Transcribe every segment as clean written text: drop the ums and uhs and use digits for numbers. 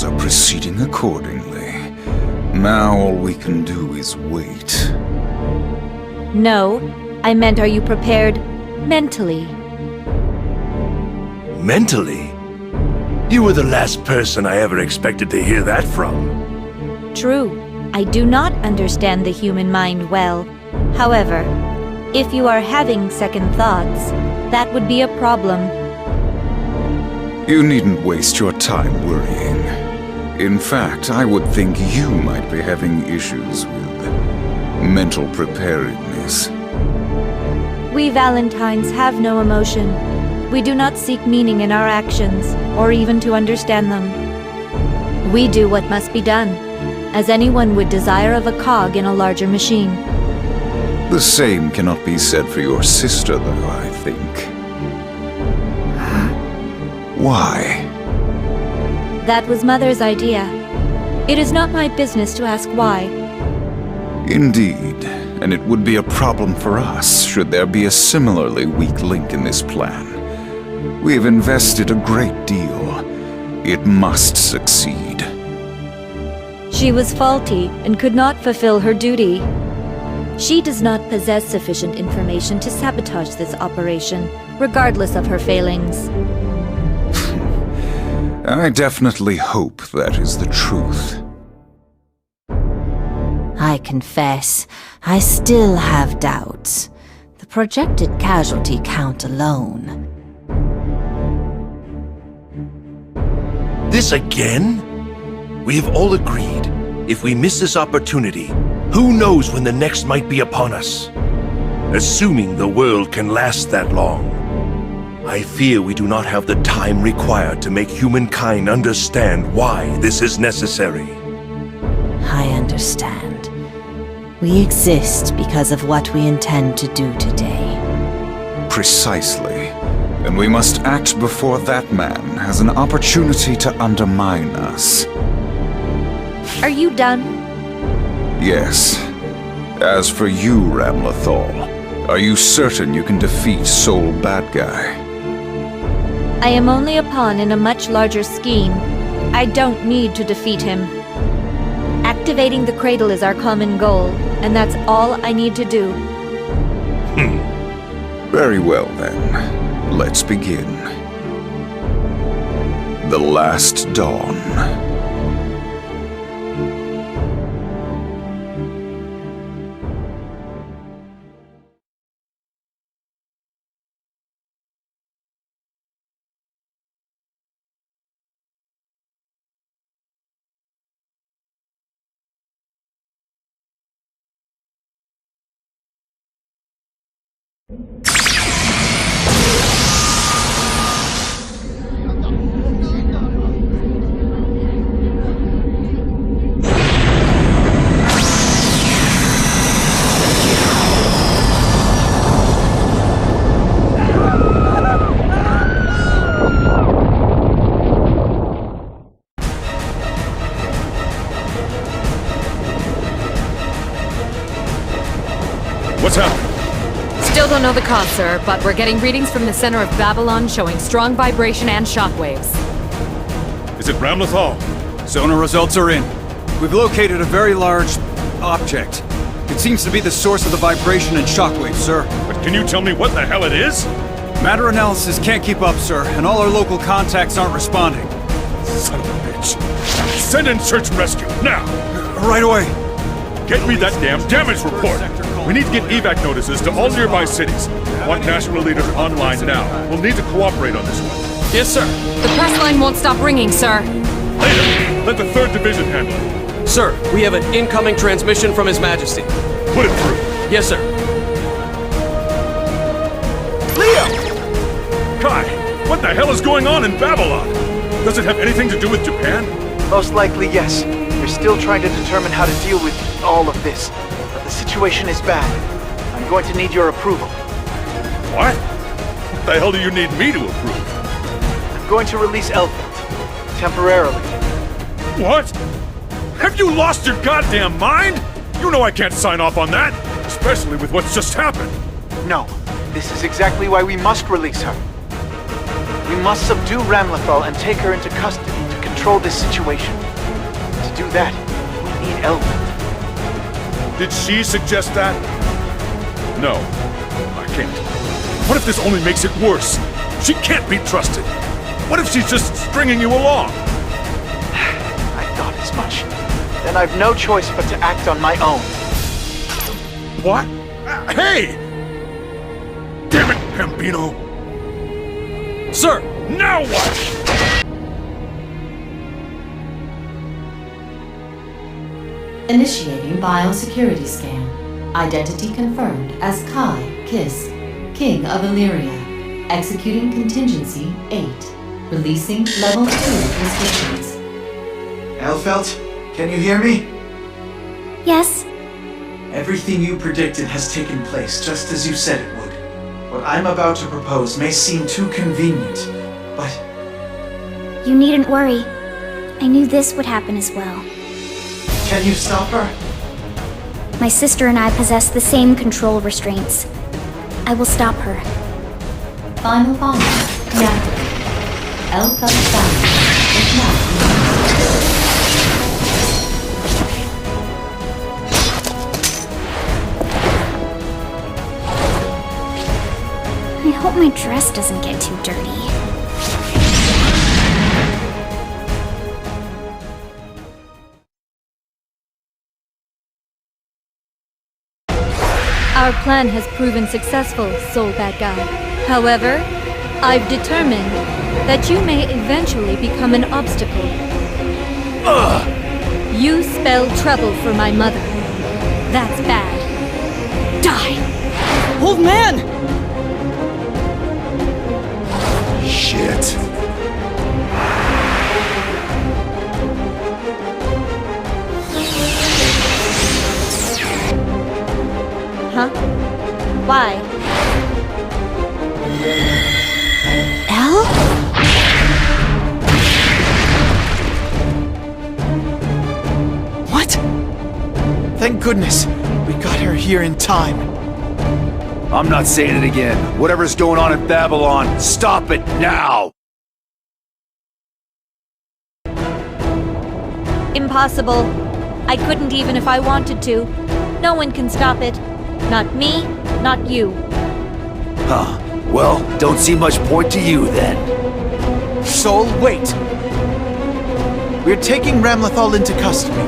are proceeding accordingly. Now all we can do is wait. No, I meant, are you prepared mentally? Mentally? You were the last person I ever expected to hear that from. True, I do not understand the human mind well. However, if you are having second thoughts, that would be a problem. You needn't waste your time worrying. In fact, I would think you might be having issues with mental preparedness. We Valentines have no emotion. We do not seek meaning in our actions, or even to understand them. We do what must be done, as anyone would desire of a cog in a larger machine. The same cannot be said for your sister, though, I think. Why? That was Mother's idea. It is not my business to ask why. Indeed, and it would be a problem for us should there be a similarly weak link in this plan. We have invested a great deal. It must succeed. She was faulty and could not fulfill her duty. She does not possess sufficient information to sabotage this operation, regardless of her failings. I definitely hope that is the truth. I confess, I still have doubts. The projected casualty count alone. This again? We have all agreed, if we miss this opportunity, who knows when the next might be upon us? Assuming the world can last that long, I fear we do not have the time required to make humankind understand why this is necessary. I understand. We exist because of what we intend to do today. Precisely. And we must act before that man has an opportunity to undermine us. Are you done? Yes. As for you, Ramlethal, are you certain you can defeat Soul Bad Guy? I am only a pawn in a much larger scheme. I don't need to defeat him. Activating the cradle is our common goal, and that's all I need to do. Very well, then. Let's begin. The Last Dawn. What's happening? Still don't know the cause, sir, but we're getting readings from the center of Babylon showing strong vibration and shockwaves. Is it Ramlethal? Sonar results are in. We've located a very large object. It seems to be the source of the vibration and shockwave, sir. But can you tell me what the hell it is? Matter analysis can't keep up, sir, and all our local contacts aren't responding. Son of a bitch. Send in search and rescue, now! Right away. Get me that damn damage report! We need to get evac notices to all nearby cities. I want national leaders online now. We'll need to cooperate on this one. Yes, sir. The press line won't stop ringing, sir. Later, let the 3rd Division handle it. Sir, we have an incoming transmission from His Majesty. Put it through. Yes, sir. Leo! Kai, what the hell is going on in Babylon? Does it have anything to do with Japan? Most likely, yes. We're still trying to determine how to deal with all of this. But the situation is bad. I'm going to need your approval. What? What the hell do you need me to approve? I'm going to release Elfeld. Temporarily. What? Have you lost your goddamn mind? You know I can't sign off on that, especially with what's just happened. No. This is exactly why we must release her. We must subdue Ramlethal and take her into custody to control this situation. To do that, we need Elfeld. Did she suggest that? No, I can't. What if this only makes it worse? She can't be trusted. What if she's just stringing you along? I thought as much. Then I've no choice but to act on my own. What? Hey! Damn it, Pambino! Sir! Now what? Initiating biosecurity scan. Identity confirmed as Kai Kiss, King of Illyria. Executing contingency 8. Releasing level 2 restrictions. Elfeld, can you hear me? Yes. Everything you predicted has taken place just as you said it would. What I'm about to propose may seem too convenient, but... You needn't worry. I knew this would happen as well. Can you stop her? My sister and I possess the same control restraints. I will stop her. Final bombing deactivated. Elfeld Foundry is now I hope my dress doesn't get too dirty. Our plan has proven successful, Soul Bad Guy. However, I've determined that you may eventually become an obstacle. You spell trouble for my mother. That's bad. Die! Old man! Shit. Huh? Why? Elle? What? Thank goodness, we got her here in time. I'm not saying it again. Whatever's going on at Babylon, stop it now! Impossible. I couldn't even if I wanted to. No one can stop it. Not me, not you. Huh. Well, don't see much point to you then. Soul, wait! We're taking Ramlethal into custody.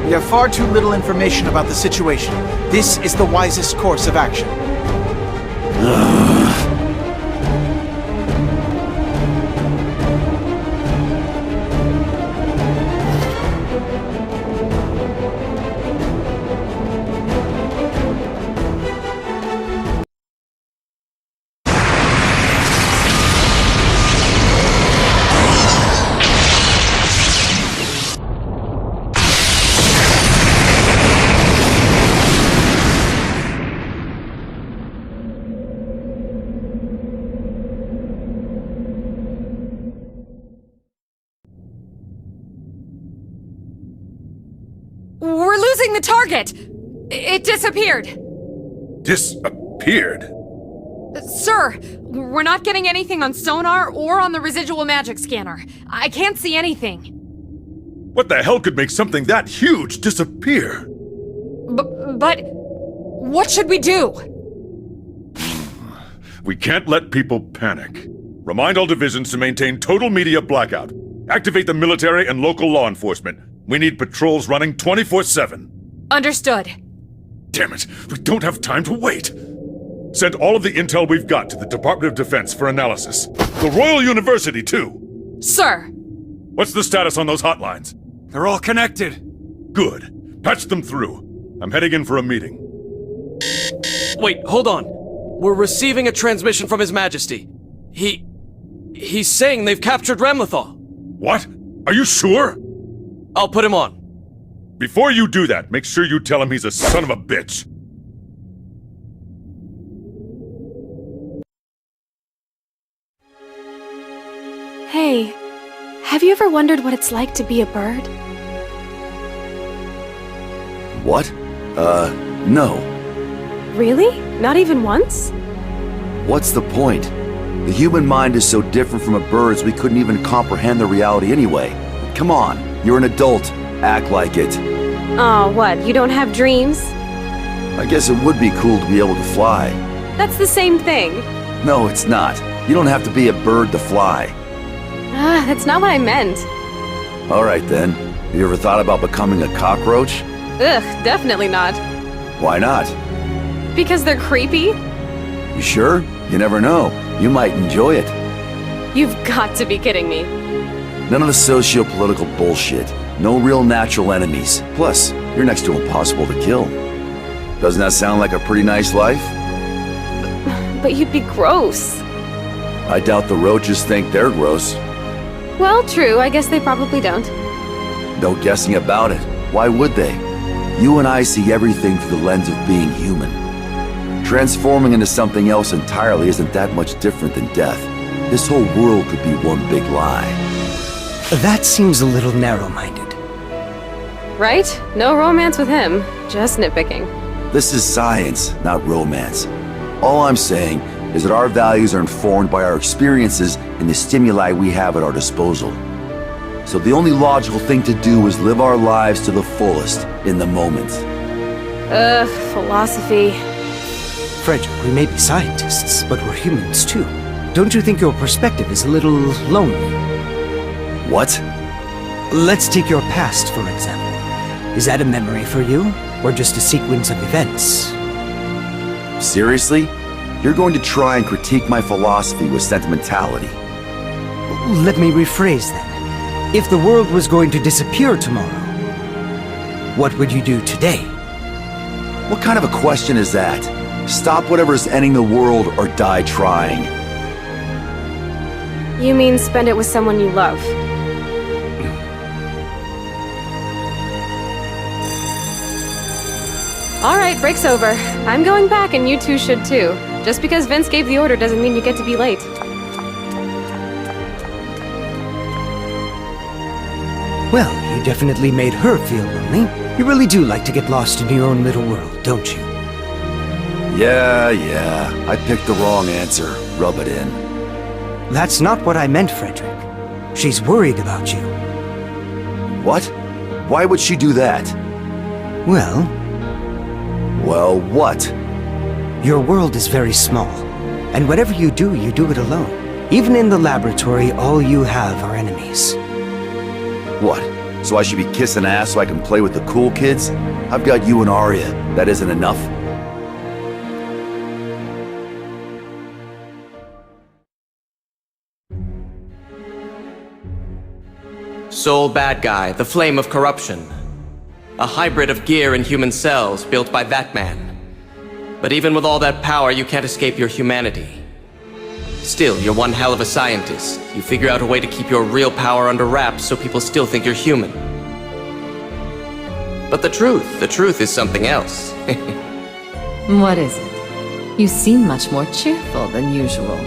We have far too little information about the situation. This is the wisest course of action. We're losing the target! It disappeared! Disappeared? Sir, we're not getting anything on sonar or on the residual magic scanner. I can't see anything. What the hell could make something that huge disappear? But what should we do? We can't let people panic. Remind all divisions to maintain total media blackout. Activate the military and local law enforcement. We need patrols running 24/7. Understood. Damn it, we don't have time to wait. Send all of the intel we've got to the Department of Defense for analysis. The Royal University, too. Sir. What's the status on those hotlines? They're all connected. Good. Patch them through. I'm heading in for a meeting. Wait, hold on. We're receiving a transmission from His Majesty. He's saying they've captured Ramlethal. What? Are you sure? I'll put him on. Before you do that, make sure you tell him he's a son of a bitch. Hey, have you ever wondered what it's like to be a bird? What? No. Really? Not even once? What's the point? The human mind is so different from a bird's we couldn't even comprehend the reality anyway. come on. You're an adult. Act like it. Oh, what? You don't have dreams? I guess it would be cool to be able to fly. That's the same thing. No, it's not. You don't have to be a bird to fly. Ah, that's not what I meant. Alright then. Have you ever thought about becoming a cockroach? Ugh, definitely not. Why not? Because they're creepy? You sure? You never know. You might enjoy it. You've got to be kidding me. None of the socio-political bullshit. No real natural enemies. Plus, you're next to impossible to kill. Doesn't that sound like a pretty nice life? But you'd be gross. I doubt the roaches think they're gross. Well, true. I guess they probably don't. No guessing about it. Why would they? You and I see everything through the lens of being human. Transforming into something else entirely isn't that much different than death. This whole world could be one big lie. That seems a little narrow-minded. Right? No romance with him. Just nitpicking. This is science, not romance. All I'm saying is that our values are informed by our experiences and the stimuli we have at our disposal. So the only logical thing to do is live our lives to the fullest, in the moment. Ugh, philosophy. Frederick, we may be scientists, but we're humans too. Don't you think your perspective is a little lonely? What? Let's take your past, for example. Is that a memory for you, or just a sequence of events? Seriously? You're going to try and critique my philosophy with sentimentality? Let me rephrase then. If the world was going to disappear tomorrow, what would you do today? What kind of a question is that? Stop whatever's ending the world or die trying. You mean spend it with someone you love? Alright, break's over. I'm going back and you two should too. Just because Vince gave the order doesn't mean you get to be late. Well, you definitely made her feel lonely. You really do like to get lost in your own little world, don't you? Yeah. I picked the wrong answer. Rub it in. That's not what I meant, Frederick. She's worried about you. What? Why would she do that? Well, what? Your world is very small, and whatever you do it alone. Even in the laboratory, all you have are enemies. What? So I should be kissing ass so I can play with the cool kids? I've got you and Arya. That isn't enough? Sole bad guy, the flame of corruption. A hybrid of gear and human cells built by that man. But even with all that power, you can't escape your humanity. Still, you're one hell of a scientist. You figure out a way to keep your real power under wraps so people still think you're human. But the truth is something else. What is it? You seem much more cheerful than usual.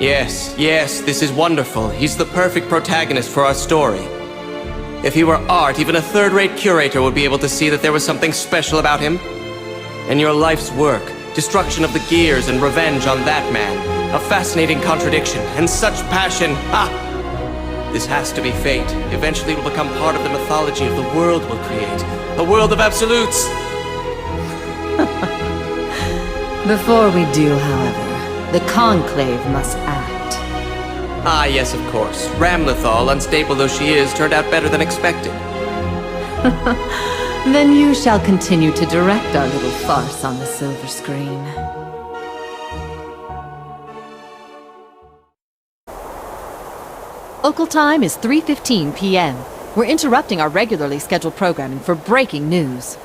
Yes, this is wonderful. He's the perfect protagonist for our story. If he were art, even a third-rate curator would be able to see that there was something special about him. And your life's work, destruction of the gears and revenge on that man. A fascinating contradiction, and such passion. This has to be fate. Eventually it will become part of the mythology of the world we'll create. A world of absolutes! Before we do, however, the Conclave must act. Yes, of course. Ramlethal, unstable though she is, turned out better than expected. Then you shall continue to direct our little farce on the silver screen. Local time is 3:15 p.m. We're interrupting our regularly scheduled programming for breaking news.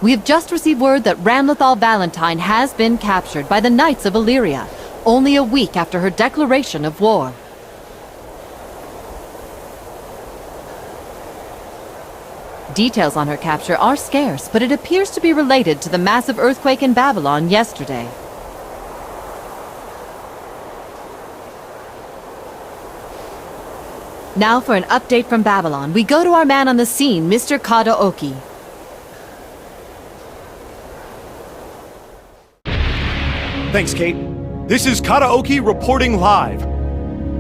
We have just received word that Ramlethal Valentine has been captured by the Knights of Illyria, only a week after her declaration of war. Details on her capture are scarce, but it appears to be related to the massive earthquake in Babylon yesterday. Now for an update from Babylon, we go to our man on the scene, Mr. Kadaoki. Thanks, Kate. This is Karaoke reporting live.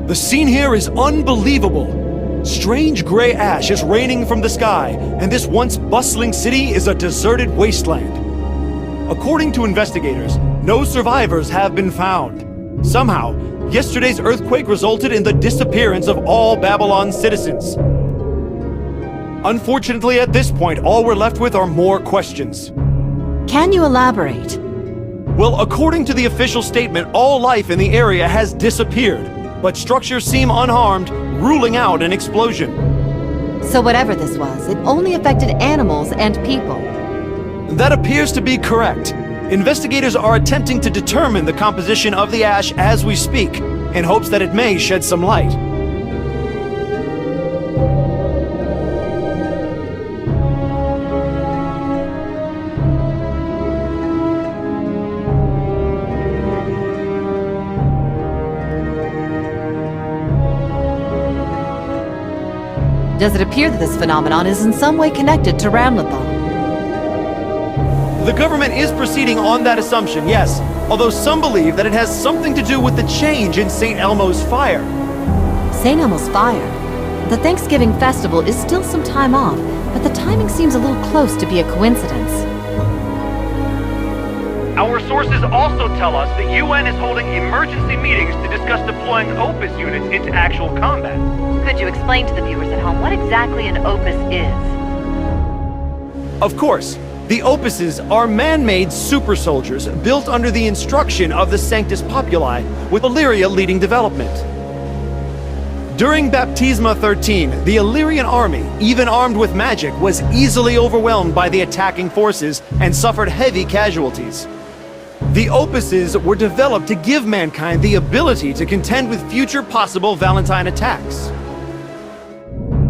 The scene here is unbelievable. Strange gray ash is raining from the sky, and this once bustling city is a deserted wasteland. According to investigators, no survivors have been found. Somehow, yesterday's earthquake resulted in the disappearance of all Babylon's citizens. Unfortunately, at this point, all we're left with are more questions. Can you elaborate? Well, according to the official statement, all life in the area has disappeared, but structures seem unharmed, ruling out an explosion. So whatever this was, it only affected animals and people. That appears to be correct. Investigators are attempting to determine the composition of the ash as we speak, in hopes that it may shed some light. Does it appear that this phenomenon is in some way connected to Ramlethal? The government is proceeding on that assumption, yes, although some believe that it has something to do with the change in St. Elmo's fire. St. Elmo's fire? The Thanksgiving festival is still some time off, but the timing seems a little close to be a coincidence. Our sources also tell us the UN is holding emergency meetings to discuss deploying Opus units into actual combat. Could you explain to the viewers at home what exactly an Opus is? Of course. The Opuses are man-made super soldiers built under the instruction of the Sanctus Populi, with Illyria leading development. During Baptisma 13, the Illyrian army, even armed with magic, was easily overwhelmed by the attacking forces and suffered heavy casualties. The Opuses were developed to give mankind the ability to contend with future possible Valentine attacks.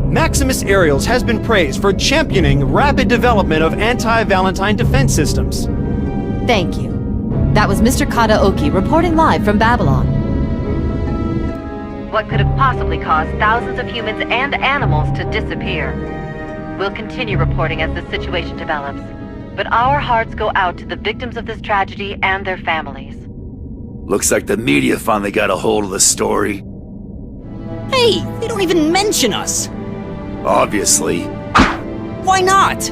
Maximus Aerials has been praised for championing rapid development of anti-Valentine defense systems. Thank you. That was Mr. Karaoke reporting live from Babylon. What could have possibly caused thousands of humans and animals to disappear? We'll continue reporting as the situation develops, but our hearts go out to the victims of this tragedy and their families. Looks like the media finally got a hold of the story. Hey, they don't even mention us! Obviously. Why not?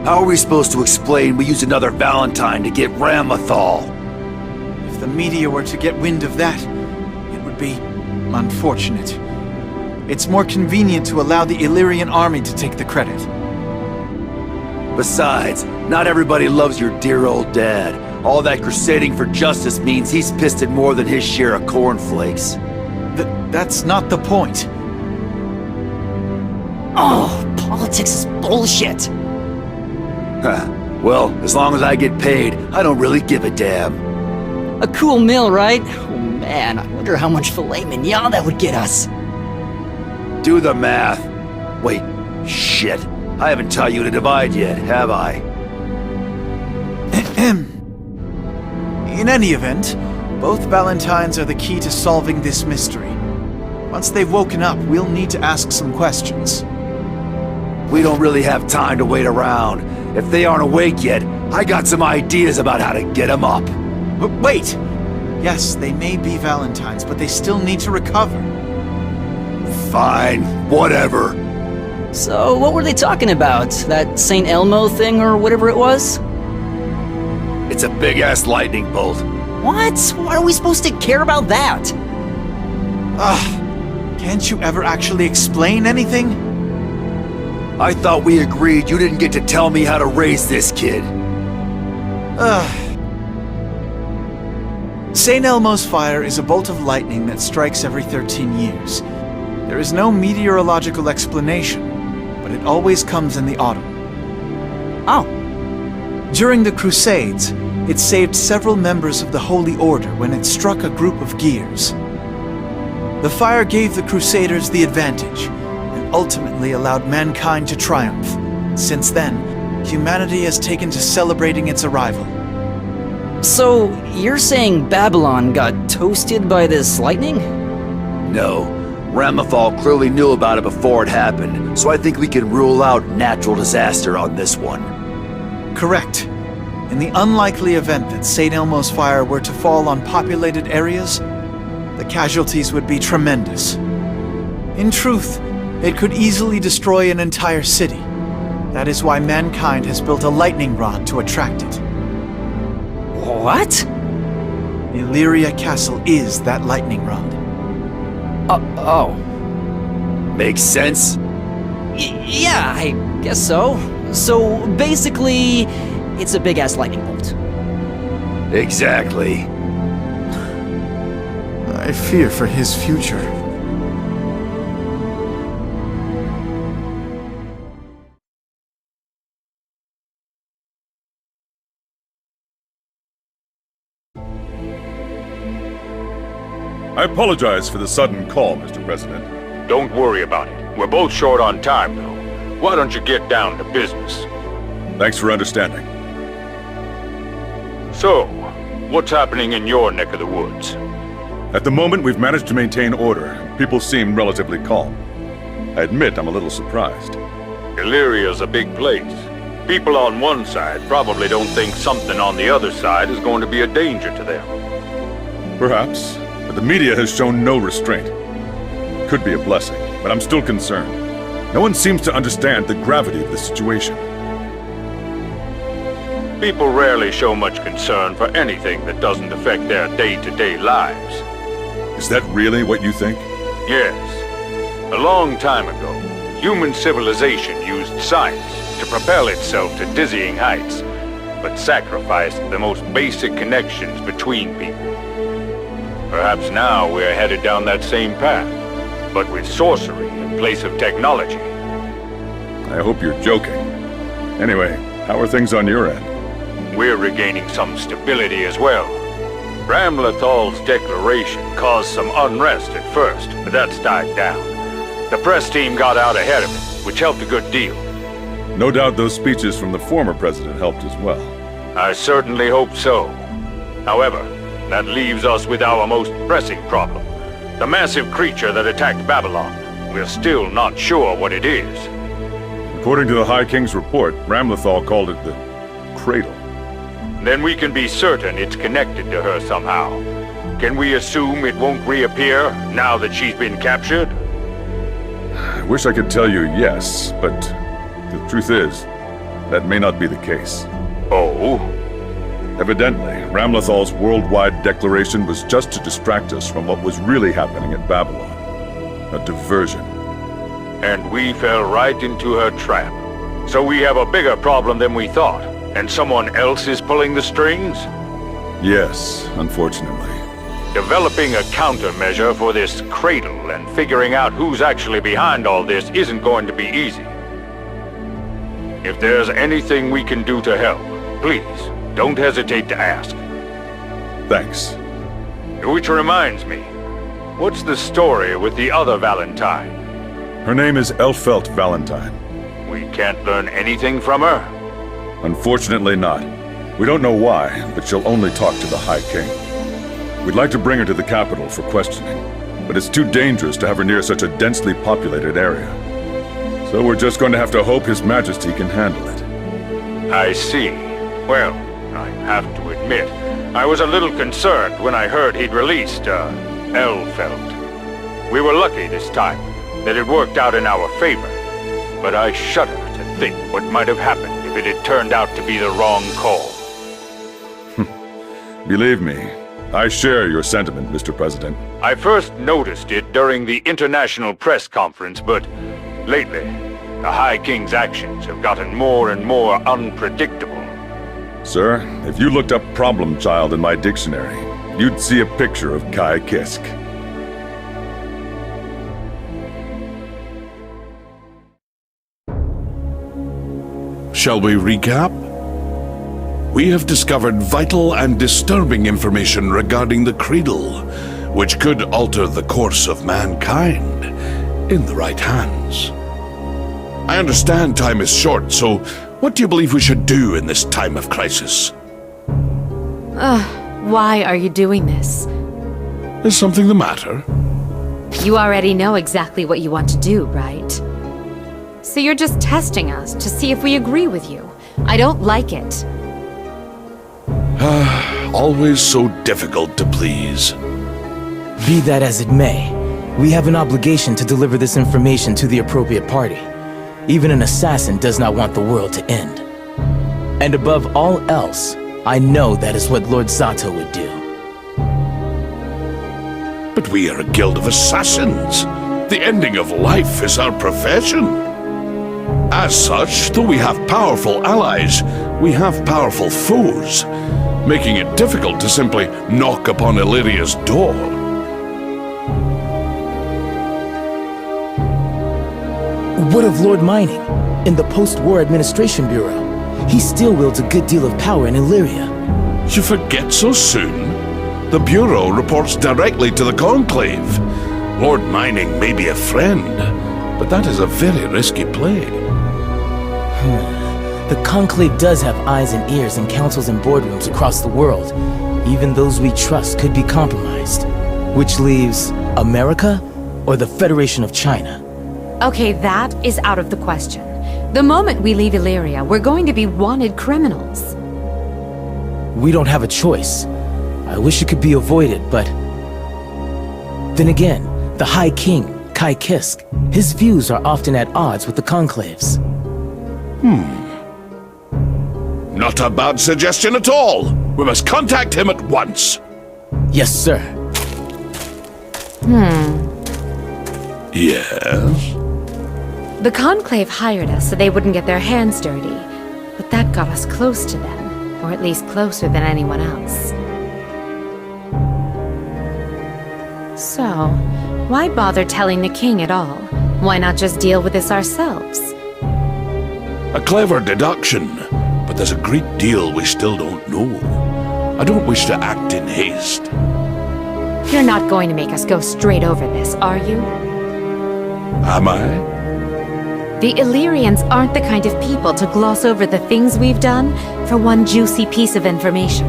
How are we supposed to explain we used another Valentine to get Ramlethal? If the media were to get wind of that, it would be unfortunate. It's more convenient to allow the Illyrian army to take the credit. Besides, not everybody loves your dear old dad. All that crusading for justice means he's pissed at more than his share of cornflakes. That's not the point. Oh, politics is bullshit. Well, as long as I get paid, I don't really give a damn. A cool meal, right? Oh man, I wonder how much filet mignon that would get us. Do the math. Wait, shit. I haven't taught you to divide yet, have I? In any event, both Valentines are the key to solving this mystery. Once they've woken up, we'll need to ask some questions. We don't really have time to wait around. If they aren't awake yet, I got some ideas about how to get them up. But wait! Yes, they may be Valentines, but they still need to recover. Fine, whatever. So, what were they talking about? That St. Elmo thing or whatever it was? It's a big-ass lightning bolt. What? Why are we supposed to care about that? Can't you ever actually explain anything? I thought we agreed you didn't get to tell me how to raise this kid. St. Elmo's fire is a bolt of lightning that strikes every 13 years. There is no meteorological explanation, but it always comes in the autumn. Oh. During the Crusades, it saved several members of the Holy Order when it struck a group of gears. The fire gave the Crusaders the advantage, and ultimately allowed mankind to triumph. Since then, humanity has taken to celebrating its arrival. So, you're saying Babylon got toasted by this lightning? No. Ramlethal clearly knew about it before it happened, so I think we can rule out natural disaster on this one. Correct. In the unlikely event that St. Elmo's fire were to fall on populated areas, the casualties would be tremendous. In truth, it could easily destroy an entire city. That is why mankind has built a lightning rod to attract it. What? Illyria Castle is that lightning rod. Oh. Makes sense? Yeah, I guess so. So basically, it's a big-ass lightning bolt. Exactly. I fear for his future. I apologize for the sudden call, Mr. President. Don't worry about it. We're both short on time, though. Why don't you get down to business? Thanks for understanding. So, what's happening in your neck of the woods? At the moment, we've managed to maintain order. People seem relatively calm. I admit I'm a little surprised. Illyria's a big place. People on one side probably don't think something on the other side is going to be a danger to them. Perhaps, but the media has shown no restraint. Could be a blessing, but I'm still concerned. No one seems to understand the gravity of the situation. People rarely show much concern for anything that doesn't affect their day-to-day lives. Is that really what you think? Yes. A long time ago, human civilization used science to propel itself to dizzying heights, but sacrificed the most basic connections between people. Perhaps now we're headed down that same path, but with sorcery in place of technology. I hope you're joking. Anyway, how are things on your end? We're regaining some stability as well. Ramlethal's declaration caused some unrest at first, but that's died down. The press team got out ahead of it, which helped a good deal. No doubt those speeches from the former president helped as well. I certainly hope so. However, that leaves us with our most pressing problem. The massive creature that attacked Babylon. We're still not sure what it is. According to the High King's report, Ramlethal called it the Cradle. Then we can be certain it's connected to her somehow. Can we assume it won't reappear now that she's been captured? I wish I could tell you yes, but the truth is, that may not be the case. Oh? Evidently, Ramlethal's worldwide declaration was just to distract us from what was really happening at Babylon. A diversion. And we fell right into her trap. So we have a bigger problem than we thought, and someone else is pulling the strings? Yes, unfortunately. Developing a countermeasure for this cradle and figuring out who's actually behind all this isn't going to be easy. If there's anything we can do to help, please, don't hesitate to ask. Thanks. Which reminds me, what's the story with the other Valentine? Her name is Elphelt Valentine. We can't learn anything from her? Unfortunately not. We don't know why, but she'll only talk to the High King. We'd like to bring her to the capital for questioning, but it's too dangerous to have her near such a densely populated area. So we're just going to have to hope His Majesty can handle it. I see. Well, I have to admit, I was a little concerned when I heard he'd released, Elphelt. We were lucky this time, that it worked out in our favor, but I shudder to think what might have happened if it had turned out to be the wrong call. Believe me, I share your sentiment, Mr. President. I first noticed it during the International Press Conference, but lately, the High King's actions have gotten more and more unpredictable. Sir, if you looked up problem child in my dictionary, you'd see a picture of Kai Kisk. Shall we recap? We have discovered vital and disturbing information regarding the Cradle, which could alter the course of mankind in the right hands. I understand time is short, so what do you believe we should do in this time of crisis? Why are you doing this? Is something the matter? You already know exactly what you want to do, right? So you're just testing us to see if we agree with you. I don't like it. always so difficult to please. Be that as it may, we have an obligation to deliver this information to the appropriate party. Even an assassin does not want the world to end. And above all else, I know that is what Lord Zato would do. But we are a guild of assassins. The ending of life is our profession. As such, though we have powerful allies, we have powerful foes, making it difficult to simply knock upon Illyria's door. What of Lord Mining, in the Post-War Administration Bureau? He still wields a good deal of power in Illyria. You forget so soon? The Bureau reports directly to the Conclave. Lord Mining may be a friend, but that is a very risky play. The Conclave does have eyes and ears in councils and boardrooms across the world. Even those we trust could be compromised. Which leaves America or the Federation of China? Okay, that is out of the question. The moment we leave Illyria, we're going to be wanted criminals. We don't have a choice. I wish it could be avoided, but... Then again, the High King, Kai Kisk, his views are often at odds with the Conclave's. Not a bad suggestion at all. We must contact him at once. Yes, sir. Yes? The Conclave hired us so they wouldn't get their hands dirty, but that got us close to them, or at least closer than anyone else. So, why bother telling the king at all? Why not just deal with this ourselves? A clever deduction, but there's a great deal we still don't know. I don't wish to act in haste. You're not going to make us go straight over this, are you? Am I? The Illyrians aren't the kind of people to gloss over the things we've done for one juicy piece of information.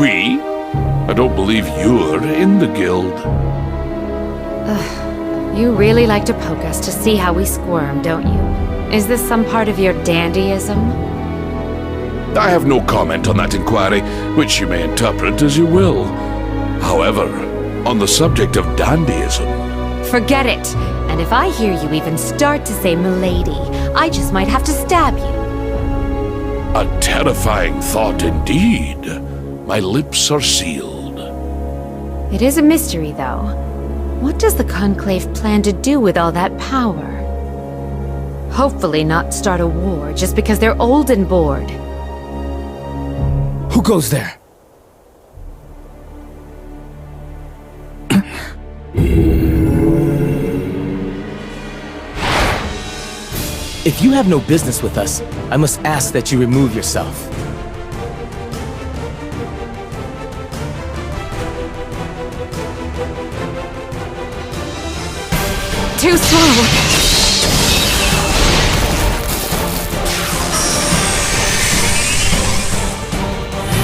We? I don't believe you're in the guild. You really like to poke us to see how we squirm, don't you? Is this some part of your dandyism? I have no comment on that inquiry, which you may interpret as you will. However, on the subject of dandyism... Forget it! And if I hear you even start to say milady, I just might have to stab you. A terrifying thought indeed. My lips are sealed. It is a mystery, though. What does the Conclave plan to do with all that power? Hopefully not start a war just because they're old and bored. Who goes there? If you have no business with us, I must ask that you remove yourself. Too slow!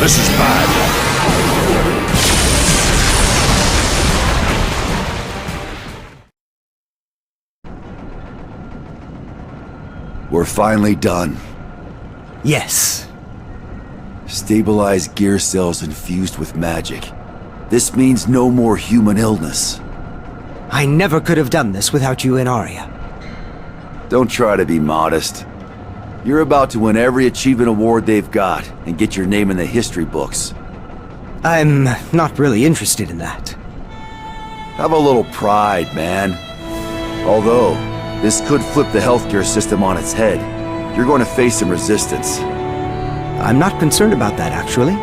This is bad. We're finally done. Yes. Stabilized gear cells infused with magic. This means no more human illness. I never could have done this without you and Arya. Don't try to be modest. You're about to win every achievement award they've got and get your name in the history books. I'm not really interested in that. Have a little pride, man. Although, this could flip the healthcare system on its head. You're going to face some resistance. I'm not concerned about that, actually.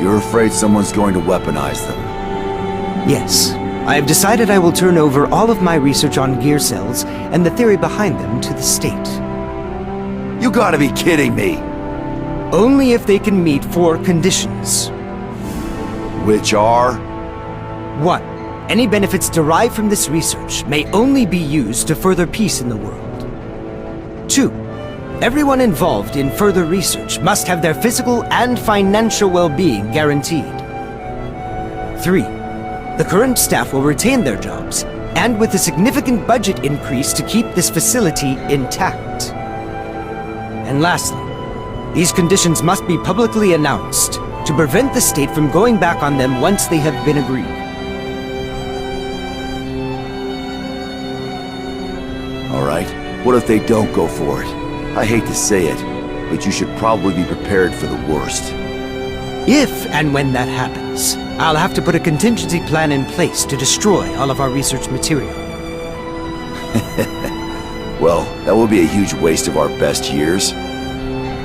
You're afraid someone's going to weaponize them? Yes. I have decided I will turn over all of my research on gear cells and the theory behind them to the state. You gotta be kidding me! Only if they can meet 4 conditions. Which are? 1. Any benefits derived from this research may only be used to further peace in the world. 2. Everyone involved in further research must have their physical and financial well-being guaranteed. 3. The current staff will retain their jobs, and with a significant budget increase to keep this facility intact. And lastly, these conditions must be publicly announced to prevent the state from going back on them once they have been agreed. All right, what if they don't go for it? I hate to say it, but you should probably be prepared for the worst. If and when that happens, I'll have to put a contingency plan in place to destroy all of our research material. Well, that will be a huge waste of our best years.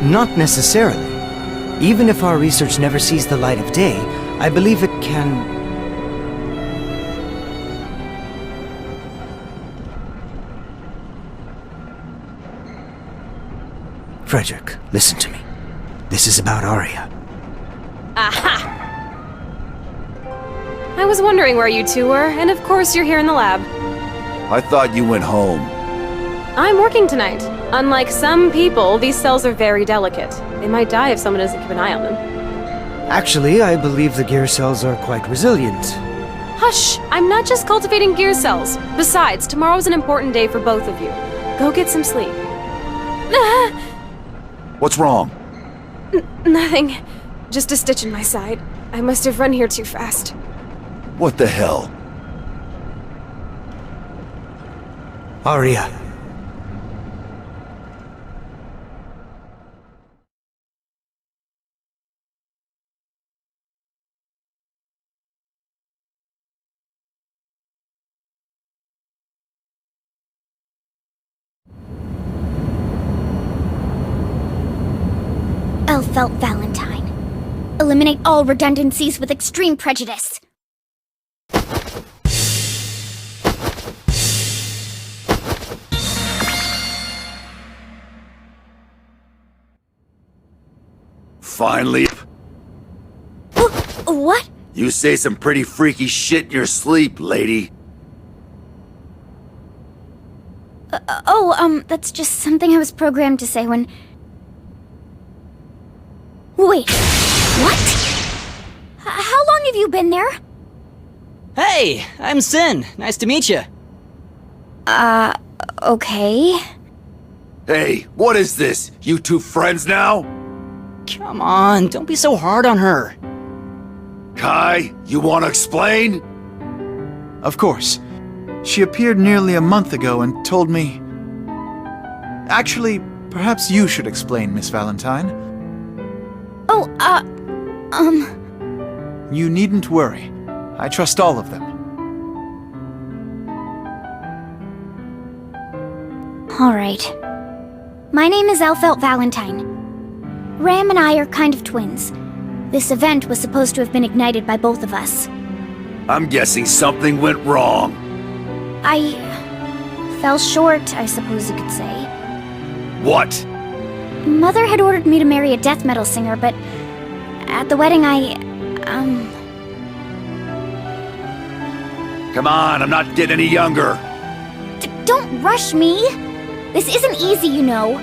Not necessarily. Even if our research never sees the light of day, I believe it can... Frederick, listen to me. This is about Arya. Aha! I was wondering where you two were, and of course you're here in the lab. I thought you went home. I'm working tonight. Unlike some people, these cells are very delicate. They might die if someone doesn't keep an eye on them. Actually, I believe the gear cells are quite resilient. Hush! I'm not just cultivating gear cells. Besides, tomorrow's an important day for both of you. Go get some sleep. What's wrong? Nothing. Just a stitch in my side. I must have run here too fast. What the hell? Arya. Elphelt Valentine. Eliminate all redundancies with extreme prejudice. Finally. What? You say some pretty freaky shit in your sleep, lady. That's just something I was programmed to say when... Wait, what? How long have you been there? Hey, I'm Sin. Nice to meet you. Okay. Hey, what is this? You two friends now? Come on, don't be so hard on her. Kai, you want to explain? Of course. She appeared nearly a month ago and told me... Actually, perhaps you should explain, Miss Valentine. You needn't worry. I trust all of them. Alright. My name is Elphelt Valentine. Ram and I are kind of twins. This event was supposed to have been ignited by both of us. I'm guessing something went wrong. I... fell short, I suppose you could say. What? Mother had ordered me to marry a death metal singer, but... at the wedding Come on, I'm not getting any younger. Don't rush me! This isn't easy, you know.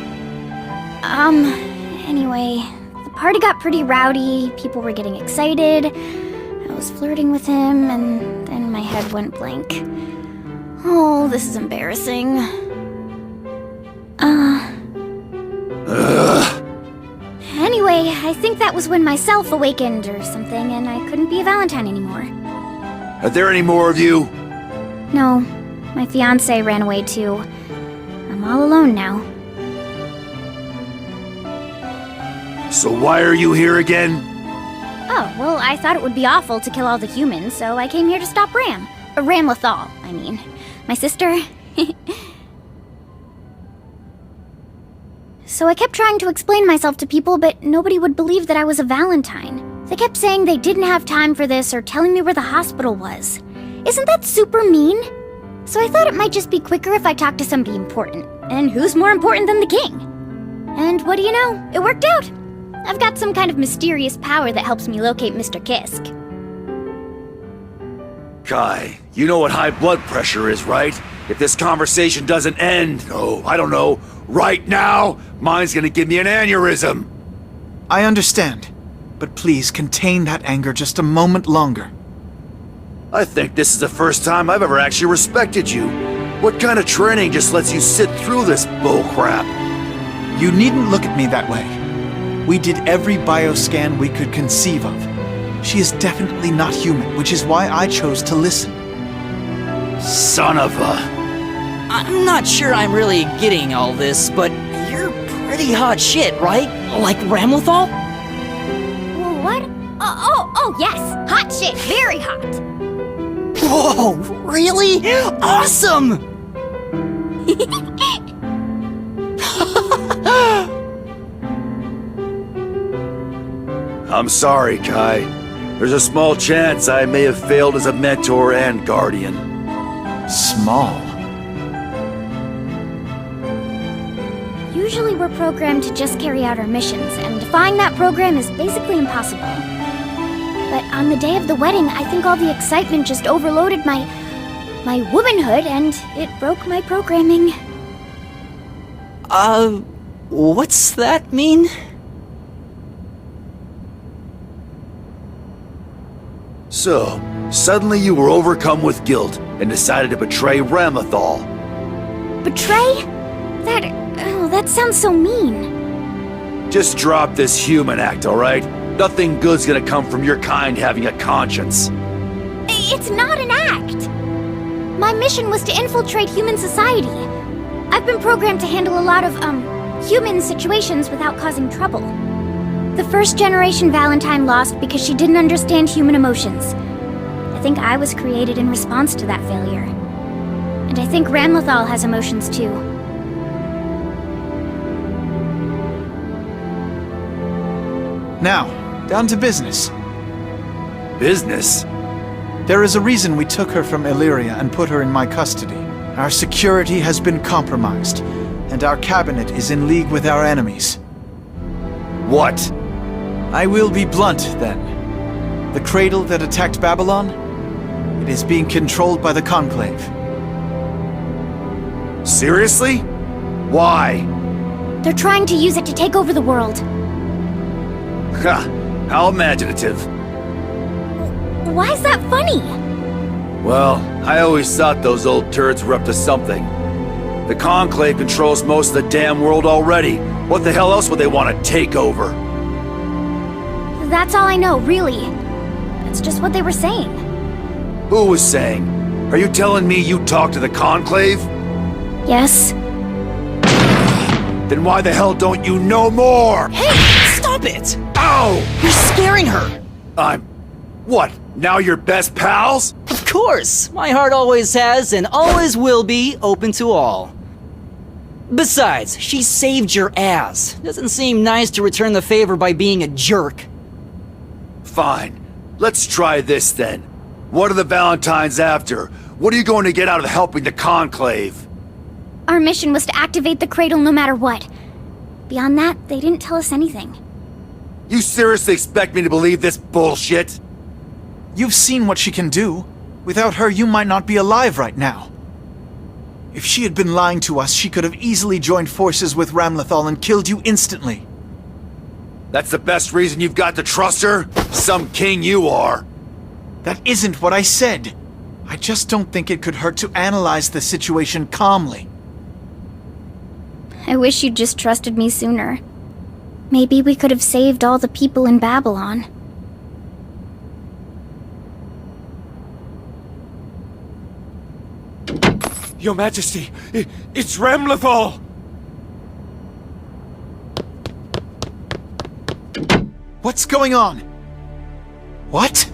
Anyway, the party got pretty rowdy, people were getting excited, I was flirting with him, and then my head went blank. Oh, this is embarrassing. Anyway, I think that was when my self awakened or something, and I couldn't be a Valentine anymore. Are there any more of you? No, my fiancé ran away too. I'm all alone now. So why are you here again? Oh, well, I thought it would be awful to kill all the humans, so I came here to stop Ram. Ram Lethal, I mean. My sister. So I kept trying to explain myself to people, but nobody would believe that I was a Valentine. They kept saying they didn't have time for this or telling me where the hospital was. Isn't that super mean? So I thought it might just be quicker if I talked to somebody important. And who's more important than the king? And what do you know? It worked out. I've got some kind of mysterious power that helps me locate Mr. Kisk. Kai, you know what high blood pressure is, right? If this conversation doesn't end, I don't know, right now, mine's gonna give me an aneurysm. I understand, but please contain that anger just a moment longer. I think this is the first time I've ever actually respected you. What kind of training just lets you sit through this bullcrap? You needn't look at me that way. We did every bioscan we could conceive of. She is definitely not human, which is why I chose to listen. Son of a... I'm not sure I'm really getting all this, but you're pretty hot shit, right? Like Ramlethal? What? Oh, yes. Hot shit. Very hot. Whoa, really? Awesome! I'm sorry, Kai. There's a small chance I may have failed as a mentor and guardian. Small? Usually we're programmed to just carry out our missions, and defying that program is basically impossible. But on the day of the wedding, I think all the excitement just overloaded my womanhood, and it broke my programming. What's that mean? So, suddenly you were overcome with guilt and decided to betray Ramlethal. Betray? That sounds so mean. Just drop this human act, alright? Nothing good's gonna come from your kind having a conscience. It's not an act. My mission was to infiltrate human society. I've been programmed to handle a lot of, human situations without causing trouble. The first generation Valentine lost because she didn't understand human emotions. I think I was created in response to that failure. And I think Ramlethal has emotions too. Now, down to business. Business? There is a reason we took her from Illyria and put her in my custody. Our security has been compromised, and our cabinet is in league with our enemies. What? I will be blunt, then. The cradle that attacked Babylon? It is being controlled by the Conclave. Seriously? Why? They're trying to use it to take over the world. Ha! How imaginative. Why is that funny? Well, I always thought those old turds were up to something. The Conclave controls most of the damn world already. What the hell else would they want to take over? That's all I know, really. That's just what they were saying. Who was saying? Are you telling me you talked to the Conclave? Yes. Then why the hell don't you know more? Hey, stop it! Ow! You're scaring her! What, now you're best pals? Of course! My heart always has and always will be open to all. Besides, she saved your ass. Doesn't seem nice to return the favor by being a jerk. Fine. Let's try this then. What are the Valentines after? What are you going to get out of helping the Conclave? Our mission was to activate the cradle no matter what. Beyond that, they didn't tell us anything. You seriously expect me to believe this bullshit? You've seen what she can do. Without her, you might not be alive right now. If she had been lying to us, she could have easily joined forces with Ramlethal and killed you instantly. That's the best reason you've got to trust her? Some king you are. That isn't what I said. I just don't think it could hurt to analyze the situation calmly. I wish you'd just trusted me sooner. Maybe we could have saved all the people in Babylon. Your Majesty, it's Ramlethal! What's going on? What?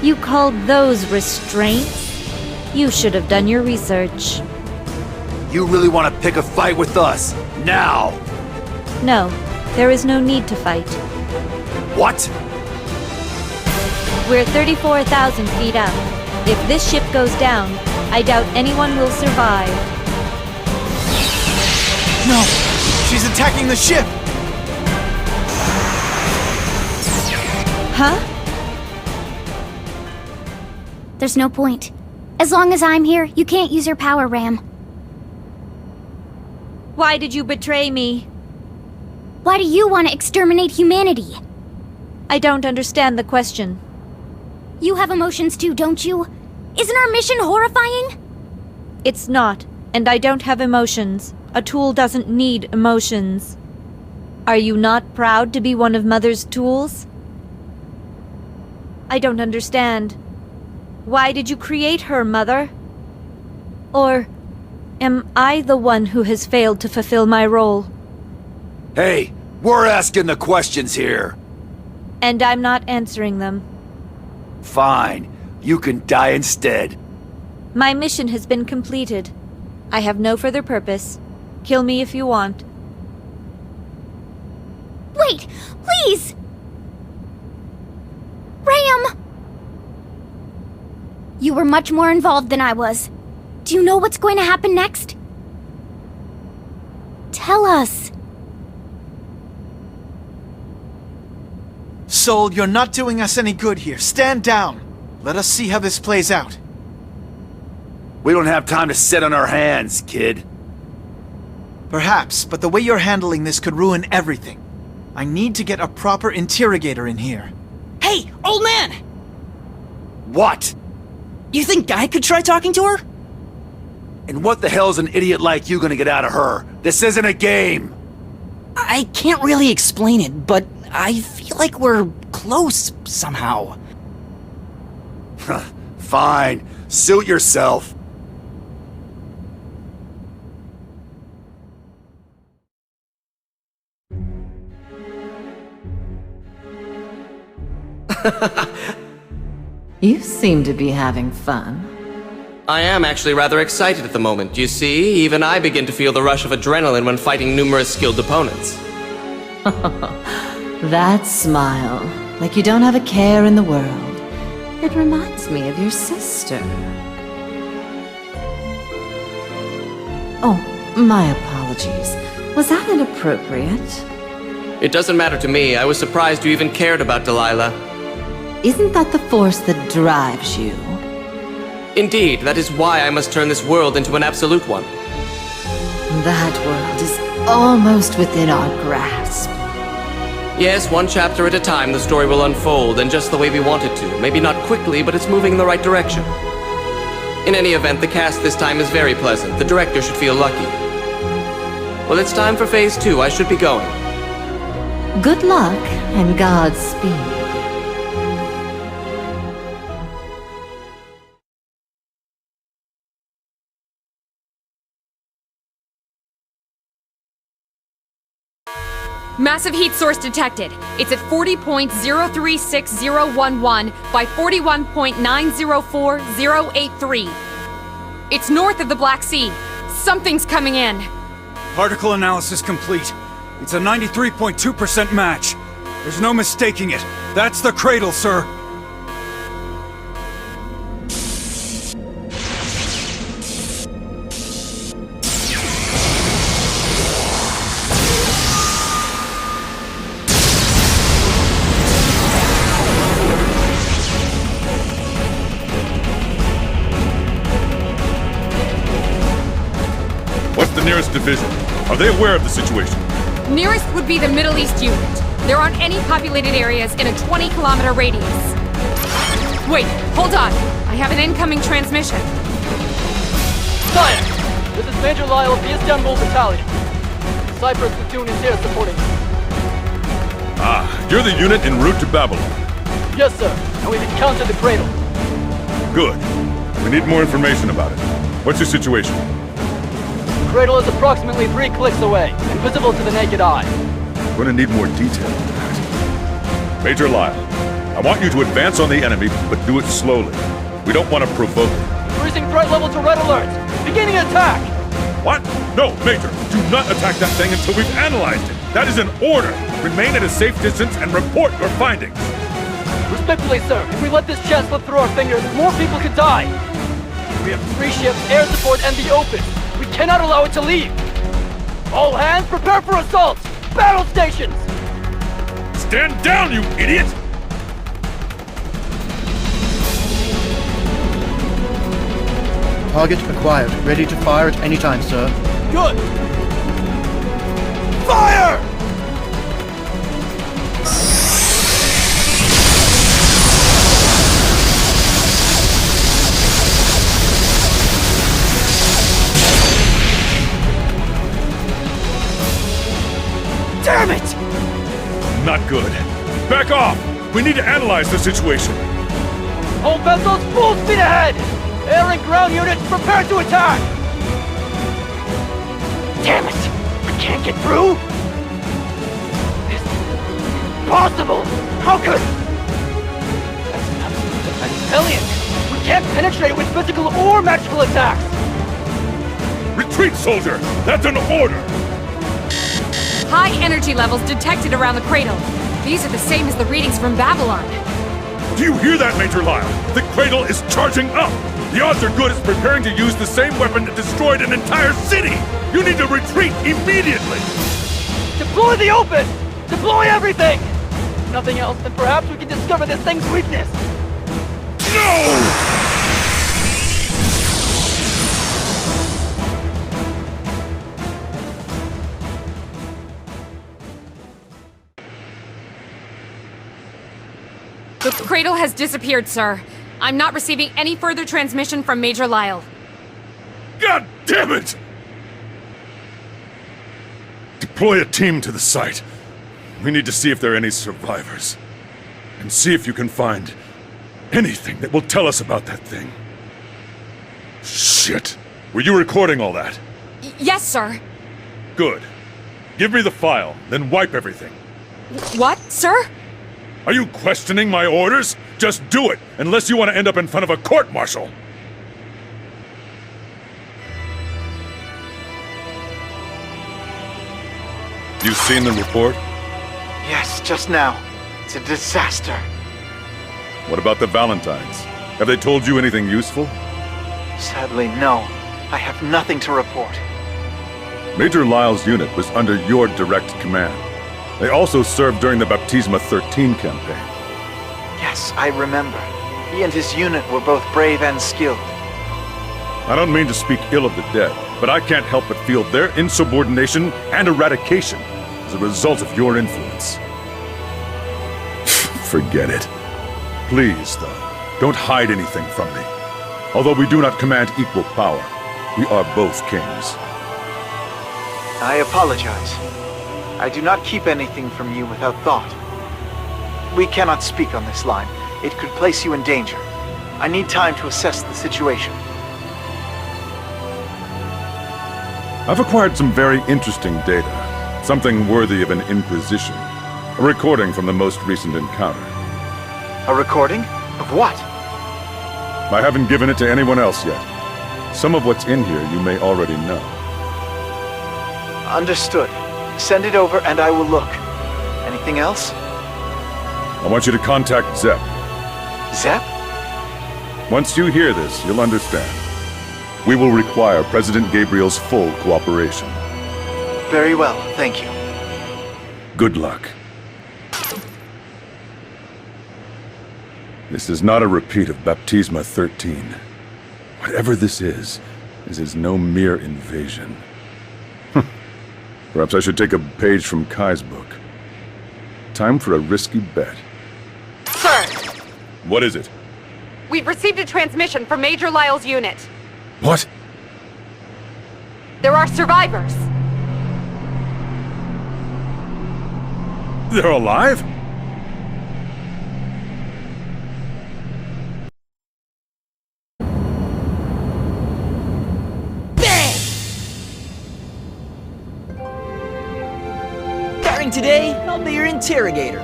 You called those restraints? You should have done your research. You really want to pick a fight with us? Now! No, there is no need to fight. What? We're 34,000 feet up. If this ship goes down, I doubt anyone will survive. No! She's attacking the ship! Huh? There's no point. As long as I'm here, you can't use your power, Ram. Why did you betray me? Why do you want to exterminate humanity? I don't understand the question. You have emotions too, don't you? Isn't our mission horrifying? It's not. And I don't have emotions. A tool doesn't need emotions. Are you not proud to be one of Mother's tools? I don't understand. Why did you create her, Mother? Or am I the one who has failed to fulfill my role? Hey, we're asking the questions here. And I'm not answering them. Fine. You can die instead. My mission has been completed. I have no further purpose. Kill me if you want. Wait, please! Ram! You were much more involved than I was. Do you know what's going to happen next? Tell us. Soul, you're not doing us any good here. Stand down. Let us see how this plays out. We don't have time to sit on our hands, kid. Perhaps, but the way you're handling this could ruin everything. I need to get a proper interrogator in here. Hey, old man! What? You think Guy could try talking to her? And what the hell's an idiot like you gonna get out of her? This isn't a game! I can't really explain it, but I feel like we're close somehow. Fine. Suit yourself. You seem to be having fun. I am actually rather excited at the moment. You see, even I begin to feel the rush of adrenaline when fighting numerous skilled opponents. That smile, like you don't have a care in the world. It reminds me of your sister. Oh, my apologies. Was that inappropriate? It doesn't matter to me. I was surprised you even cared about Delilah. Isn't that the force that drives you? Indeed, that is why I must turn this world into an absolute one. That world is almost within our grasp. Yes, one chapter at a time the story will unfold, and just the way we want it to. Maybe not quickly, but it's moving in the right direction. In any event, the cast this time is very pleasant. The director should feel lucky. Well, it's time for Phase 2. I should be going. Good luck and Godspeed. Massive heat source detected. It's at 40.036011 by 41.904083. It's north of the Black Sea. Something's coming in. Particle analysis complete. It's a 93.2% match. There's no mistaking it. That's the cradle, sir. What's the nearest division? Are they aware of the situation? Nearest would be the Middle East unit. There aren't any populated areas in a 20-kilometer radius. Wait, hold on. I have an incoming transmission. Sire! This is Major Lyle of the Istanbul Battalion. Cyprus platoon is here supporting you. Ah, you're the unit en route to Babylon. Yes, sir. And we've encountered the cradle. Good. We need more information about it. What's your situation? The cradle is approximately 3 clicks away, and visible to the naked eye. I'm gonna need more detail than that. Major Lyle, I want you to advance on the enemy, but do it slowly. We don't want to provoke it. Increasing threat level to red alert. Beginning attack! What? No, Major, do not attack that thing until we've analyzed it. That is an order. Remain at a safe distance and report your findings. Respectfully, sir, if we let this chance slip through our fingers, more people could die. We have 3 ships, air support, and the open. We cannot allow it to leave. All hands, prepare for assault! Battle stations! Stand down, you idiot! Target acquired. Ready to fire at any time, sir. Good! Fire! not good. Back off! We need to analyze the situation. All vessels full speed ahead! Air and ground units prepare to attack! Damn it! We can't get through? This is impossible! How could... That's alien! We can't penetrate with physical or magical attacks! Retreat, soldier! That's an order! High energy levels detected around the cradle. These are the same as the readings from Babylon. Do you hear that, Major Lyle? The cradle is charging up! The odds are good it's preparing to use the same weapon that destroyed an entire city! You need to retreat immediately! Deploy the open! Deploy everything! If nothing else, then perhaps we can discover this thing's weakness! No! The cradle has disappeared, sir. I'm not receiving any further transmission from Major Lyle. God damn it! Deploy a team to the site. We need to see if there are any survivors. And see if you can find anything that will tell us about that thing. Shit! Were you recording all that? Yes, sir. Good. Give me the file, then wipe everything. What, sir? Are you questioning my orders? Just do it, unless you want to end up in front of a court-martial. You seen the report? Yes, just now. It's a disaster. What about the Valentines? Have they told you anything useful? Sadly, no. I have nothing to report. Major Lyle's unit was under your direct command. They also served during the Baptisma 13 campaign. Yes, I remember. He and his unit were both brave and skilled. I don't mean to speak ill of the dead, but I can't help but feel their insubordination and eradication as a result of your influence. Forget it. Please, though, don't hide anything from me. Although we do not command equal power, we are both kings. I apologize. I do not keep anything from you without thought. We cannot speak on this line. It could place you in danger. I need time to assess the situation. I've acquired some very interesting data. Something worthy of an inquisition. A recording from the most recent encounter. A recording? Of what? I haven't given it to anyone else yet. Some of what's in here you may already know. Understood. Send it over and I will look. Anything else? I want you to contact Zep. Zep? Once you hear this, you'll understand. We will require President Gabriel's full cooperation. Very well, thank you. Good luck. This is not a repeat of Baptisma 13. Whatever this is no mere invasion. Perhaps I should take a page from Kai's book. Time for a risky bet. Sir! What is it? We've received a transmission from Major Lyle's unit. What? There are survivors. They're alive? Today, I'll be your interrogator.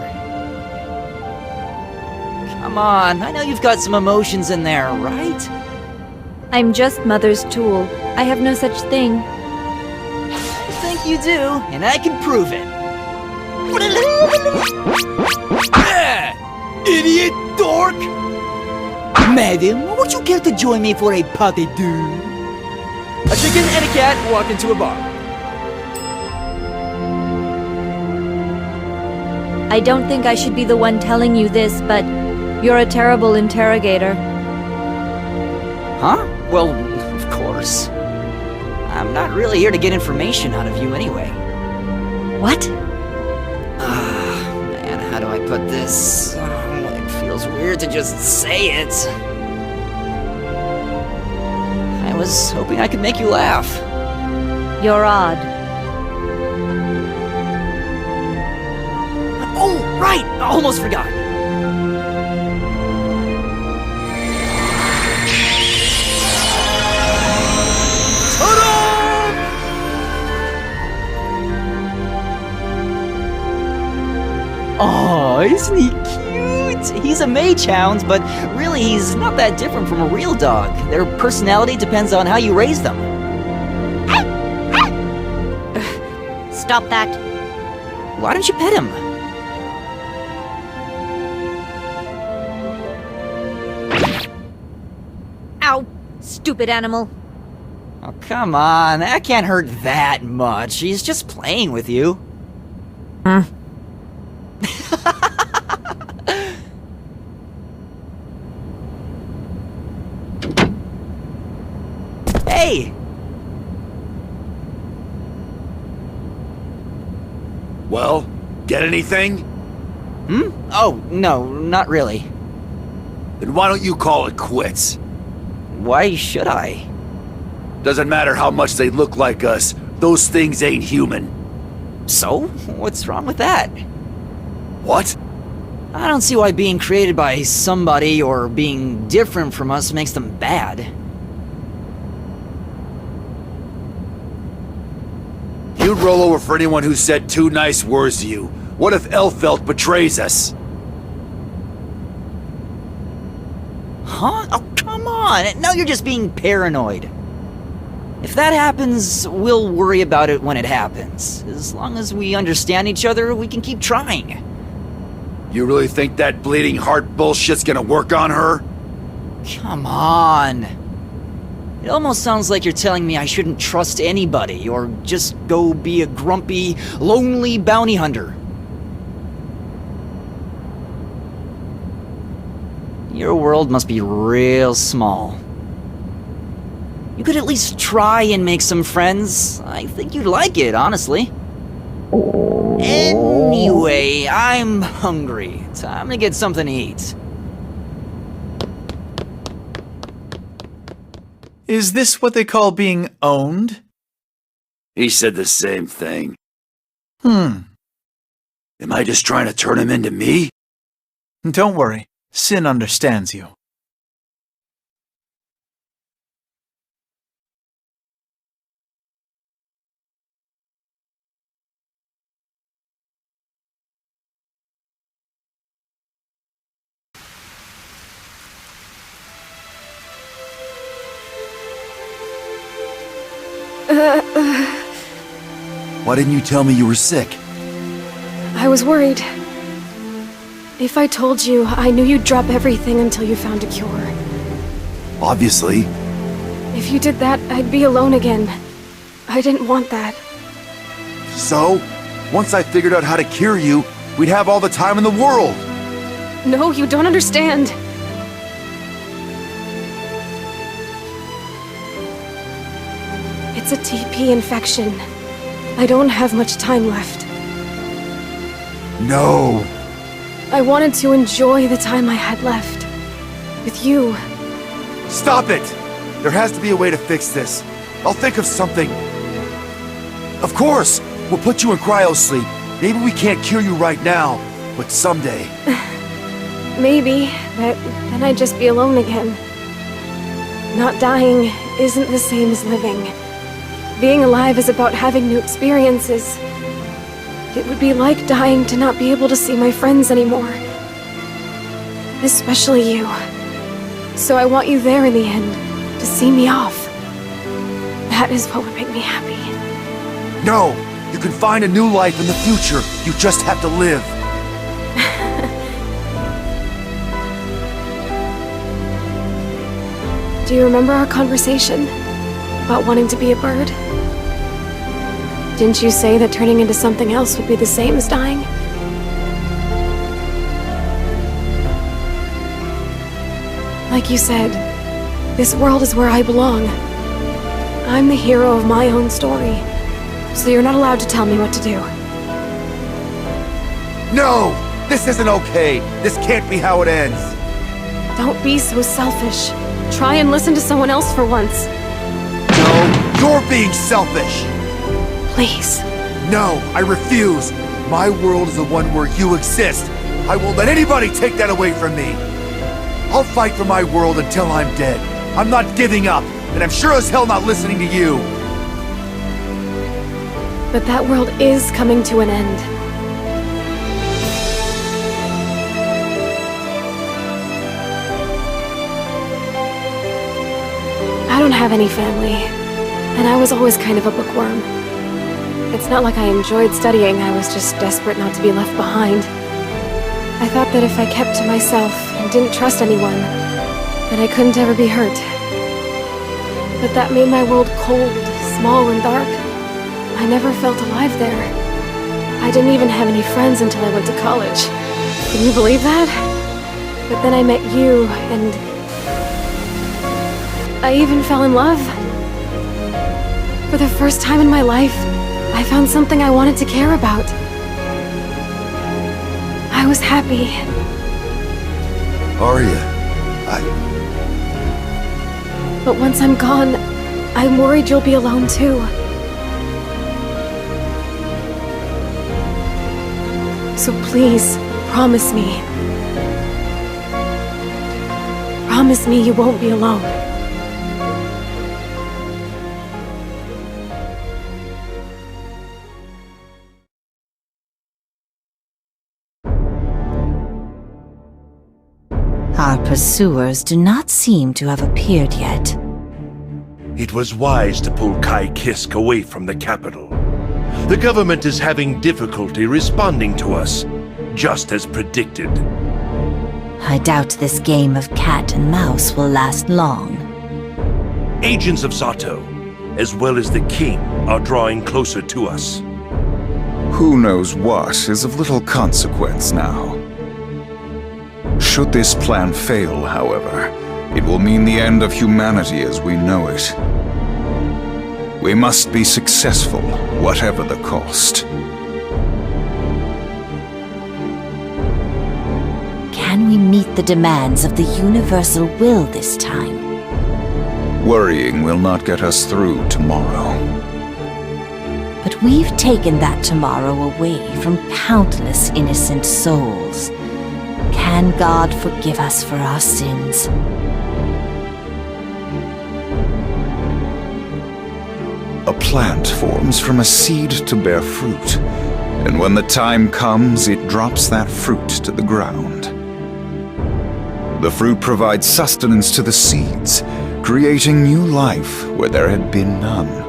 Come on, I know you've got some emotions in there, right? I'm just Mother's tool. I have no such thing. I think you do, and I can prove it. Idiot dork! Madam, would you care to join me for a pas de deux? A chicken and a cat walk into a bar. I don't think I should be the one telling you this, but you're a terrible interrogator. Huh? Well, of course. I'm not really here to get information out of you anyway. What? Man, how do I put this? It feels weird to just say it. I was hoping I could make you laugh. You're odd. Oh Right! Almost forgot. Oh, isn't he cute? He's a mage hound, but really he's not that different from a real dog. Their personality depends on how you raise them. Stop that. Why don't you pet him? Ow! Stupid animal. Oh, come on. That can't hurt that much. He's just playing with you. Hey! Well, get anything? Oh, no, not really. Then why don't you call it quits? Why should I? Doesn't matter how much they look like us, those things ain't human. So? What's wrong with that? What? I don't see why being created by somebody or being different from us makes them bad. You'd roll over for anyone who said 2 nice words to you. What if Elfelt betrays us? Huh? Oh, come on! Now you're just being paranoid. If that happens, we'll worry about it when it happens. As long as we understand each other, we can keep trying. You really think that bleeding heart bullshit's gonna work on her? Come on. It almost sounds like you're telling me I shouldn't trust anybody, or just go be a grumpy, lonely bounty hunter. Your world must be real small. You could at least try and make some friends. I think you'd like it, honestly. Anyway, I'm hungry. Time to get something to eat. Is this what they call being owned? He said the same thing. Am I just trying to turn him into me? Don't worry. Sin understands you. Why didn't you tell me you were sick? I was worried. If I told you, I knew you'd drop everything until you found a cure. Obviously. If you did that, I'd be alone again. I didn't want that. So, once I figured out how to cure you, we'd have all the time in the world. No, you don't understand. It's a TP infection. I don't have much time left. No. I wanted to enjoy the time I had left. With you. Stop it! There has to be a way to fix this. I'll think of something. Of course! We'll put you in cryosleep. Maybe we can't cure you right now, but someday. Maybe, but then I'd just be alone again. Not dying isn't the same as living. Being alive is about having new experiences. It would be like dying to not be able to see my friends anymore. Especially you. So I want you there in the end, to see me off. That is what would make me happy. No! You can find a new life in the future. You just have to live. Do you remember our conversation? About wanting to be a bird? Didn't you say that turning into something else would be the same as dying? Like you said, this world is where I belong. I'm the hero of my own story, so you're not allowed to tell me what to do. No! This isn't okay! This can't be how it ends! Don't be so selfish. Try and listen to someone else for once. No, you're being selfish! Please. No, I refuse! My world is the one where you exist. I won't let anybody take that away from me. I'll fight for my world until I'm dead. I'm not giving up, and I'm sure as hell not listening to you. But that world is coming to an end. I don't have any family, and I was always kind of a bookworm. It's not like I enjoyed studying, I was just desperate not to be left behind. I thought that if I kept to myself and didn't trust anyone, then I couldn't ever be hurt. But that made my world cold, small, and dark. I never felt alive there. I didn't even have any friends until I went to college. Can you believe that? But then I met you, and I even fell in love. For the first time in my life, I found something I wanted to care about. I was happy. Arya, But once I'm gone, I'm worried you'll be alone too. So please, promise me. Promise me you won't be alone. Our pursuers do not seem to have appeared yet. It was wise to pull Kai Kisk away from the capital. The government is having difficulty responding to us, just as predicted. I doubt this game of cat and mouse will last long. Agents of Sato, as well as the king, are drawing closer to us. Who knows what is of little consequence now. Should this plan fail, however, it will mean the end of humanity as we know it. We must be successful, whatever the cost. Can we meet the demands of the universal will this time? Worrying will not get us through tomorrow. But we've taken that tomorrow away from countless innocent souls. Can God forgive us for our sins? A plant forms from a seed to bear fruit, and when the time comes, it drops that fruit to the ground. The fruit provides sustenance to the seeds, creating new life where there had been none.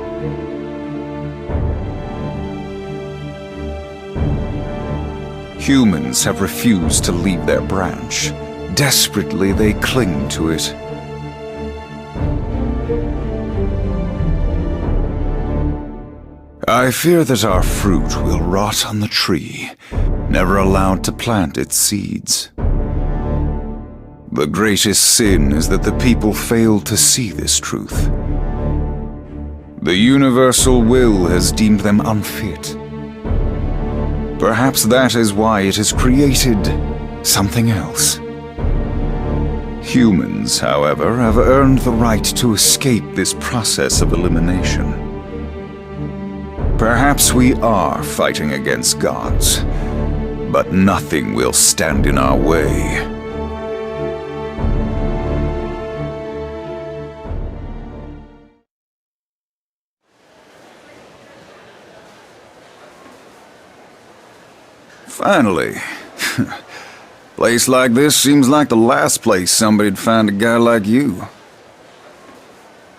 Humans have refused to leave their branch. Desperately, they cling to it. I fear that our fruit will rot on the tree, never allowed to plant its seeds. The greatest sin is that the people failed to see this truth. The universal will has deemed them unfit. Perhaps that is why it has created something else. Humans, however, have earned the right to escape this process of elimination. Perhaps we are fighting against gods, but nothing will stand in our way. Finally. Place like this seems like the last place somebody'd find a guy like you.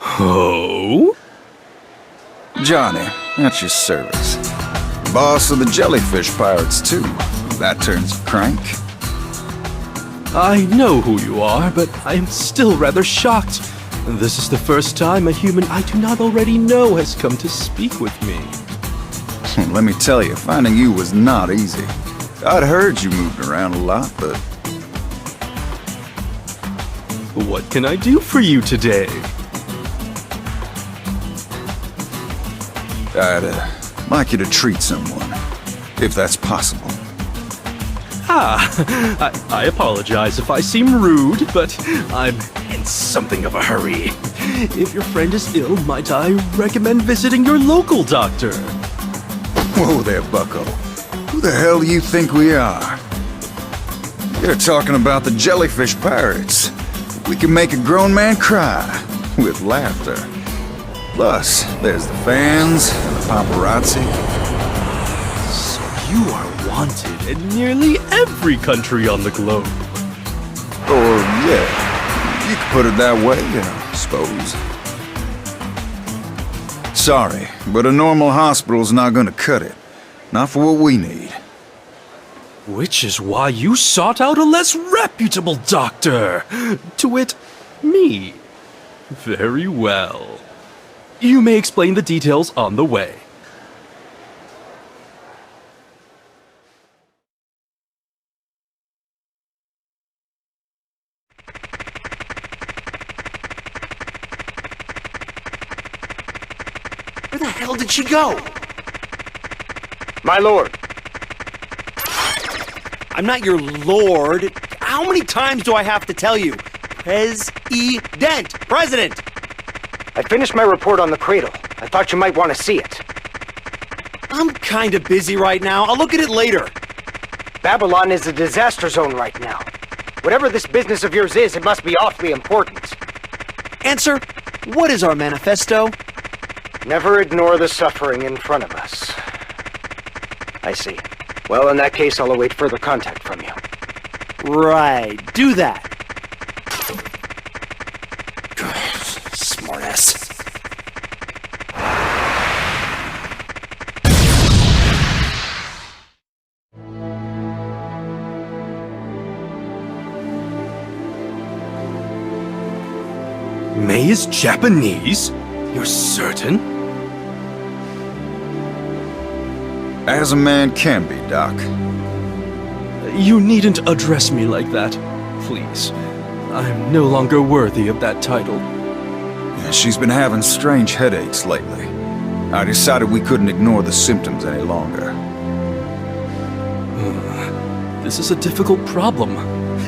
Oh? Johnny, at your service. Boss of the Jellyfish Pirates, too. That turns you crank. I know who you are, but I am still rather shocked. This is the first time a human I do not already know has come to speak with me. Let me tell you, finding you was not easy. I'd heard you moved around a lot, but... What can I do for you today? I'd like you to treat someone, if that's possible. I apologize if I seem rude, but I'm in something of a hurry. If your friend is ill, might I recommend visiting your local doctor? Whoa there, bucko. Who the hell do you think we are? You're talking about the jellyfish pirates. We can make a grown man cry with laughter. Plus, there's the fans and the paparazzi. So you are wanted in nearly every country on the globe. Or, yeah, you could put it that way, I suppose. Sorry, but a normal hospital's not gonna cut it. Not for what we need. Which is why you sought out a less reputable doctor. To wit, me. Very well. You may explain the details on the way. Where the hell did she go? My lord. I'm not your lord. How many times do I have to tell you? President! President! I finished my report on the cradle. I thought you might want to see it. I'm kinda busy right now. I'll look at it later. Babylon is a disaster zone right now. Whatever this business of yours is, it must be awfully important. Answer, what is our manifesto? Never ignore the suffering in front of us. I see. Well, in that case, I'll await further contact from you. Right, do that. Smartass. May is Japanese? You're certain? As a man can be, Doc. You needn't address me like that, please. I'm no longer worthy of that title. Yeah, she's been having strange headaches lately. I decided we couldn't ignore the symptoms any longer. This is a difficult problem.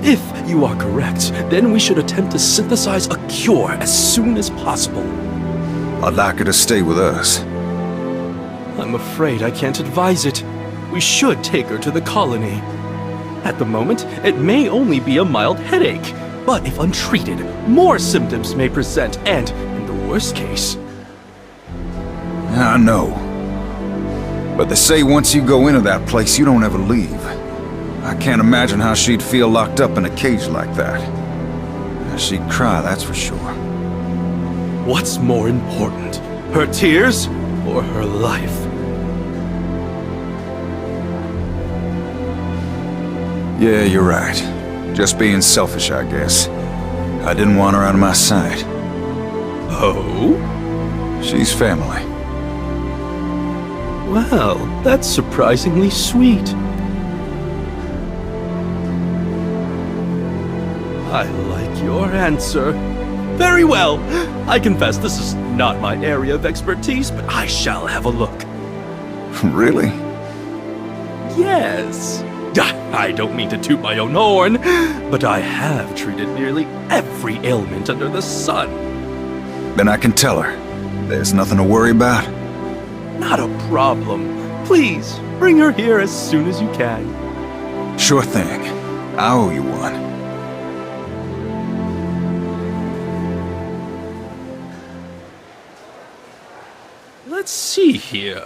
If you are correct, then we should attempt to synthesize a cure as soon as possible. I'd like her to stay with us. I'm afraid I can't advise it. We should take her to the colony. At the moment, it may only be a mild headache, but if untreated, more symptoms may present, and, in the worst case... I know. But they say once you go into that place, you don't ever leave. I can't imagine how she'd feel locked up in a cage like that. She'd cry, that's for sure. What's more important, her tears or her life? Yeah, you're right. Just being selfish, I guess. I didn't want her out of my sight. Oh? She's family. Well, that's surprisingly sweet. I like your answer. Very well. I confess this is not my area of expertise, but I shall have a look. Really? Yes. I don't mean to toot my own horn, but I have treated nearly every ailment under the sun. Then I can tell her. There's nothing to worry about. Not a problem. Please, bring her here as soon as you can. Sure thing. I owe you one. Let's see here.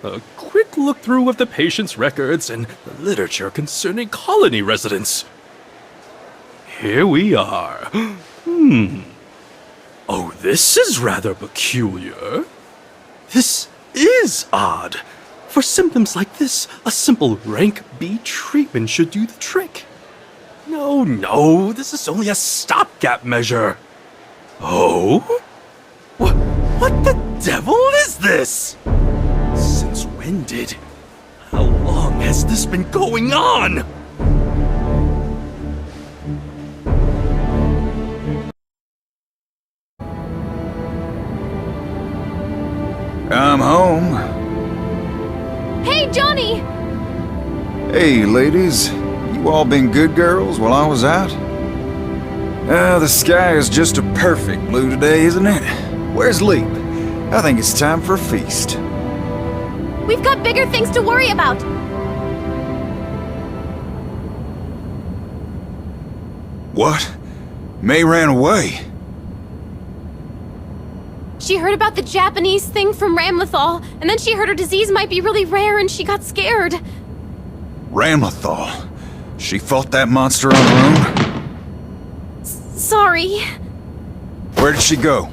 A quick look through of the patient's records and the literature concerning colony residents. Here we are. Oh, this is rather peculiar. This is odd. For symptoms like this, a simple rank B treatment should do the trick. No, this is only a stopgap measure. Oh? What the devil is this? Since when did... How long has this been going on? I'm home. Hey, Johnny! Hey, ladies. You all been good girls while I was out? The sky is just a perfect blue today, isn't it? Where's Leap? I think it's time for a feast. We've got bigger things to worry about. What? May ran away. She heard about the Japanese thing from Ramlethal, and then she heard her disease might be really rare and she got scared. Ramlethal? She fought that monster on her own? Sorry. Where did she go?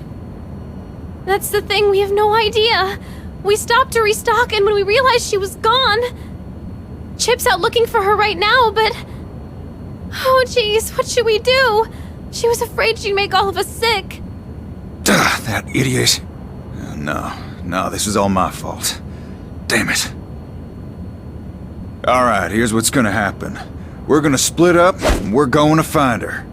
That's the thing, we have no idea. We stopped to restock, and when we realized she was gone... Chip's out looking for her right now, but... Oh jeez, what should we do? She was afraid she'd make all of us sick. That idiot. No, this is all my fault. Damn it. Alright, here's what's gonna happen. We're gonna split up, and we're going to find her.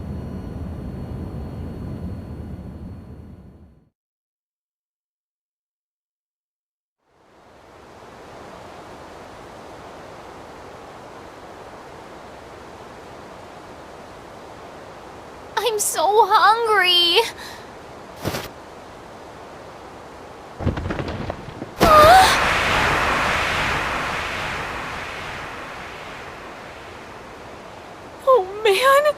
I'm so hungry. Oh man!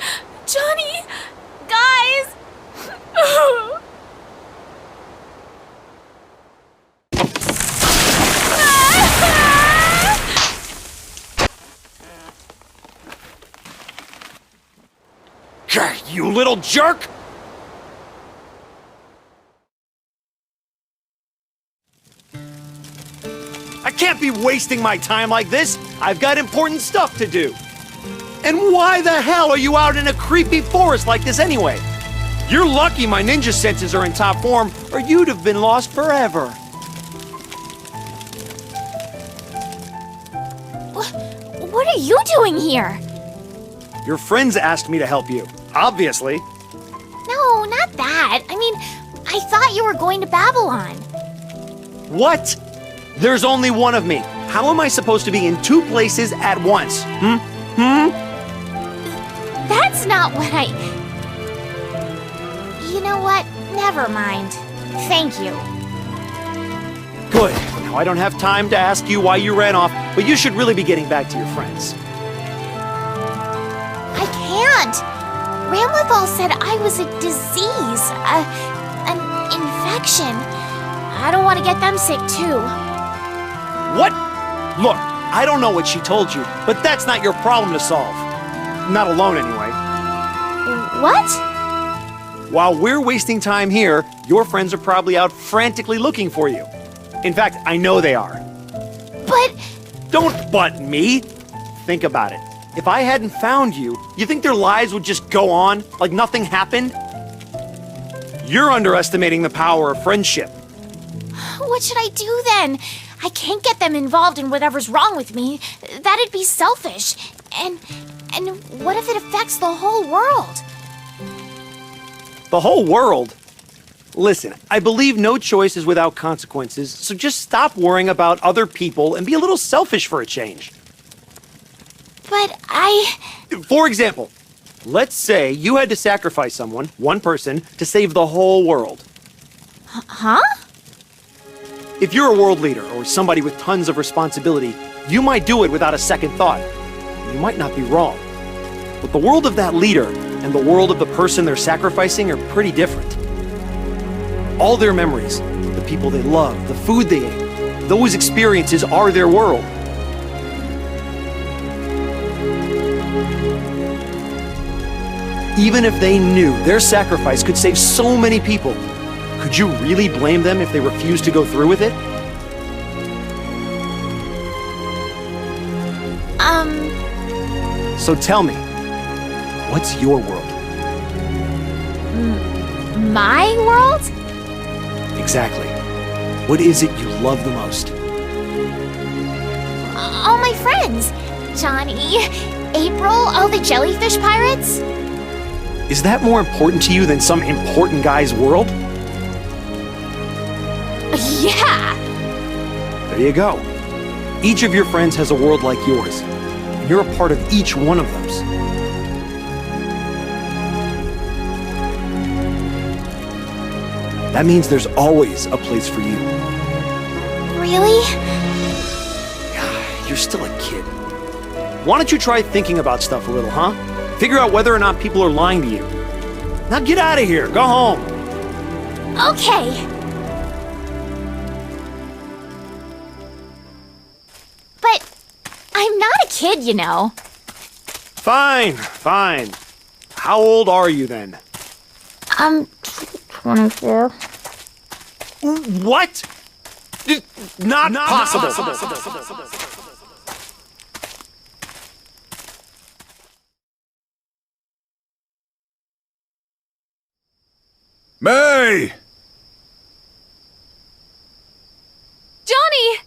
Johnny! Guys! You little jerk! I can't be wasting my time like this. I've got important stuff to do. And why the hell are you out in a creepy forest like this anyway? You're lucky my ninja senses are in top form, or you'd have been lost forever. What are you doing here? Your friends asked me to help you, obviously. No, not that. I mean, I thought you were going to Babylon. What? There's only one of me. How am I supposed to be in two places at once? That's not what I... You know what? Never mind. Thank you. Good. Now I don't have time to ask you why you ran off, but you should really be getting back to your friends. I can't. Ramlethal said I was a disease, an infection. I don't want to get them sick too. What? Look, I don't know what she told you, but that's not your problem to solve. Not alone, anyway. What? While we're wasting time here, your friends are probably out frantically looking for you. In fact, I know they are. But... Don't butt me! Think about it. If I hadn't found you, you think their lives would just go on, like nothing happened? You're underestimating the power of friendship. What should I do then? I can't get them involved in whatever's wrong with me. That'd be selfish. And what if it affects the whole world? The whole world? Listen, I believe no choice is without consequences, so just stop worrying about other people and be a little selfish for a change. But For example, let's say you had to sacrifice someone, one person, to save the whole world. Huh? If you're a world leader or somebody with tons of responsibility, you might do it without a second thought. You might not be wrong. But the world of that leader and the world of the person they're sacrificing are pretty different. All their memories, the people they love, the food they ate, those experiences are their world. Even if they knew their sacrifice could save so many people, could you really blame them if they refused to go through with it? So tell me, what's your world? My world? Exactly. What is it you love the most? All my friends. Johnny, April, all the jellyfish pirates. Is that more important to you than some important guy's world? Yeah. There you go. Each of your friends has a world like yours. And you're a part of each one of those. That means there's always a place for you. Really? You're still a kid. Why don't you try thinking about stuff a little, huh? Figure out whether or not people are lying to you. Now get out of here. Go home. Okay. But I'm not a kid, you know. Fine, fine. How old are you then? I'm 24. What? Not possible. May! Johnny!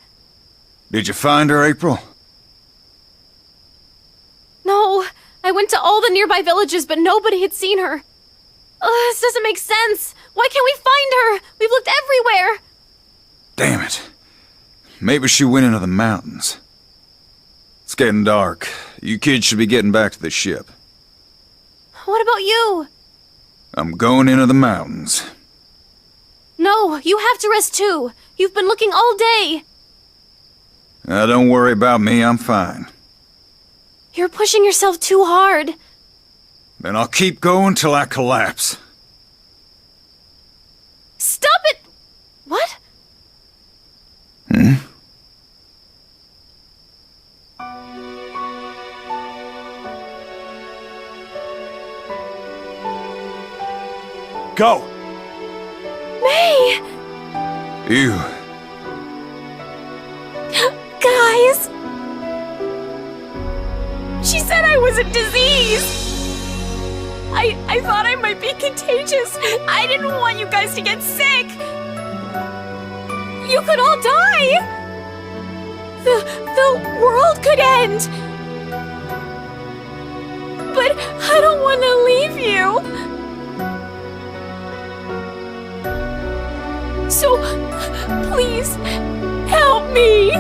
Did you find her, April? No, I went to all the nearby villages, but nobody had seen her. This doesn't make sense. Why can't we find her? We've looked everywhere. Damn it. Maybe she went into the mountains. It's getting dark. You kids should be getting back to the ship. What about you? I'm going into the mountains. No, you have to rest too. You've been looking all day. Don't worry about me, I'm fine. You're pushing yourself too hard. Then I'll keep going till I collapse. Stop it! What? Hmm? Go! May! You. Guys! She said I was a disease! I thought I might be contagious. I didn't want you guys to get sick. You could all die. The world could end. But I don't want to leave you. So, please, help me.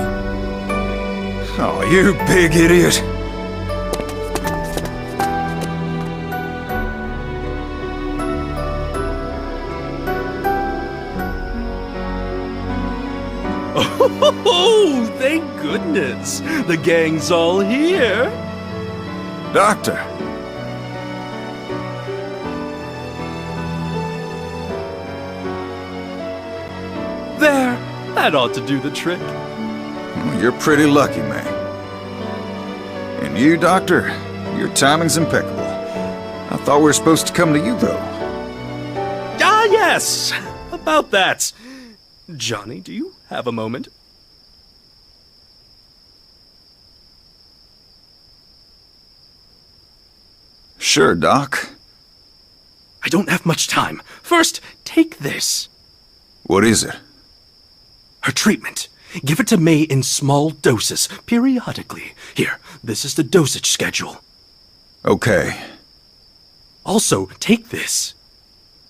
Oh, you big idiot. Oh, thank goodness. The gang's all here. Doctor. There. That ought to do the trick. Well, you're pretty lucky, May. And you, Doctor, your timing's impeccable. I thought we were supposed to come to you, though. Ah, yes. About that. Johnny, do you have a moment? Sure, Doc. I don't have much time. First, take this. What is it? Her treatment. Give it to May in small doses, periodically. Here, this is the dosage schedule. Okay. Also, take this.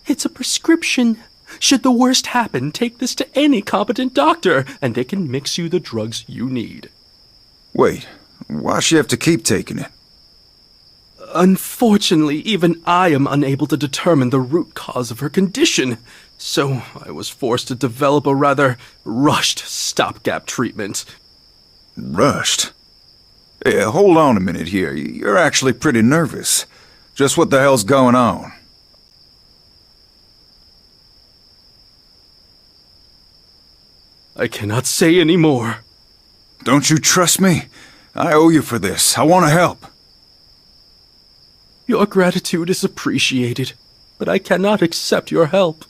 It's a prescription. Should the worst happen, take this to any competent doctor, and they can mix you the drugs you need. Wait, why'd she have to keep taking it? Unfortunately, even I am unable to determine the root cause of her condition, so I was forced to develop a rather rushed stopgap treatment. Rushed? Yeah, hold on a minute here. You're actually pretty nervous. Just what the hell's going on? I cannot say any more. Don't you trust me? I owe you for this. I want to help. Your gratitude is appreciated, but I cannot accept your help.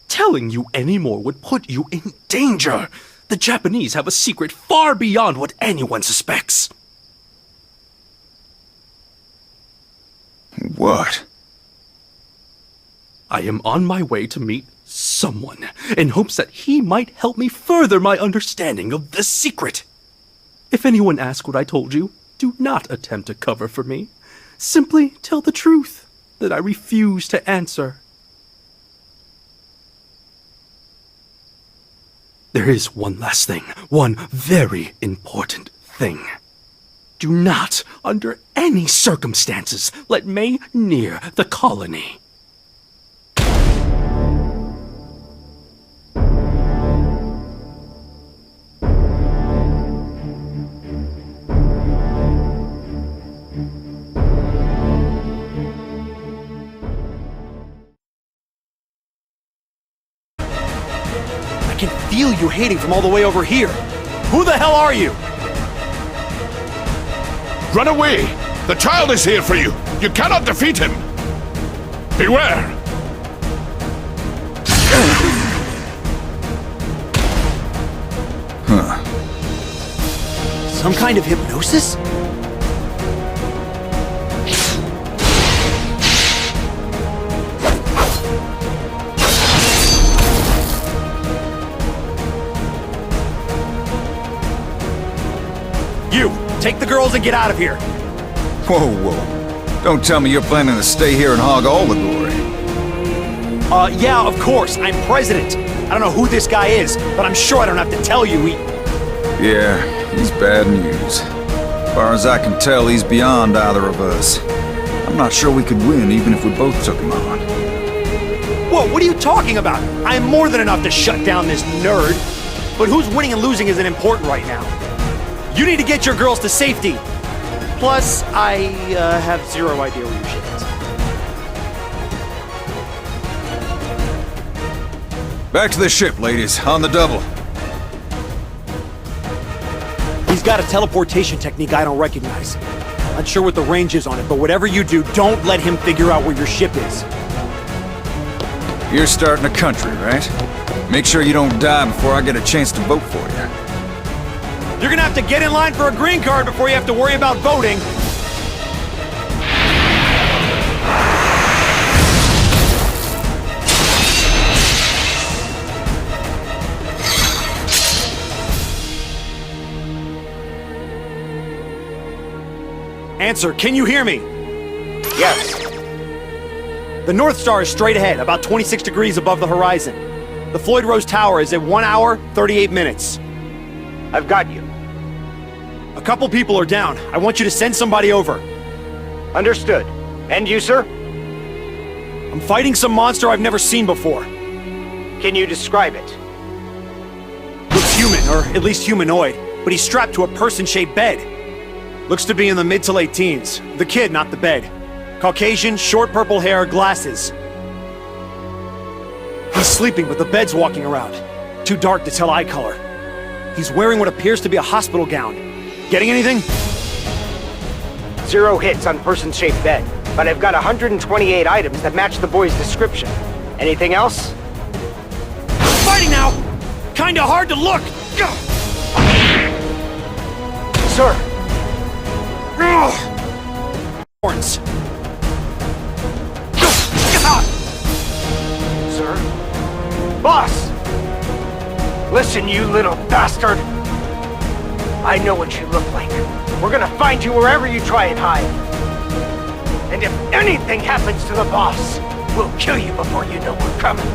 Telling you any more would put you in danger. The Japanese have a secret far beyond what anyone suspects. What? I am on my way to meet someone in hopes that he might help me further my understanding of the secret. If anyone asks what I told you, do not attempt to cover for me. Simply tell the truth, that I refuse to answer. There is one last thing, one very important thing. Do not, under any circumstances, let May near the colony. feel you hating from all the way over here. Who the hell are you? Run away! The child is here for you! You cannot defeat him! Beware! Huh. Some kind of hypnosis? You, take the girls and get out of here. Whoa, whoa. Don't tell me you're planning to stay here and hog all the glory. Yeah, of course. I'm president. I don't know who this guy is, but I'm sure I don't have to tell you Yeah, he's bad news. As far as I can tell, he's beyond either of us. I'm not sure we could win even if we both took him on. Whoa, what are you talking about? I am more than enough to shut down this nerd. But who's winning and losing isn't important right now. You need to get your girls to safety. Plus, I have zero idea where your ship is. Back to the ship, ladies. On the double. He's got a teleportation technique I don't recognize. Not sure what the range is on it, but whatever you do, don't let him figure out where your ship is. You're starting a country, right? Make sure you don't die before I get a chance to vote for you. You're gonna have to get in line for a green card before you have to worry about voting. Answer, can you hear me? Yes. The North Star is straight ahead, about 26 degrees above the horizon. The Floyd Rose Tower is at 1 hour, 38 minutes. I've got you. A couple people are down. I want you to send somebody over. Understood. And you, sir? I'm fighting some monster I've never seen before. Can you describe it? Looks human, or at least humanoid, but he's strapped to a person-shaped bed. Looks to be in the mid to late teens. The kid, not the bed. Caucasian, short purple hair, glasses. He's sleeping, but the bed's walking around. Too dark to tell eye color. He's wearing what appears to be a hospital gown. Getting anything? 0 hits on person-shaped bed, but I've got 128 items that match the boy's description. Anything else? Fighting now! Kinda hard to look! Sir! Horns. Sir? Boss! Listen, you little bastard! I know what you look like. We're gonna find you wherever you try and hide. And if anything happens to the boss, we'll kill you before you know we're coming.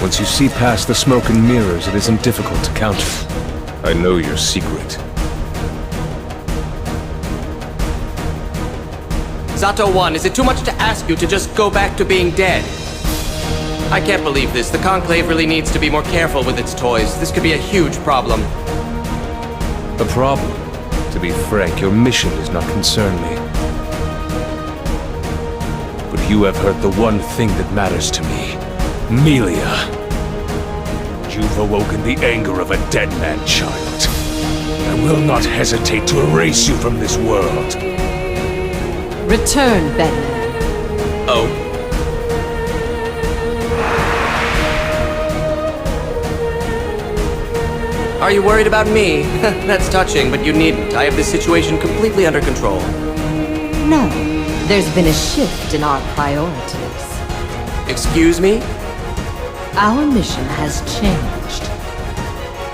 Once you see past the smoke and mirrors, it isn't difficult to counter. I know your secret. Zato 1, is it too much to ask you to just go back to being dead? I can't believe this. The Conclave really needs to be more careful with its toys. This could be a huge problem. A problem? To be frank, your mission does not concern me. But you have hurt the one thing that matters to me. Melia. You've awoken the anger of a dead man, child. I will not hesitate to erase you from this world. Return, Batman. Oh? Are you worried about me? That's touching, but you needn't. I have this situation completely under control. No, there's been a shift in our priorities. Excuse me? Our mission has changed.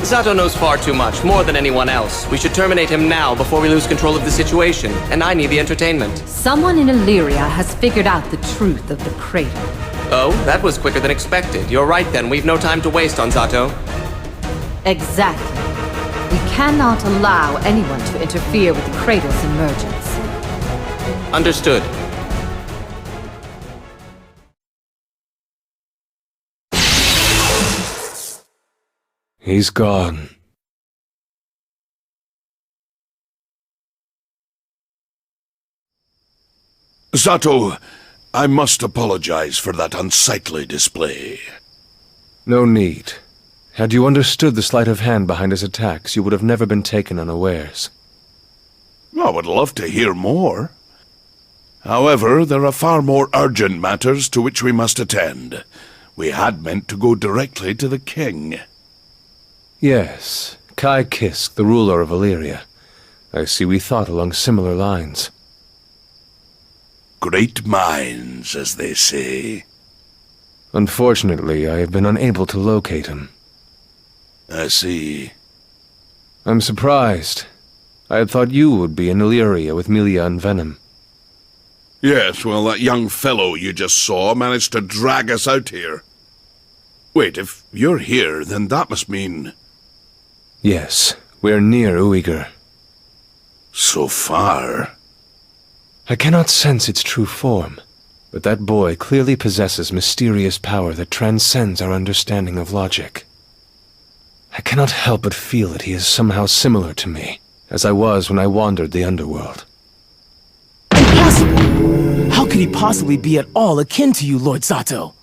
Zato knows far too much, more than anyone else. We should terminate him now before we lose control of the situation, and I need the entertainment. Someone in Illyria has figured out the truth of the crater. Oh, that was quicker than expected. You're right then, we've no time to waste on Zato. Exactly. We cannot allow anyone to interfere with the crater's emergence. Understood. He's gone. Zato, I must apologize for that unsightly display. No need. Had you understood the sleight of hand behind his attacks, you would have never been taken unawares. I would love to hear more. However, there are far more urgent matters to which we must attend. We had meant to go directly to the king. Yes, Kai Kisk, the ruler of Illyria. I see we thought along similar lines. Great minds, as they say. Unfortunately, I have been unable to locate him. I see. I'm surprised. I had thought you would be in Illyria with Melia and Venom. Yes, well, that young fellow you just saw managed to drag us out here. Wait, if you're here, then that must mean... Yes, we're near Uyghur. So far? I cannot sense its true form, but that boy clearly possesses mysterious power that transcends our understanding of logic. I cannot help but feel that he is somehow similar to me, as I was when I wandered the underworld. Impossible! How could he possibly be at all akin to you, Lord Zato?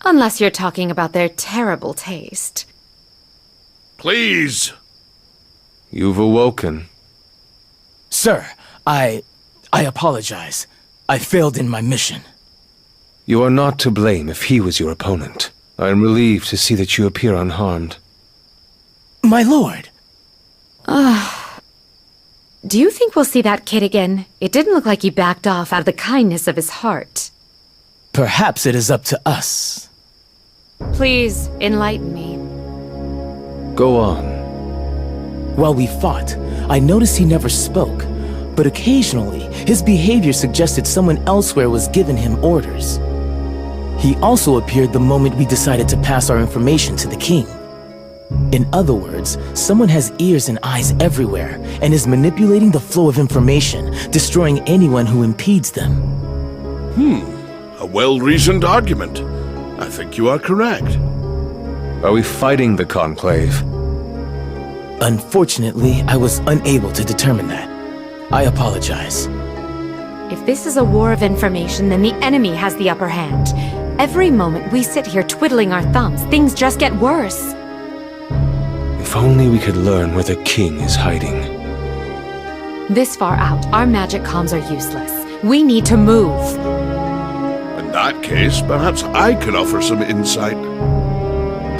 Unless you're talking about their terrible taste. Please! You've awoken. Sir, I apologize. I failed in my mission. You are not to blame if he was your opponent. I am relieved to see that you appear unharmed. My lord! Do you think we'll see that kid again? It didn't look like he backed off out of the kindness of his heart. Perhaps it is up to us. Please, enlighten me. Go on. While we fought, I noticed he never spoke, but occasionally, his behavior suggested someone elsewhere was giving him orders. He also appeared the moment we decided to pass our information to the king. In other words, someone has ears and eyes everywhere and is manipulating the flow of information, destroying anyone who impedes them. A well-reasoned argument. I think you are correct. Are we fighting the Conclave? Unfortunately, I was unable to determine that. I apologize. If this is a war of information, then the enemy has the upper hand. Every moment we sit here twiddling our thumbs, things just get worse. If only we could learn where the king is hiding. This far out, our magic comms are useless. We need to move. In that case, perhaps I could offer some insight.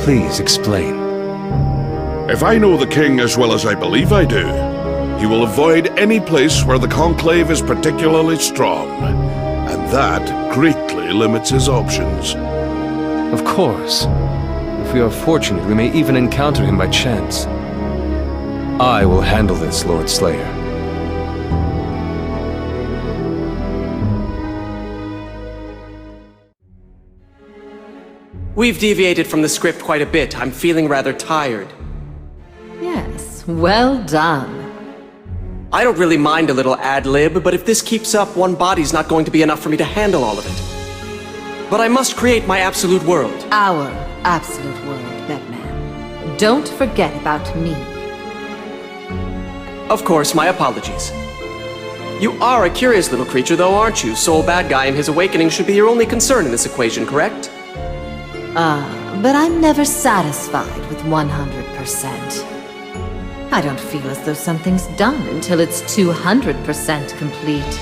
Please explain. If I know the king as well as I believe I do, he will avoid any place where the Conclave is particularly strong, and that greatly limits his options. Of course. If we are fortunate, we may even encounter him by chance. I will handle this, Lord Slayer. We've deviated from the script quite a bit. I'm feeling rather tired. Yes, well done. I don't really mind a little ad-lib, but if this keeps up, one body's not going to be enough for me to handle all of it. But I must create my absolute world. Our absolute world, Batman. Don't forget about me. Of course, my apologies. You are a curious little creature, though, aren't you? Soul Bad Guy and his awakening should be your only concern in this equation, correct? But I'm never satisfied with 100%. I don't feel as though something's done until it's 200% complete.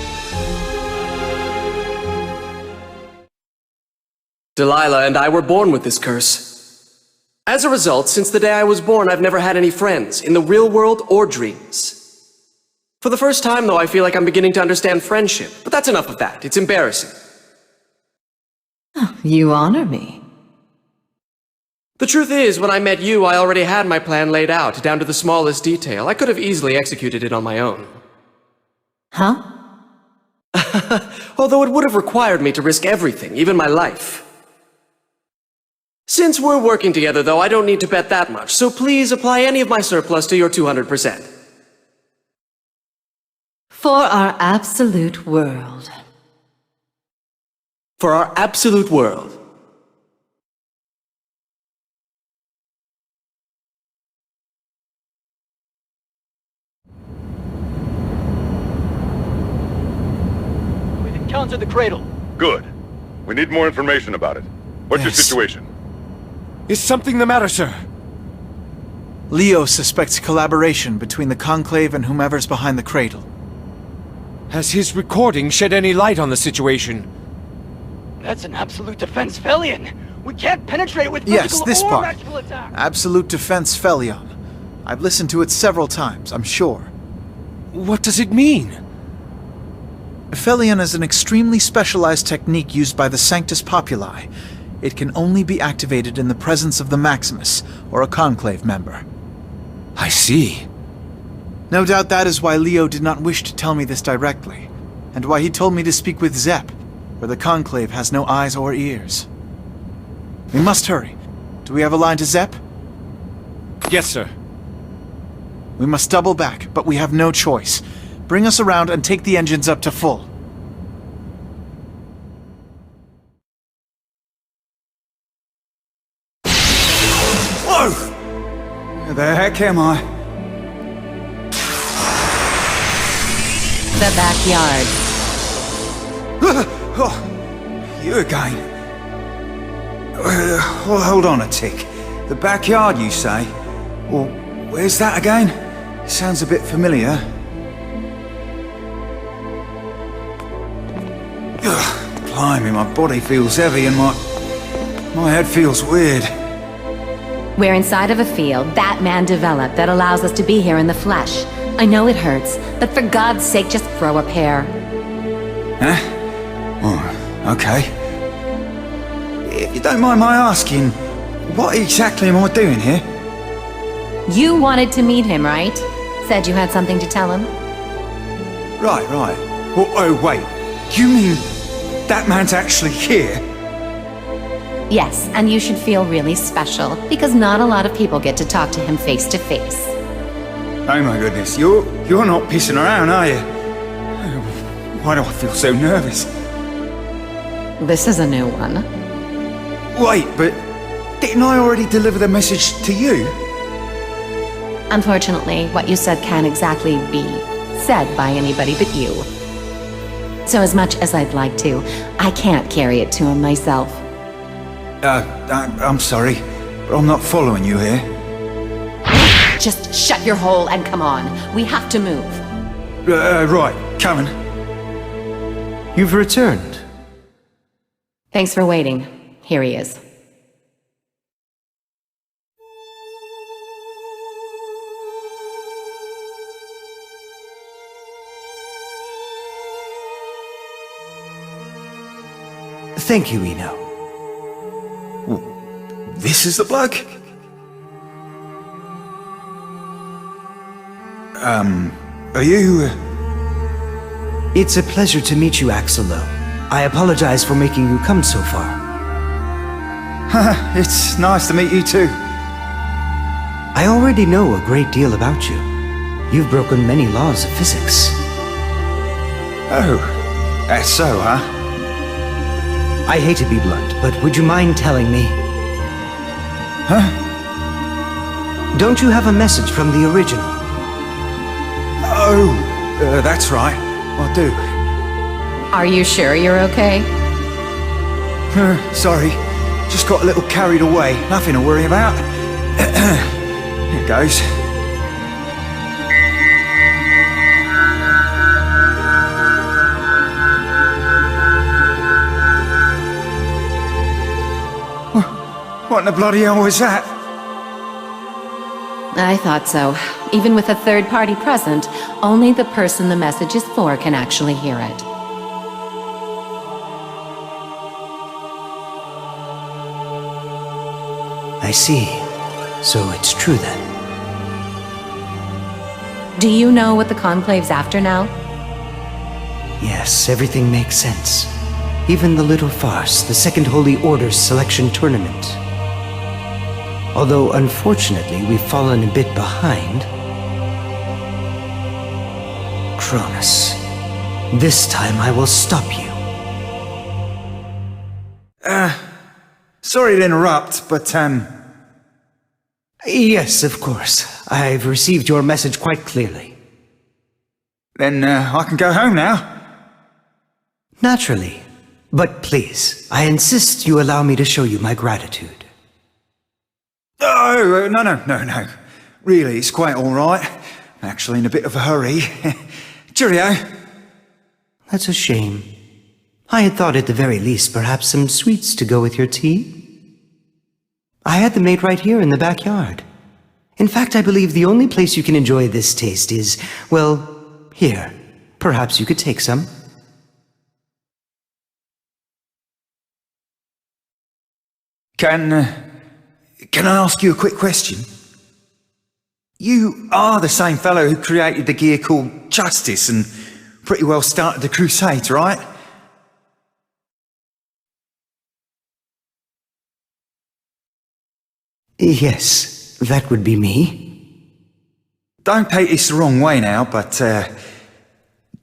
Delilah and I were born with this curse. As a result, since the day I was born, I've never had any friends, in the real world or dreams. For the first time, though, I feel like I'm beginning to understand friendship, but that's enough of that. It's embarrassing. You honor me. The truth is, when I met you, I already had my plan laid out, down to the smallest detail. I could have easily executed it on my own. Huh? Although it would have required me to risk everything, even my life. Since we're working together, though, I don't need to bet that much, so please apply any of my surplus to your 200%. For our absolute world. For our absolute world. to the cradle. Good. We need more information about it. What's your situation? Is something the matter, sir? Leo suspects collaboration between the Conclave and whomever's behind the cradle. Has his recording shed any light on the situation? That's an absolute defense Felion. We can't penetrate it with Yes, physical this or part. magical attack. Absolute Defense Felion. I've listened to it several times, I'm sure. What does it mean? Felion is an extremely specialized technique used by the Sanctus Populi. It can only be activated in the presence of the Maximus, or a Conclave member. I see. No doubt that is why Leo did not wish to tell me this directly, and why he told me to speak with Zep, where the Conclave has no eyes or ears. We must hurry. Do we have a line to Zep? Yes, sir. We must double back, but we have no choice. Bring us around and take the engines up to full. Whoa! Where the heck am I? The backyard. Oh, you again. Well, hold on a tick. The backyard, you say? Well, where's that again? Sounds a bit familiar. Ugh, blimey, my body feels heavy and my head feels weird. We're inside of a field that man developed that allows us to be here in the flesh. I know it hurts, but for God's sake, just throw a pair. Huh? Oh, okay. If you don't mind my asking, what exactly am I doing here? You wanted to meet him, right? Said you had something to tell him? Right. Oh, wait. You mean that man's actually here? Yes, and you should feel really special, because not a lot of people get to talk to him face to face. Oh my goodness, you're not pissing around, are you? Why do I feel so nervous? This is a new one. Wait, but didn't I already deliver the message to you? Unfortunately, what you said can't exactly be said by anybody but you. So as much as I'd like to, I can't carry it to him myself. I'm sorry, but I'm not following you here. Just shut your hole and come on. We have to move. Right, coming. You've returned. Thanks for waiting. Here he is. Thank you, Eno. This is the bloke? Are you... It's a pleasure to meet you, Axelo. I apologize for making you come so far. It's nice to meet you too. I already know a great deal about you. You've broken many laws of physics. Oh, that's so, huh? I hate to be blunt, but would you mind telling me? Huh? Don't you have a message from the original? Oh, that's right. I do. Are you sure you're okay? Sorry. Just got a little carried away. Nothing to worry about. Here goes. What in the bloody hell was that? I thought so. Even with a third party present, only the person the message is for can actually hear it. I see. So it's true then. Do you know what the Conclave's after now? Yes, everything makes sense. Even the little farce, the Second Holy Order's selection tournament. Although, unfortunately, we've fallen a bit behind. Cronus, this time I will stop you. Sorry to interrupt, but, Yes, of course. I've received your message quite clearly. Then, I can go home now? Naturally. But please, I insist you allow me to show you my gratitude. Oh, no. Really, it's quite all right. I'm actually in a bit of a hurry. Cheerio. That's a shame. I had thought at the very least perhaps some sweets to go with your tea. I had them made right here in the backyard. In fact, I believe the only place you can enjoy this taste is, well, here. Perhaps you could take some. Can I ask you a quick question? You are the same fellow who created the gear called Justice and pretty well started the Crusades, right? Yes, that would be me. Don't take this the wrong way now, but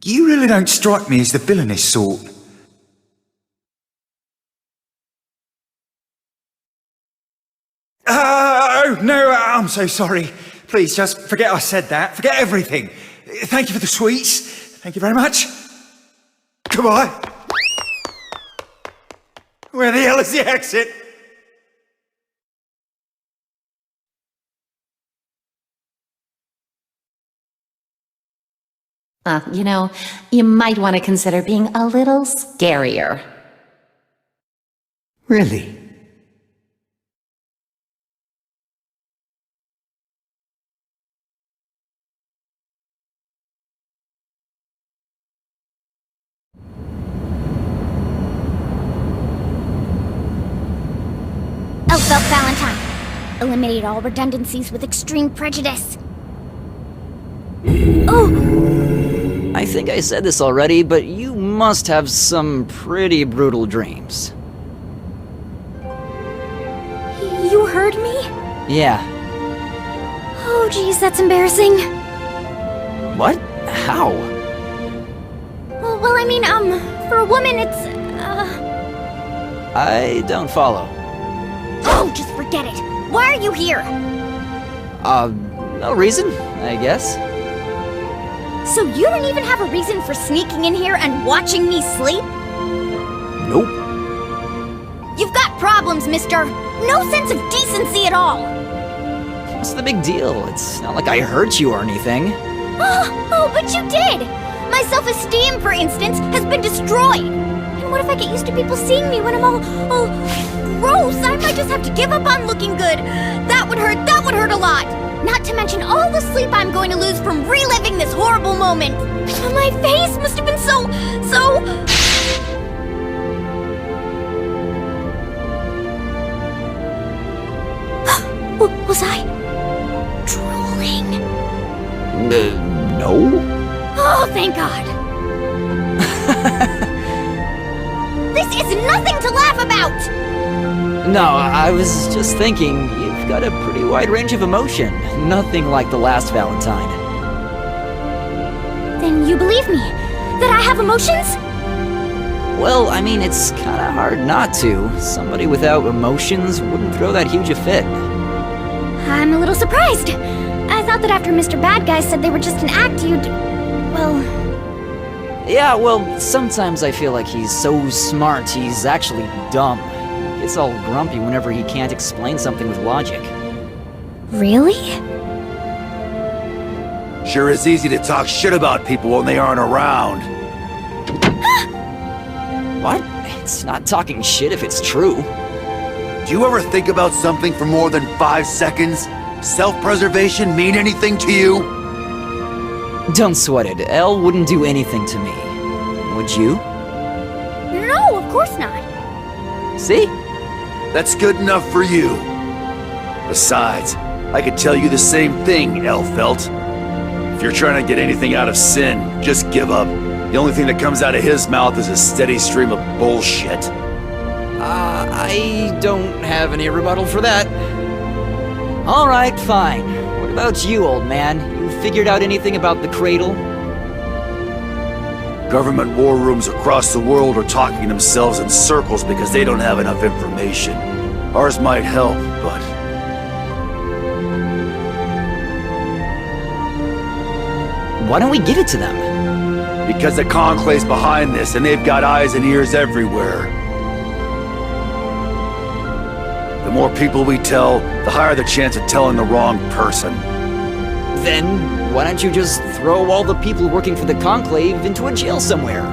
you really don't strike me as the villainous sort. Oh, no, I'm so sorry. Please, just forget I said that. Forget everything. Thank you for the sweets. Thank you very much. Goodbye. Where the hell is the exit? You might want to consider being a little scarier. Really? Elfelt Valentine. Eliminate all redundancies with extreme prejudice. Oh! I think I said this already, but you must have some pretty brutal dreams. You heard me? Yeah. Oh, geez, that's embarrassing. What? How? Well, I mean, for a woman, it's, I don't follow. Oh, just forget it. Why are you here? No reason, I guess. So you don't even have a reason for sneaking in here and watching me sleep? Nope. You've got problems, mister. No sense of decency at all. What's the big deal? It's not like I hurt you or anything. Oh, but you did. My self-esteem, for instance, has been destroyed. And what if I get used to people seeing me when I'm all gross? I might just have to give up on looking good. That would hurt a lot. Not to mention all the sleep I'm going to lose from reliving this horrible moment. My face must have been so... Was I drooling? No. Oh, thank God. This is nothing to laugh about! No, I was just thinking, you've got a pretty wide range of emotion. Nothing like the last Valentine. Then you believe me? That I have emotions? Well, I mean, it's kinda hard not to. Somebody without emotions wouldn't throw that huge a fit. I'm a little surprised. I thought that after Mr. Bad Guy said they were just an act, you'd... well... Yeah, well, sometimes I feel like he's so smart, he's actually dumb. He gets all grumpy whenever he can't explain something with logic. Really? Sure is easy to talk shit about people when they aren't around. What? It's not talking shit if it's true. Do you ever think about something for more than 5 seconds? Self-preservation mean anything to you? Don't sweat it. Elle wouldn't do anything to me. Would you? No, of course not. See? That's good enough for you. Besides, I could tell you the same thing, Elfelt. If you're trying to get anything out of Sin, just give up. The only thing that comes out of his mouth is a steady stream of bullshit. I don't have any rebuttal for that. Alright, fine. What about you, old man? You figured out anything about the Cradle? Government war rooms across the world are talking themselves in circles because they don't have enough information. Ours might help, but... Why don't we give it to them? Because the Conclave's behind this, and they've got eyes and ears everywhere. The more people we tell, the higher the chance of telling the wrong person. Then why don't you just throw all the people working for the Conclave into a jail somewhere?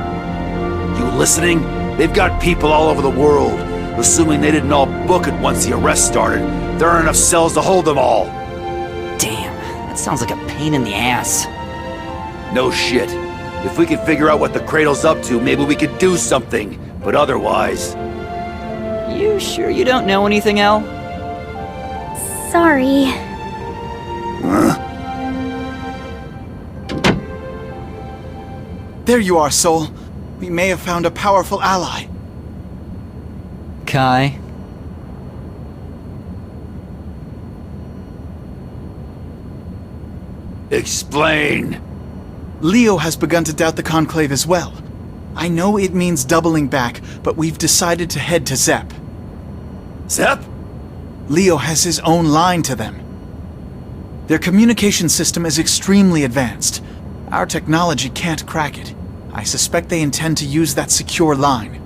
You listening? They've got people all over the world. Assuming they didn't all book it once the arrest started, there aren't enough cells to hold them all. Damn, that sounds like a pain in the ass. No shit. If we could figure out what the Cradle's up to, maybe we could do something. But otherwise... You sure you don't know anything, Al? Sorry. There you are, Soul. We may have found a powerful ally. Kai? Explain. Leo has begun to doubt the Conclave as well. I know it means doubling back, but we've decided to head to Zep. Zep? Leo has his own line to them. Their communication system is extremely advanced. Our technology can't crack it. I suspect they intend to use that secure line.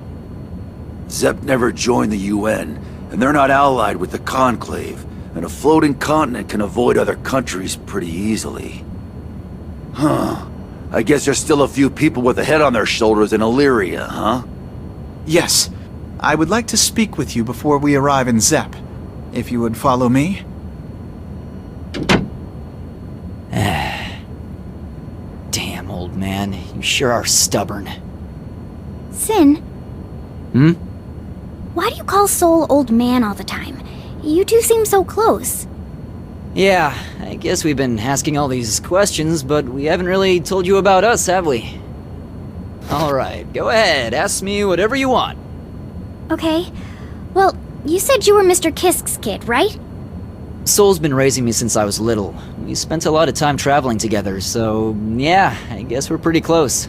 Zep never joined the UN, and they're not allied with the Conclave, and a floating continent can avoid other countries pretty easily. Huh. I guess there's still a few people with a head on their shoulders in Illyria, huh? Yes. I would like to speak with you before we arrive in Zep. If you would follow me. Damn, old man. You sure are stubborn. Sin, Hmm? why do you call Soul old man all the time? You two seem so close. Yeah, I guess we've been asking all these questions, but we haven't really told you about us, have we? Alright, go ahead, ask me whatever you want. Okay. Well, you said you were Mr. Kisk's kid, right? Soul's been raising me since I was little. We spent a lot of time traveling together, so yeah, I guess we're pretty close.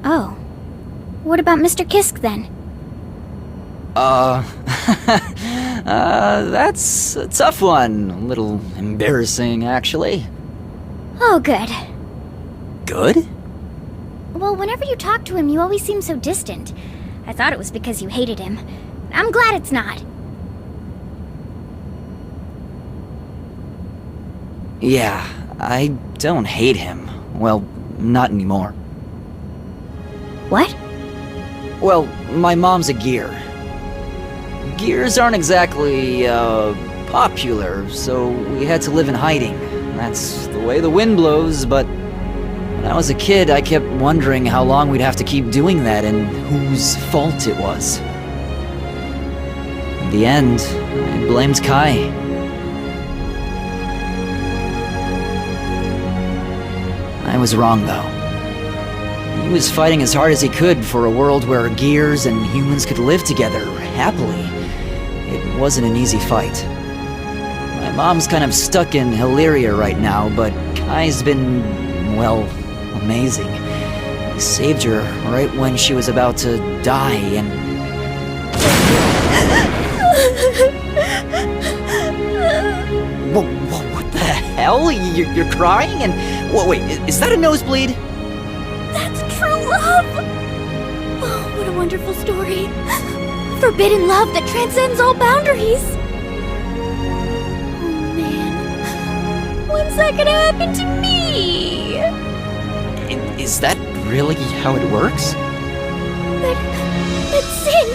Oh. What about Mr. Kisk then? That's a tough one. A little embarrassing, actually. Oh, good. Good? Well, whenever you talk to him, you always seem so distant. I thought it was because you hated him. I'm glad it's not. Yeah, I don't hate him. Well, not anymore. What? Well, my mom's a Gear. Gears aren't exactly, popular, so we had to live in hiding. That's the way the wind blows, but when I was a kid, I kept wondering how long we'd have to keep doing that and whose fault it was. In the end, I blamed Kai. I was wrong, though. He was fighting as hard as he could for a world where Gears and humans could live together, happily. It wasn't an easy fight. My mom's kind of stuck in Illyria right now, but Kai's been, well, amazing. He saved her right when she was about to die, and... What the hell? You're crying? And... wait, is that a nosebleed? That's true love! Oh, what a wonderful story. Forbidden love that transcends all boundaries. Oh, man. When's that gonna happen to me? Is that really how it works? But Sin...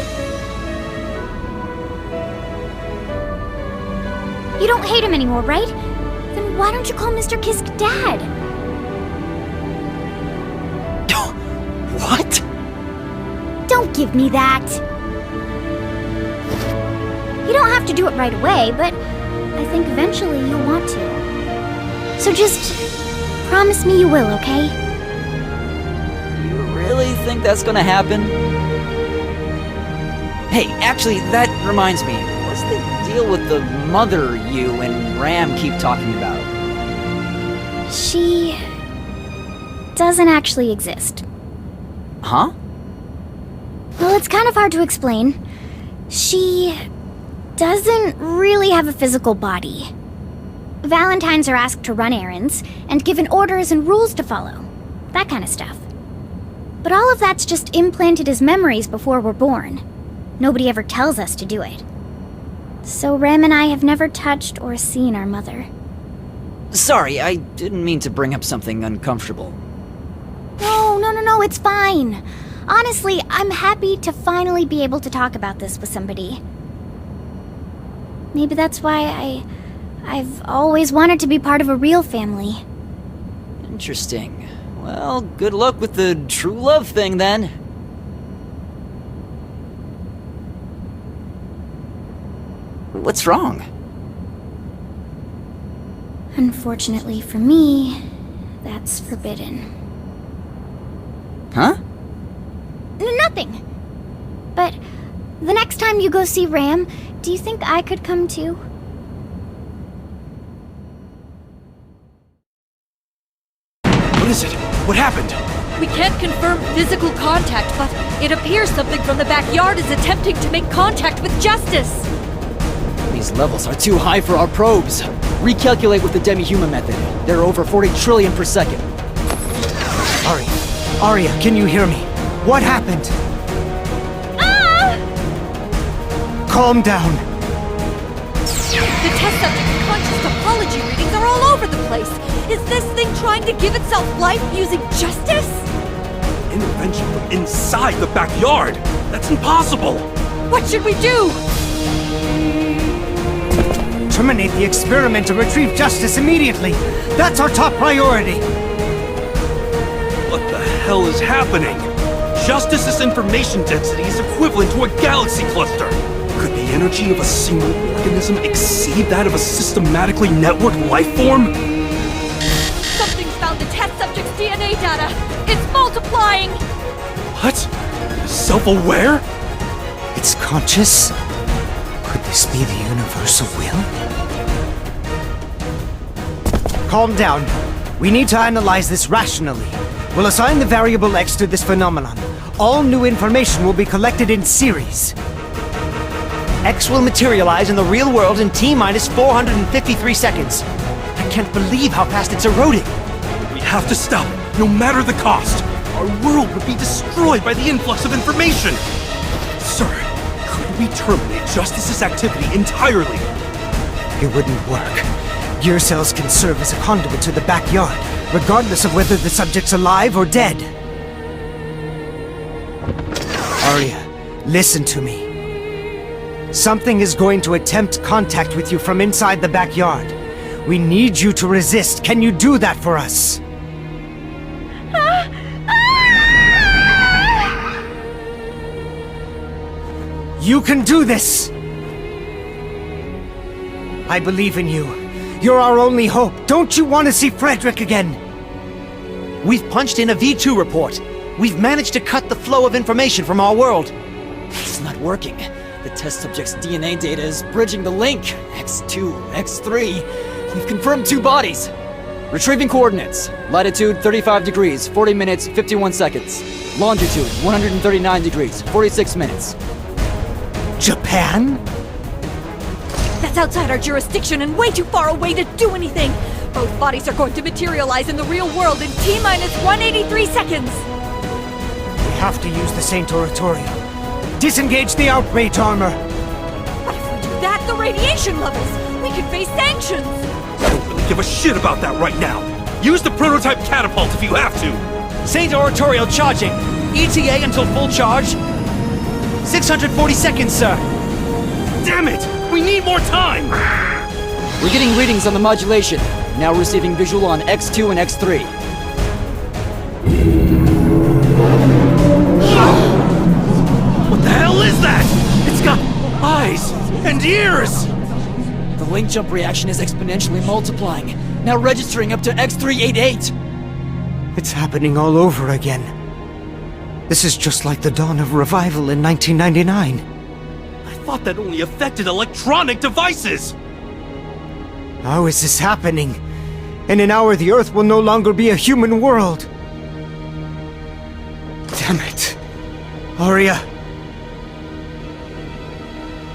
You don't hate him anymore, right? Then why don't you call Mr. Kisk Dad? What? Don't give me that. You don't have to do it right away, but I think eventually you'll want to. So just promise me you will, okay? You really think that's gonna happen? Hey, actually, that reminds me. What's the deal with the mother you and Ram keep talking about? She... doesn't actually exist. Huh? Well, it's kind of hard to explain. She... doesn't really have a physical body. Valentines are asked to run errands, and given orders and rules to follow. That kind of stuff. But all of that's just implanted as memories before we're born. Nobody ever tells us to do it. So Rem and I have never touched or seen our mother. Sorry, I didn't mean to bring up something uncomfortable. No, it's fine. Honestly, I'm happy to finally be able to talk about this with somebody. Maybe that's why I've always wanted to be part of a real family. Interesting. Well, good luck with the true love thing then. What's wrong? Unfortunately for me, that's forbidden. Huh? Nothing. But the next time you go see Ram, do you think I could come too? What is it? What happened? We can't confirm physical contact, but it appears something from the backyard is attempting to make contact with Justice. These levels are too high for our probes. Recalculate with the demi-human method. They're over 40 trillion per second. Arya, can you hear me? What happened? Calm down. The test subject's conscious topology readings are all over the place. Is this thing trying to give itself life using Justice? Intervention from inside the backyard! That's impossible! What should we do? Terminate the experiment and retrieve Justice immediately. That's our top priority. What the hell is happening? Justice's information density is equivalent to a galaxy cluster. Could the energy of a single organism exceed that of a systematically networked life form? Something's found the test subject's DNA data. It's multiplying. What? Self-aware? It's conscious? Could this be the universal will? Calm down. We need to analyze this rationally. We'll assign the variable X to this phenomenon. All new information will be collected in series. X will materialize in the real world in T-minus 453 seconds. I can't believe how fast it's eroding. We have to stop it, no matter the cost. Our world would be destroyed by the influx of information. Sir, could we terminate Justice's activity entirely? It wouldn't work. Gear cells can serve as a conduit to the backyard, regardless of whether the subject's alive or dead. Arya, listen to me. Something is going to attempt contact with you from inside the backyard. We need you to resist. Can you do that for us? You can do this! I believe in you. You're our only hope. Don't you want to see Frederick again? We've punched in a V2 report. We've managed to cut the flow of information from our world. It's not working. The test subject's DNA data is bridging the link. X2, X3. We've confirmed 2 bodies. Retrieving coordinates. Latitude 35 degrees, 40 minutes, 51 seconds. Longitude 139 degrees, 46 minutes. Japan? That's outside our jurisdiction and way too far away to do anything. Both bodies are going to materialize in the real world in T-minus 183 seconds. We have to use the Saint Oratorio. Disengage the outrage armor. But if we do that, the radiation levels, we could face sanctions. I don't really give a shit about that right now. Use the prototype catapult if you have to. Saint Oratorio charging. ETA until full charge. 640 seconds, sir. Damn it! We need more time! We're getting readings on the modulation. Now receiving visual on X2 and X3. What the hell is that? It's got eyes and ears! The link jump reaction is exponentially multiplying, now registering up to X388. It's happening all over again. This is just like the dawn of revival in 1999. I thought that only affected electronic devices! How is this happening? In an hour, the Earth will no longer be a human world. Damn it. Arya.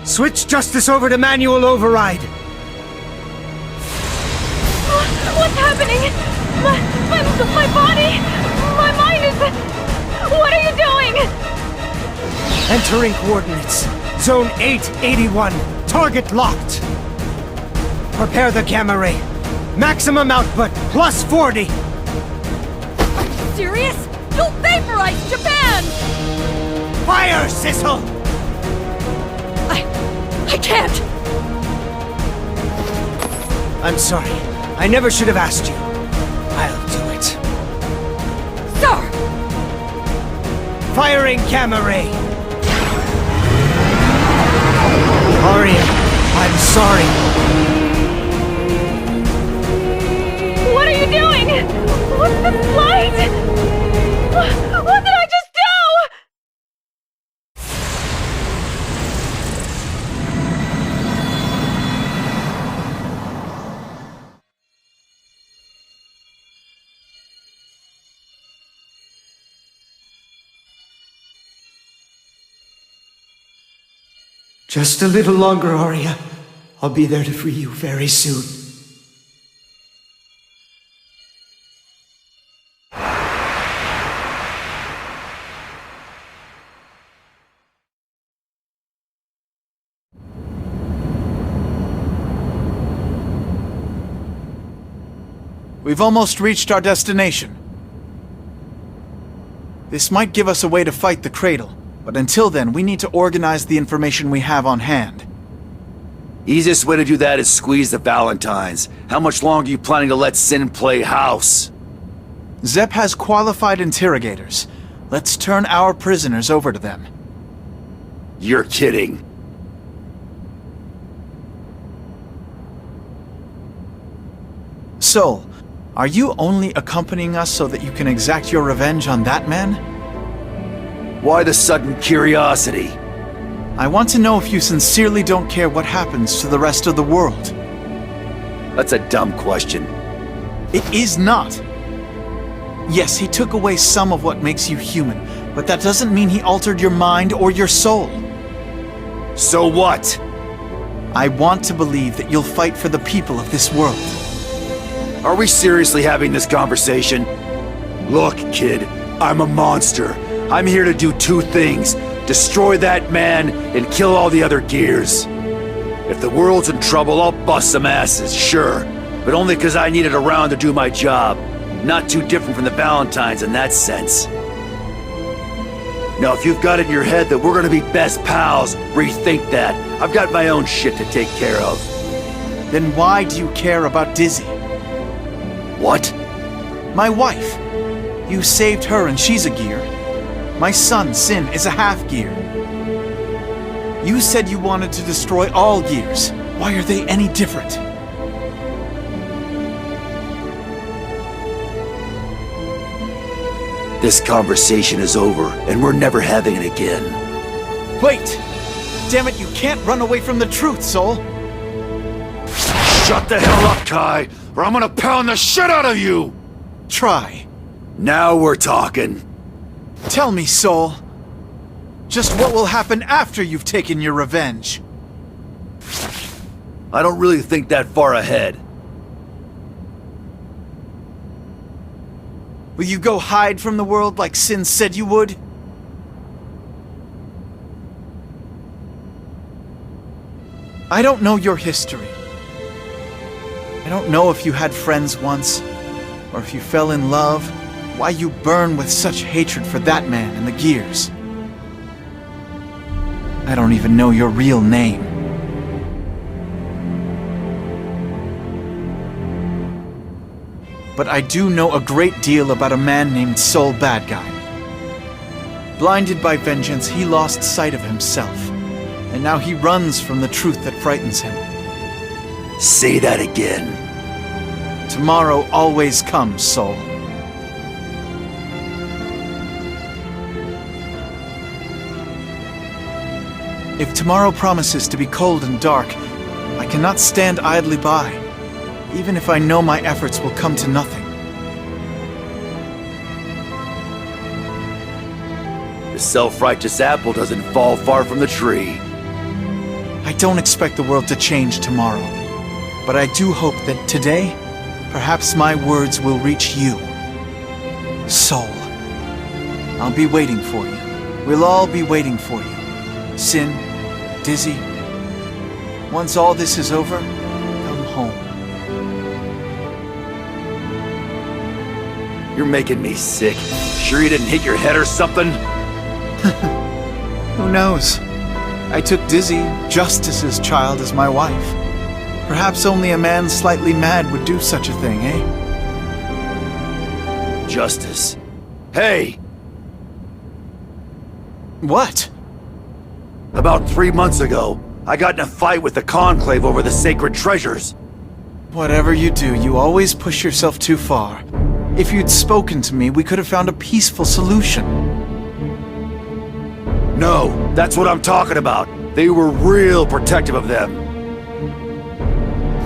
Switch Justice over to manual override. What's happening? My body! My mind is... What are you doing? Entering coordinates. Zone 881. Target locked. Prepare the gamma ray. Maximum output, plus 40. Serious? You'll vaporize Japan! Fire, Sissel! I can't! I'm sorry. I never should have asked you. I'll do it. Sir! Firing gamma ray. Arya, I'm sorry. What are you doing? What's this light? What did I just do? Just a little longer, Arya. I'll be there to free you very soon. We've almost reached our destination. This might give us a way to fight the Cradle, but until then, we need to organize the information we have on hand. Easiest way to do that is squeeze the Valentines. How much longer are you planning to let Sin play house? Zep has qualified interrogators. Let's turn our prisoners over to them. You're kidding. Sol, are you only accompanying us so that you can exact your revenge on that man? Why the sudden curiosity? I want to know if you sincerely don't care what happens to the rest of the world. That's a dumb question. It is not. Yes, he took away some of what makes you human, but that doesn't mean he altered your mind or your soul. So what? I want to believe that you'll fight for the people of this world. Are we seriously having this conversation? Look, kid, I'm a monster. I'm here to do two things. Destroy that man and kill all the other gears. If the world's in trouble, I'll bust some asses, sure. But only because I need it around to do my job. Not too different from the Valentines in that sense. Now, if you've got it in your head that we're gonna be best pals, rethink that. I've got my own shit to take care of. Then why do you care about Dizzy? What? My wife. You saved her and she's a gear. My son, Sin, is a half-gear. You said you wanted to destroy all gears. Why are they any different? This conversation is over, and we're never having it again. Wait! Damn it, you can't run away from the truth, Sol! Shut the hell up, Kai, or I'm gonna pound the shit out of you! Try. Now we're talking. Tell me, Sol. Just what will happen after you've taken your revenge? I don't really think that far ahead. Will you go hide from the world like Sin said you would? I don't know your history. I don't know if you had friends once, or if you fell in love, why you burn with such hatred for that man and the gears. I don't even know your real name. But I do know a great deal about a man named Sol Badguy. Blinded by vengeance, he lost sight of himself, and now he runs from the truth that frightens him. Say that again. Tomorrow always comes, Sol. If tomorrow promises to be cold and dark, I cannot stand idly by, even if I know my efforts will come to nothing. The self-righteous apple doesn't fall far from the tree. I don't expect the world to change tomorrow, but I do hope that today, perhaps my words will reach you. Soul, I'll be waiting for you. We'll all be waiting for you. Sin, Dizzy, once all this is over, come home. You're making me sick. Sure you didn't hit your head or something? Who knows? I took Dizzy, Justice's child, as my wife. Perhaps only a man slightly mad would do such a thing, eh? Justice. Hey! What? About 3 months ago, I got in a fight with the Conclave over the sacred treasures. Whatever you do, you always push yourself too far. If you'd spoken to me, we could have found a peaceful solution. No, that's what I'm talking about. They were real protective of them.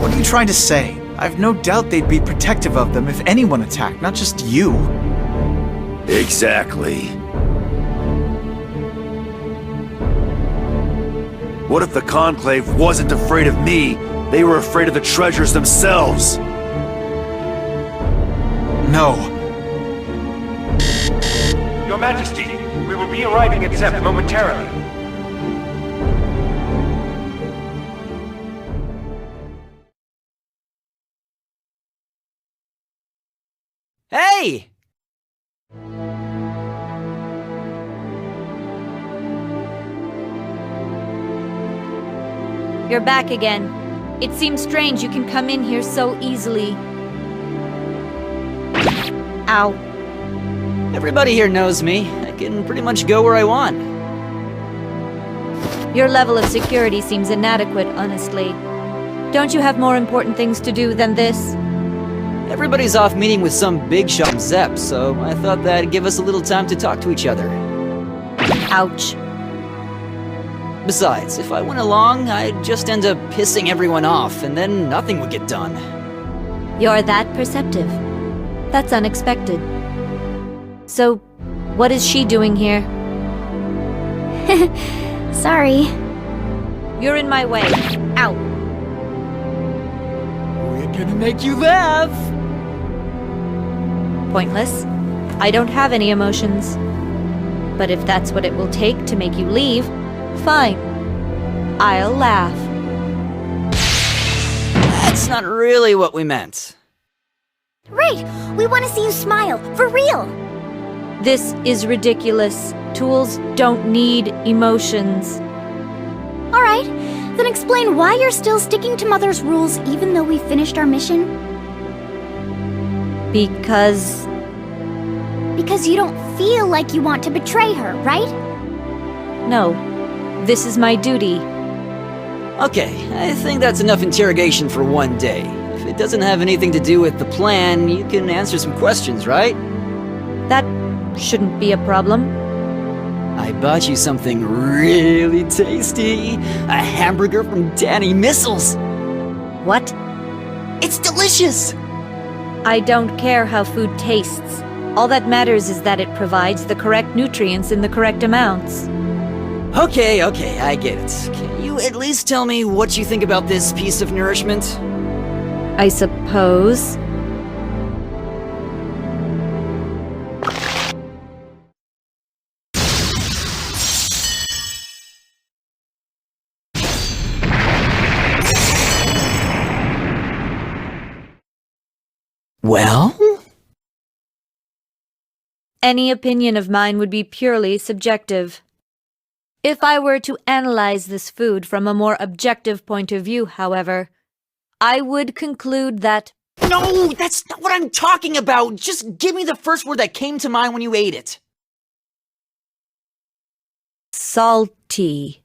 What are you trying to say? I've no doubt they'd be protective of them if anyone attacked, not just you. Exactly. What if the Conclave wasn't afraid of me? They were afraid of the treasures themselves. No. Your Majesty, we will be arriving at Zep momentarily. Hey! You're back again. It seems strange you can come in here so easily. Ow. Everybody here knows me. I can pretty much go where I want. Your level of security seems inadequate, honestly. Don't you have more important things to do than this? Everybody's off meeting with some big shot Zep, so I thought that'd give us a little time to talk to each other. Ouch. Besides, if I went along, I'd just end up pissing everyone off, and then nothing would get done. You're that perceptive. That's unexpected. So, what is she doing here? Sorry. You're in my way. Ow. We're gonna make you laugh! Pointless. I don't have any emotions. But if that's what it will take to make you leave, fine. I'll laugh. That's not really what we meant. Right! We want to see you smile, for real! This is ridiculous. Tools don't need emotions. Alright, then explain why you're still sticking to Mother's rules even though we finished our mission. Because you don't feel like you want to betray her, right? no. This is my duty. Okay, I think that's enough interrogation for one day. If it doesn't have anything to do with the plan, you can answer some questions, right? That shouldn't be a problem. I bought you something really tasty. A hamburger from Danny Missiles. What? It's delicious! I don't care how food tastes. All that matters is that it provides the correct nutrients in the correct amounts. Okay, I get it. Can you at least tell me what you think about this piece of nourishment? I suppose. Well? Any opinion of mine would be purely subjective. If I were to analyze this food from a more objective point of view, however, I would conclude that... No, that's not what I'm talking about! Just give me the first word that came to mind when you ate it. Salty.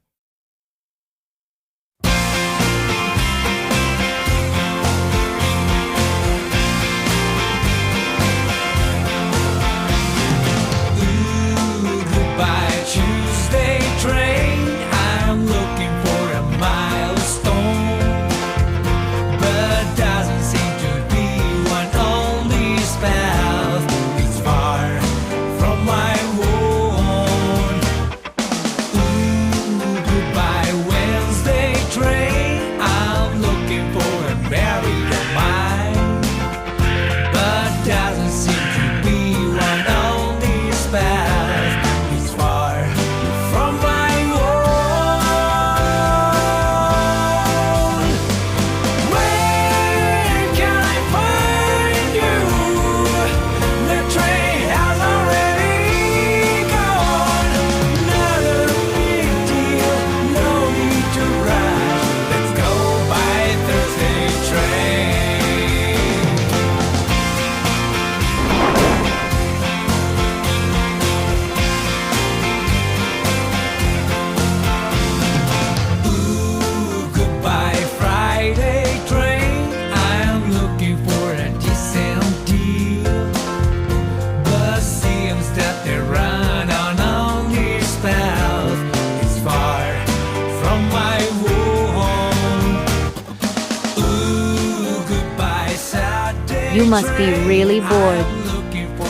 You must be really bored.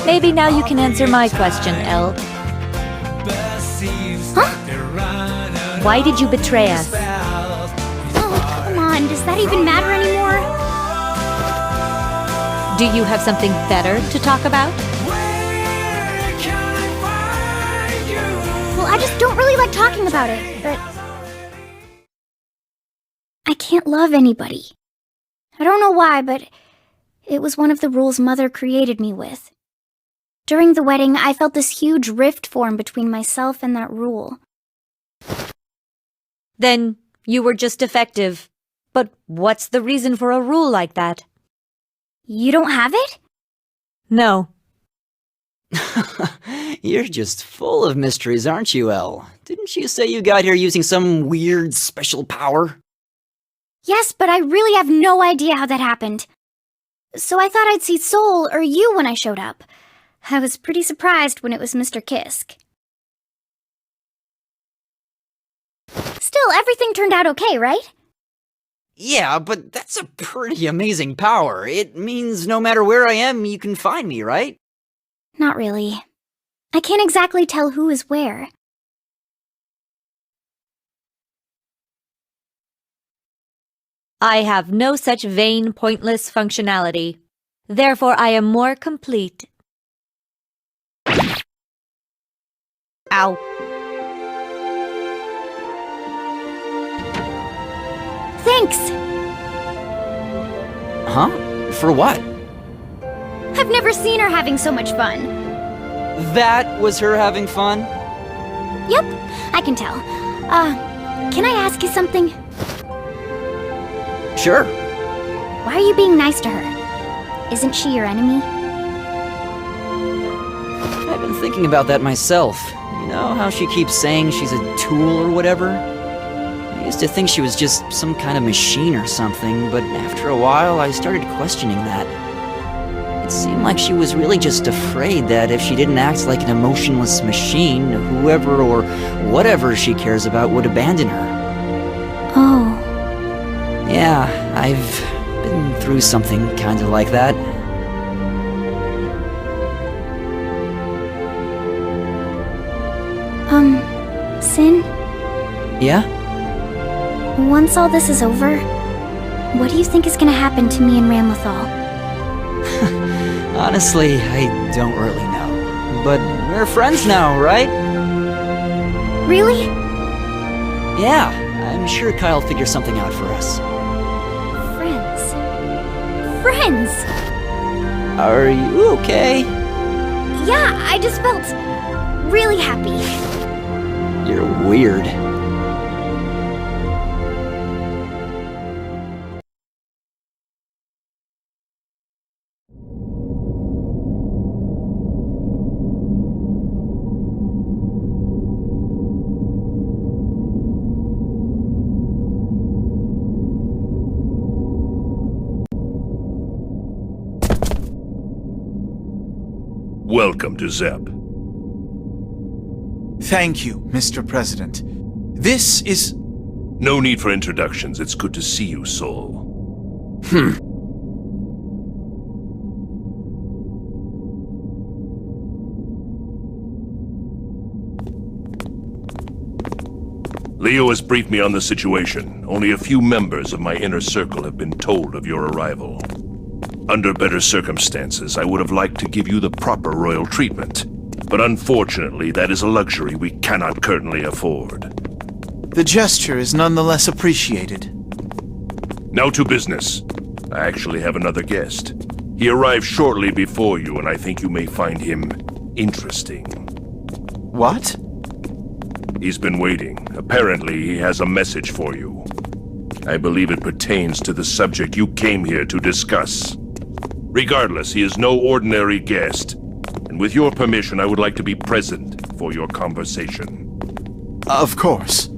Maybe now you can answer my question, Elle. Huh? Why did you betray us? Oh, come on, does that even matter anymore? Do you have something better to talk about? Well, I just don't really like talking about it, but... I can't love anybody. I don't know why, but it was one of the rules Mother created me with. During the wedding, I felt this huge rift form between myself and that rule. Then you were just defective. But what's the reason for a rule like that? You don't have it? No. You're just full of mysteries, aren't you, Elle? Didn't you say you got here using some weird special power? Yes, but I really have no idea how that happened. So I thought I'd see Soul or you when I showed up. I was pretty surprised when it was Mr. Kisk. Still, everything turned out okay, right? Yeah, but that's a pretty amazing power. It means no matter where I am, you can find me, right? Not really. I can't exactly tell who is where. I have no such vain, pointless functionality. Therefore, I am more complete. Ow. Thanks! Huh? For what? I've never seen her having so much fun. That was her having fun? Yep, I can tell. Can I ask you something? Sure. Why are you being nice to her? Isn't she your enemy? I've been thinking about that myself. You know how she keeps saying she's a tool or whatever? I used to think she was just some kind of machine or something, but after a while I started questioning that. It seemed like she was really just afraid that if she didn't act like an emotionless machine, whoever or whatever she cares about would abandon her. Oh. Yeah, I've been through something kinda like that. Sin? Yeah? Once all this is over, what do you think is gonna happen to me and Ramlethal? Honestly, I don't really know. But we're friends now, right? Really? Yeah, I'm sure Kyle'll figure something out for us. Friends. Friends! Are you okay? Yeah, I just felt really happy. You're weird. Welcome to Zeb. Thank you, Mr. President. This is... No need for introductions. It's good to see you, Soul. Leo has briefed me on the situation. Only a few members of my inner circle have been told of your arrival. Under better circumstances, I would have liked to give you the proper royal treatment. But unfortunately, that is a luxury we cannot currently afford. The gesture is nonetheless appreciated. Now to business. I actually have another guest. He arrived shortly before you, and I think you may find him interesting. What? He's been waiting. Apparently, he has a message for you. I believe it pertains to the subject you came here to discuss. Regardless, he is no ordinary guest. And with your permission, I would like to be present for your conversation. Of course.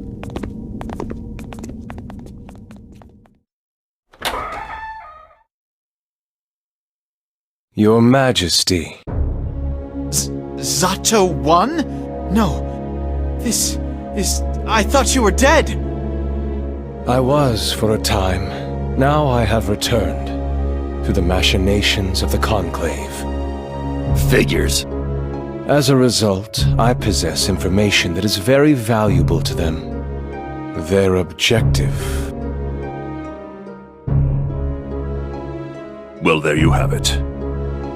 Your Majesty. Zato won? No. This is... I thought you were dead! I was for a time. Now I have returned. through the machinations of the Conclave. Figures. As a result, I possess information that is very valuable to them. Their objective. Well, there you have it.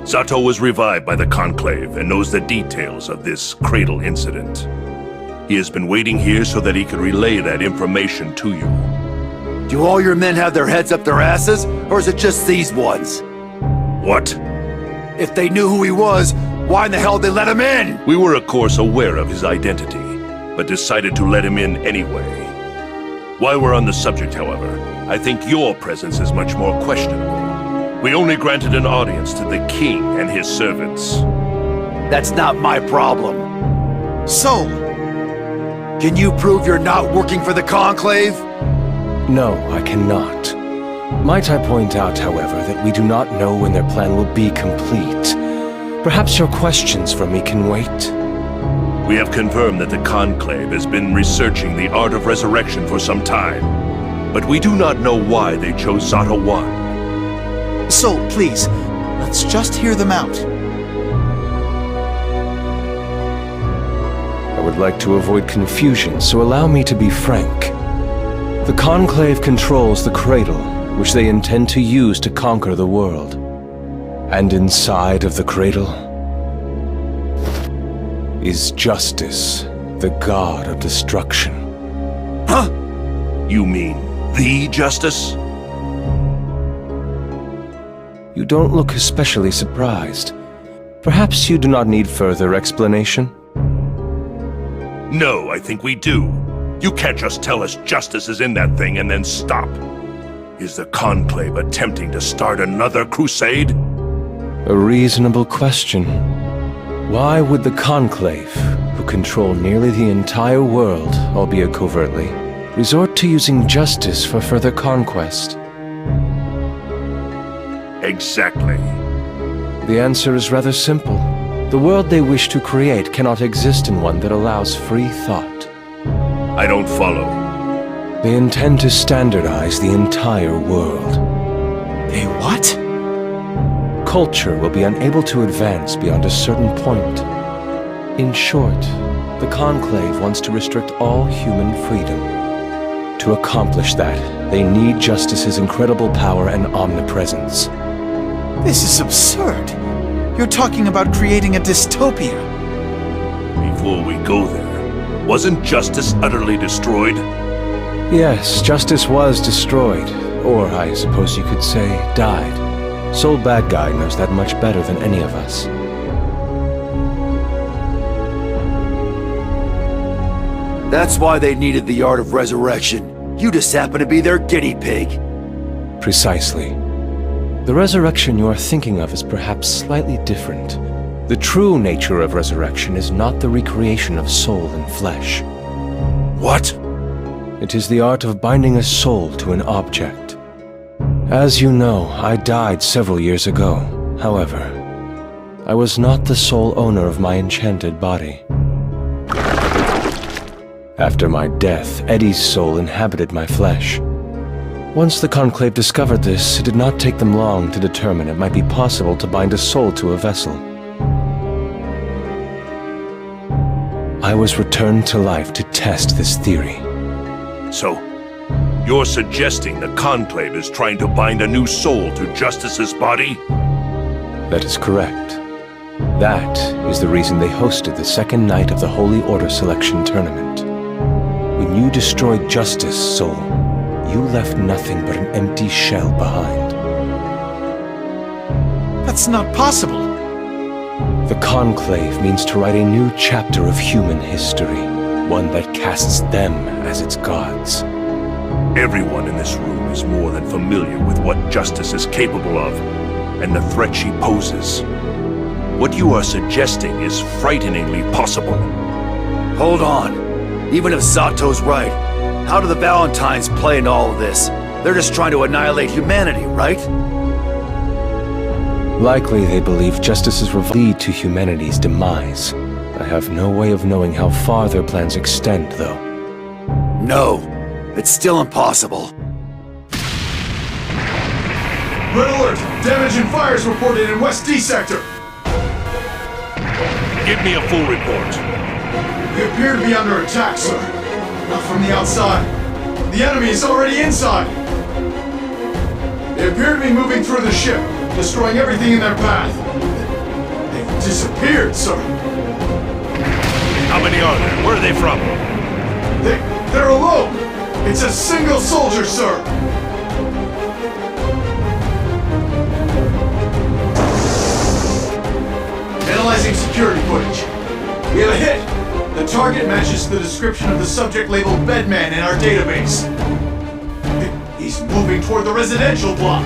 Zato was revived by the Conclave and knows the details of this cradle incident. He has been waiting here so that he could relay that information to you. Do all your men have their heads up their asses, or is it just these ones? What? If they knew who he was, why in the hell did they let him in? We were, of course, aware of his identity, but decided to let him in anyway. While we're on the subject, however, I think your presence is much more questionable. We only granted an audience to the king and his servants. That's not my problem. Soul, can you prove you're not working for the Conclave? No, I cannot. Might I point out, however, that we do not know when their plan will be complete. Perhaps your questions for me can wait? We have confirmed that the Conclave has been researching the art of resurrection for some time, but we do not know why they chose Zato 1. Soul, please, let's just hear them out. I would like to avoid confusion, so allow me to be frank. The Conclave controls the cradle, which they intend to use to conquer the world. And inside of the cradle is Justice, the god of destruction. Huh? You mean the Justice? You don't look especially surprised. Perhaps you do not need further explanation? No, I think we do. You can't just tell us Justice is in that thing and then stop. Is the Conclave attempting to start another crusade? A reasonable question. Why would the Conclave, who control nearly the entire world, albeit covertly, resort to using justice for further conquest? Exactly. The answer is rather simple. The world they wish to create cannot exist in one that allows free thought. I don't follow. They intend to standardize the entire world. They what? Culture will be unable to advance beyond a certain point. In short, the Conclave wants to restrict all human freedom. To accomplish that, they need Justice's incredible power and omnipresence. This is absurd. You're talking about creating a dystopia. Before we go there, wasn't Justice utterly destroyed? Yes, Justice was destroyed. Or, I suppose you could say, died. Soul Bad Guy knows that much better than any of us. That's why they needed the art of resurrection. You just happen to be their guinea pig. Precisely. The resurrection you are thinking of is perhaps slightly different. The true nature of resurrection is not the recreation of soul and flesh. What? It is the art of binding a soul to an object. As you know, I died several years ago. However, I was not the sole owner of my enchanted body. After my death, Eddie's soul inhabited my flesh. Once the Conclave discovered this, it did not take them long to determine it might be possible to bind a soul to a vessel. I was returned to life to test this theory. So, you're suggesting the Conclave is trying to bind a new soul to Justice's body? That is correct. That is the reason they hosted the second night of the Holy Order Selection Tournament. When you destroyed Justice, Soul, you left nothing but an empty shell behind. That's not possible. The Conclave means to write a new chapter of human history, one that casts them as its gods. Everyone in this room is more than familiar with what Justice is capable of, and the threat she poses. What you are suggesting is frighteningly possible. Hold on. Even if Zato's right, how do the Valentines play into all of this? They're just trying to annihilate humanity, right? Likely they believe Justice's revolt lead to humanity's demise. I have no way of knowing how far their plans extend, though. No, it's still impossible. Red alert! Damage and fires reported in West D sector. Give me a full report. We appear to be under attack, sir. Not from the outside. The enemy is already inside. They appear to be moving through the ship, destroying everything in their path. They've disappeared, sir. How many are there? Where are they from? They're alone. It's a single soldier, sir. Analyzing security footage. We have a hit. The target matches the description of the subject labeled Bedman in our database. He's moving toward the residential block.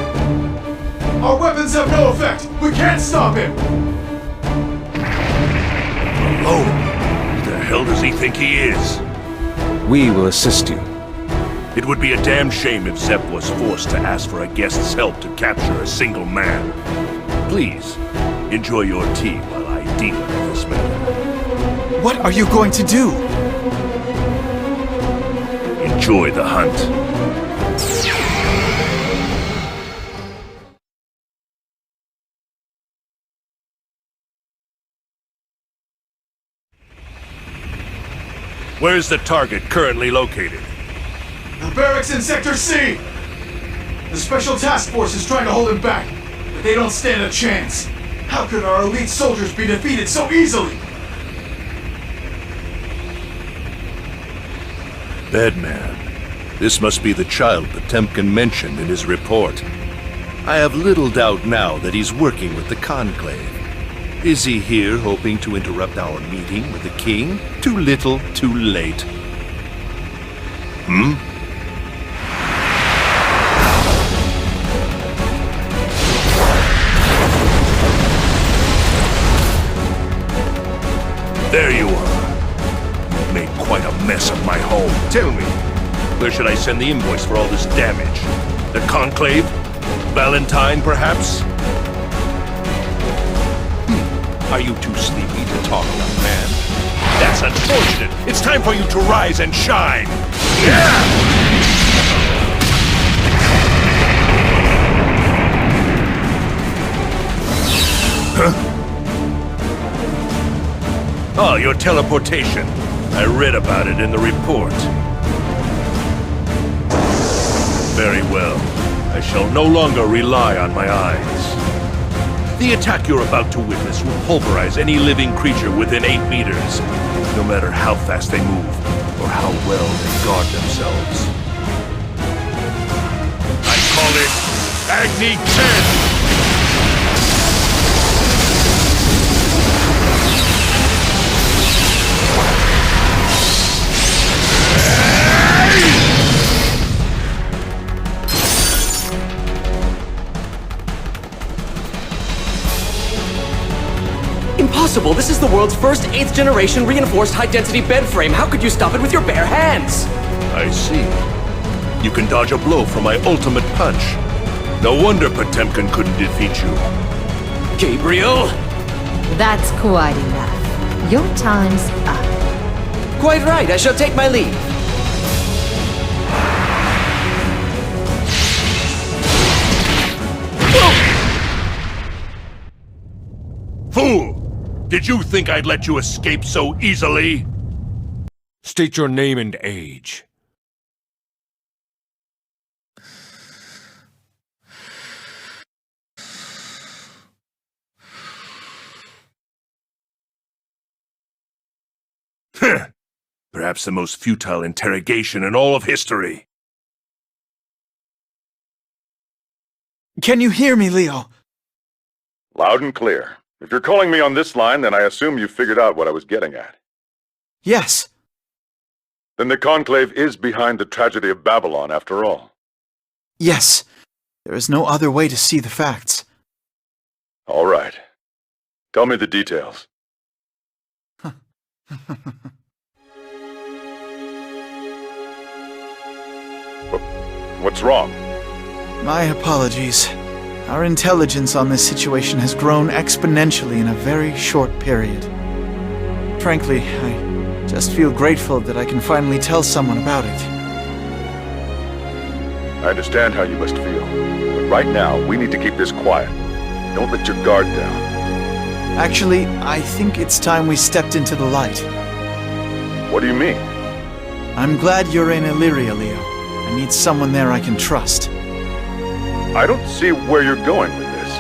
Our weapons have no effect. We can't stop him. Alone? Who the hell does he think he is? We will assist you. It would be a damn shame if Zep was forced to ask for a guest's help to capture a single man. Please, enjoy your tea while I deal with this man. What are you going to do? Enjoy the hunt. Where is the target currently located? The barracks in Sector C! The Special Task Force is trying to hold him back, but they don't stand a chance. How could our elite soldiers be defeated so easily? Bedman. This must be the child Potemkin mentioned in his report. I have little doubt now that he's working with the Conclave. Is he here hoping to interrupt our meeting with the king? Too little, too late. Hmm? There you are. You've made quite a mess of my home. Tell me, where should I send the invoice for all this damage? The Conclave? Valentine, perhaps? Are you too sleepy to talk, young man? That's unfortunate. It's time for you to rise and shine. Yeah! Huh? Oh, your teleportation. I read about it in the report. Very well. I shall no longer rely on my eyes. The attack you're about to witness will pulverize any living creature within 8 meters, no matter how fast they move or how well they guard themselves. I call it Agni 10! Impossible! This is the world's first 8th generation reinforced high-density bed frame. How could you stop it with your bare hands? I see. You can dodge a blow from my ultimate punch. No wonder Potemkin couldn't defeat you. Gabriel? That's quite enough. Your time's up. Quite right. I shall take my leave. Fool! Did you think I'd let you escape so easily? State your name and age. Perhaps the most futile interrogation in all of history. Can you hear me, Leo? Loud and clear. If you're calling me on this line, then I assume you figured out what I was getting at. Yes. Then the Conclave is behind the tragedy of Babylon, after all. Yes. There is no other way to see the facts. All right. Tell me the details. What's wrong? My apologies. Our intelligence on this situation has grown exponentially in a very short period. Frankly, I just feel grateful that I can finally tell someone about it. I understand how you must feel. But right now, we need to keep this quiet. Don't let your guard down. Actually, I think it's time we stepped into the light. What do you mean? I'm glad you're in Illyria, Leo. I need someone there I can trust. I don't see where you're going with this.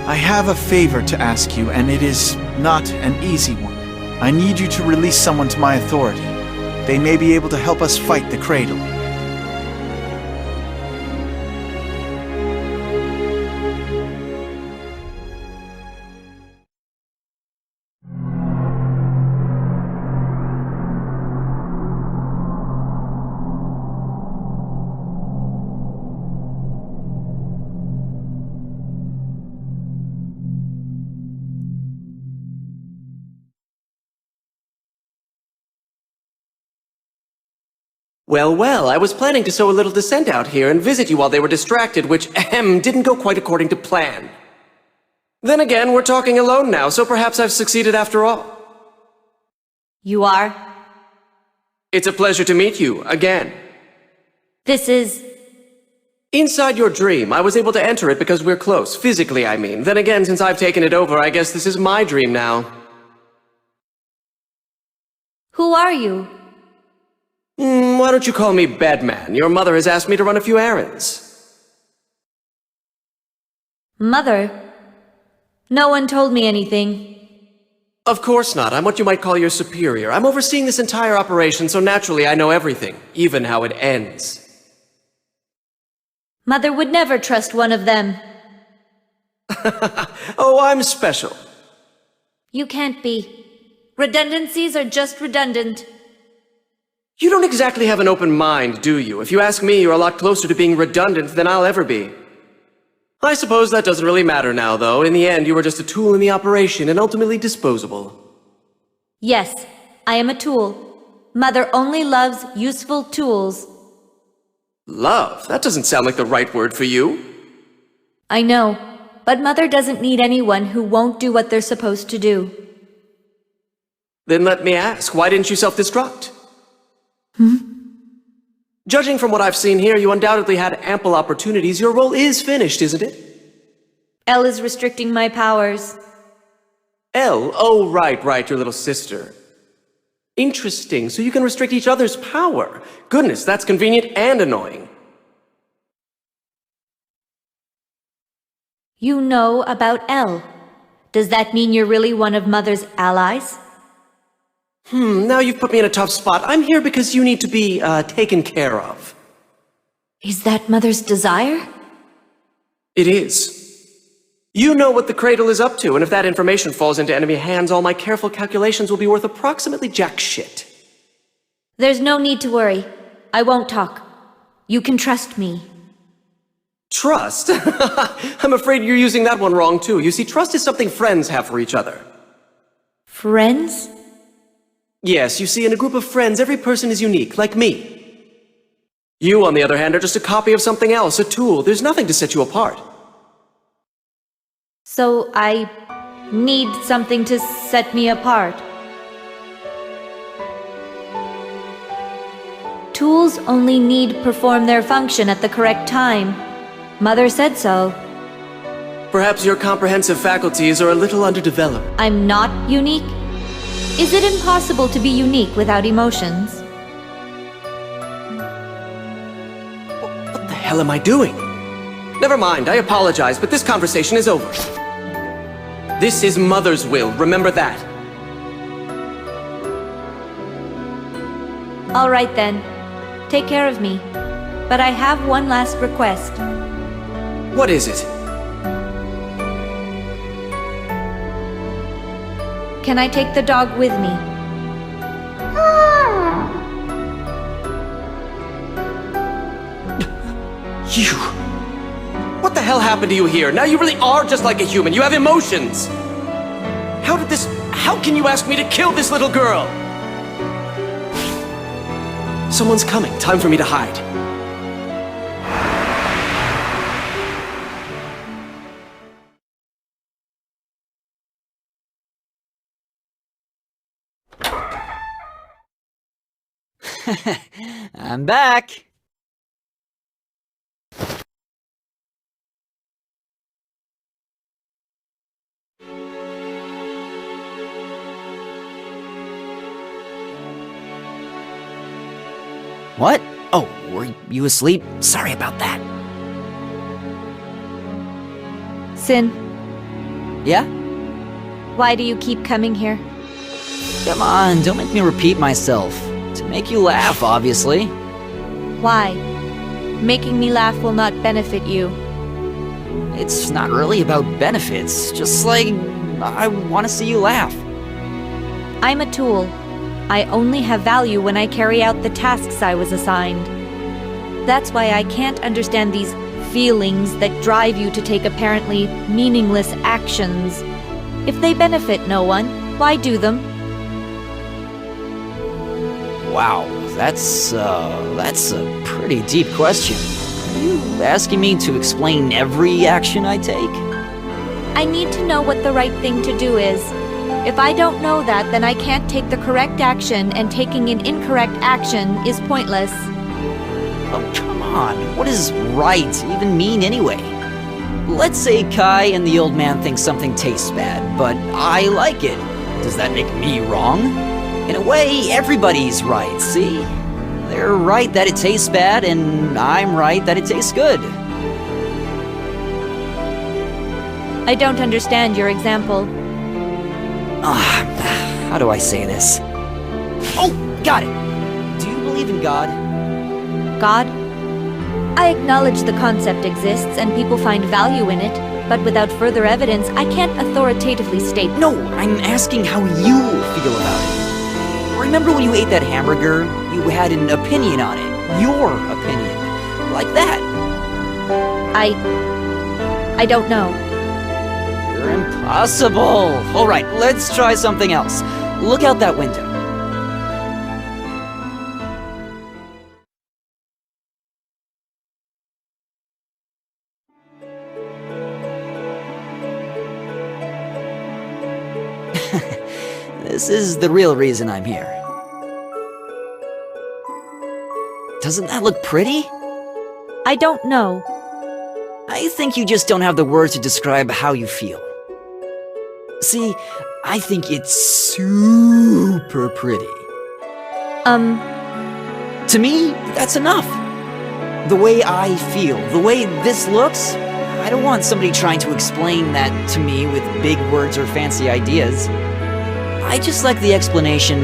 I have a favor to ask you, and it is not an easy one. I need you to release someone to my authority. They may be able to help us fight the Cradle. Well, well, I was planning to sow a little dissent out here and visit you while they were distracted, which, didn't go quite according to plan. Then again, we're talking alone now, so perhaps I've succeeded after all. You are? It's a pleasure to meet you, again. This is... Inside your dream, I was able to enter it because we're close, physically I mean. Then again, since I've taken it over, I guess this is my dream now. Who are you? Why don't you call me Bedman? Your mother has asked me to run a few errands. Mother? No one told me anything. Of course not. I'm what you might call your superior. I'm overseeing this entire operation, so naturally I know everything, even how it ends. Mother would never trust one of them. Oh, I'm special. You can't be. Redundancies are just redundant. You don't exactly have an open mind, do you? If you ask me, you're a lot closer to being redundant than I'll ever be. I suppose that doesn't really matter now, though. In the end, you were just a tool in the operation and ultimately disposable. Yes, I am a tool. Mother only loves useful tools. Love? That doesn't sound like the right word for you. I know, but Mother doesn't need anyone who won't do what they're supposed to do. Then let me ask, why didn't you self-destruct? Judging from what I've seen here, you undoubtedly had ample opportunities. Your role is finished, isn't it? Elle is restricting my powers. Elle? Oh, right, your little sister. Interesting, so you can restrict each other's power. Goodness, that's convenient and annoying. You know about Elle. Does that mean you're really one of Mother's allies? Now you've put me in a tough spot. I'm here because you need to be, taken care of. Is that Mother's desire? It is. You know what the Cradle is up to, and if that information falls into enemy hands, all my careful calculations will be worth approximately jack shit. There's no need to worry. I won't talk. You can trust me. Trust? I'm afraid you're using that one wrong, too. You see, trust is something friends have for each other. Friends? Yes, you see, in a group of friends, every person is unique, like me. You, on the other hand, are just a copy of something else, a tool. There's nothing to set you apart. So I need something to set me apart. Tools only need perform their function at the correct time. Mother said so. Perhaps your comprehensive faculties are a little underdeveloped. I'm not unique? Is it impossible to be unique without emotions? What the hell am I doing? Never mind, I apologize, but this conversation is over. This is Mother's will, remember that. All right then. Take care of me. But I have one last request. What is it? Can I take the dog with me? You... What the hell happened to you here? Now you really are just like a human. You have emotions. How can you ask me to kill this little girl? Someone's coming. Time for me to hide. I'm back. What? Oh, were you asleep? Sorry about that. Sin, Yeah? why do you keep coming here? Come on, don't make me repeat myself. To make you laugh, obviously. Why? Making me laugh will not benefit you. It's not really about benefits, just like I want to see you laugh. I'm a tool. I only have value when I carry out the tasks I was assigned. That's why I can't understand these feelings that drive you to take apparently meaningless actions. If they benefit no one, why do them? Wow, that's a pretty deep question. Are you asking me to explain every action I take? I need to know what the right thing to do is. If I don't know that, then I can't take the correct action, and taking an incorrect action is pointless. Oh, come on. What does right even mean anyway? Let's say Kai and the old man think something tastes bad, but I like it. Does that make me wrong? In a way, everybody's right, see? They're right that it tastes bad, and I'm right that it tastes good. I don't understand your example. How do I say this? Oh, got it! Do you believe in God? God? I acknowledge the concept exists and people find value in it, but without further evidence, I can't authoritatively state. No, I'm asking how you feel about it. Remember when you ate that hamburger? You had an opinion on it. Your opinion. Like that. I don't know. You're impossible. All right, let's try something else. Look out that window. This is the real reason I'm here. Doesn't that look pretty? I don't know. I think you just don't have the words to describe how you feel. See, I think it's super pretty. To me, that's enough. The way I feel, the way this looks, I don't want somebody trying to explain that to me with big words or fancy ideas. I just like the explanation,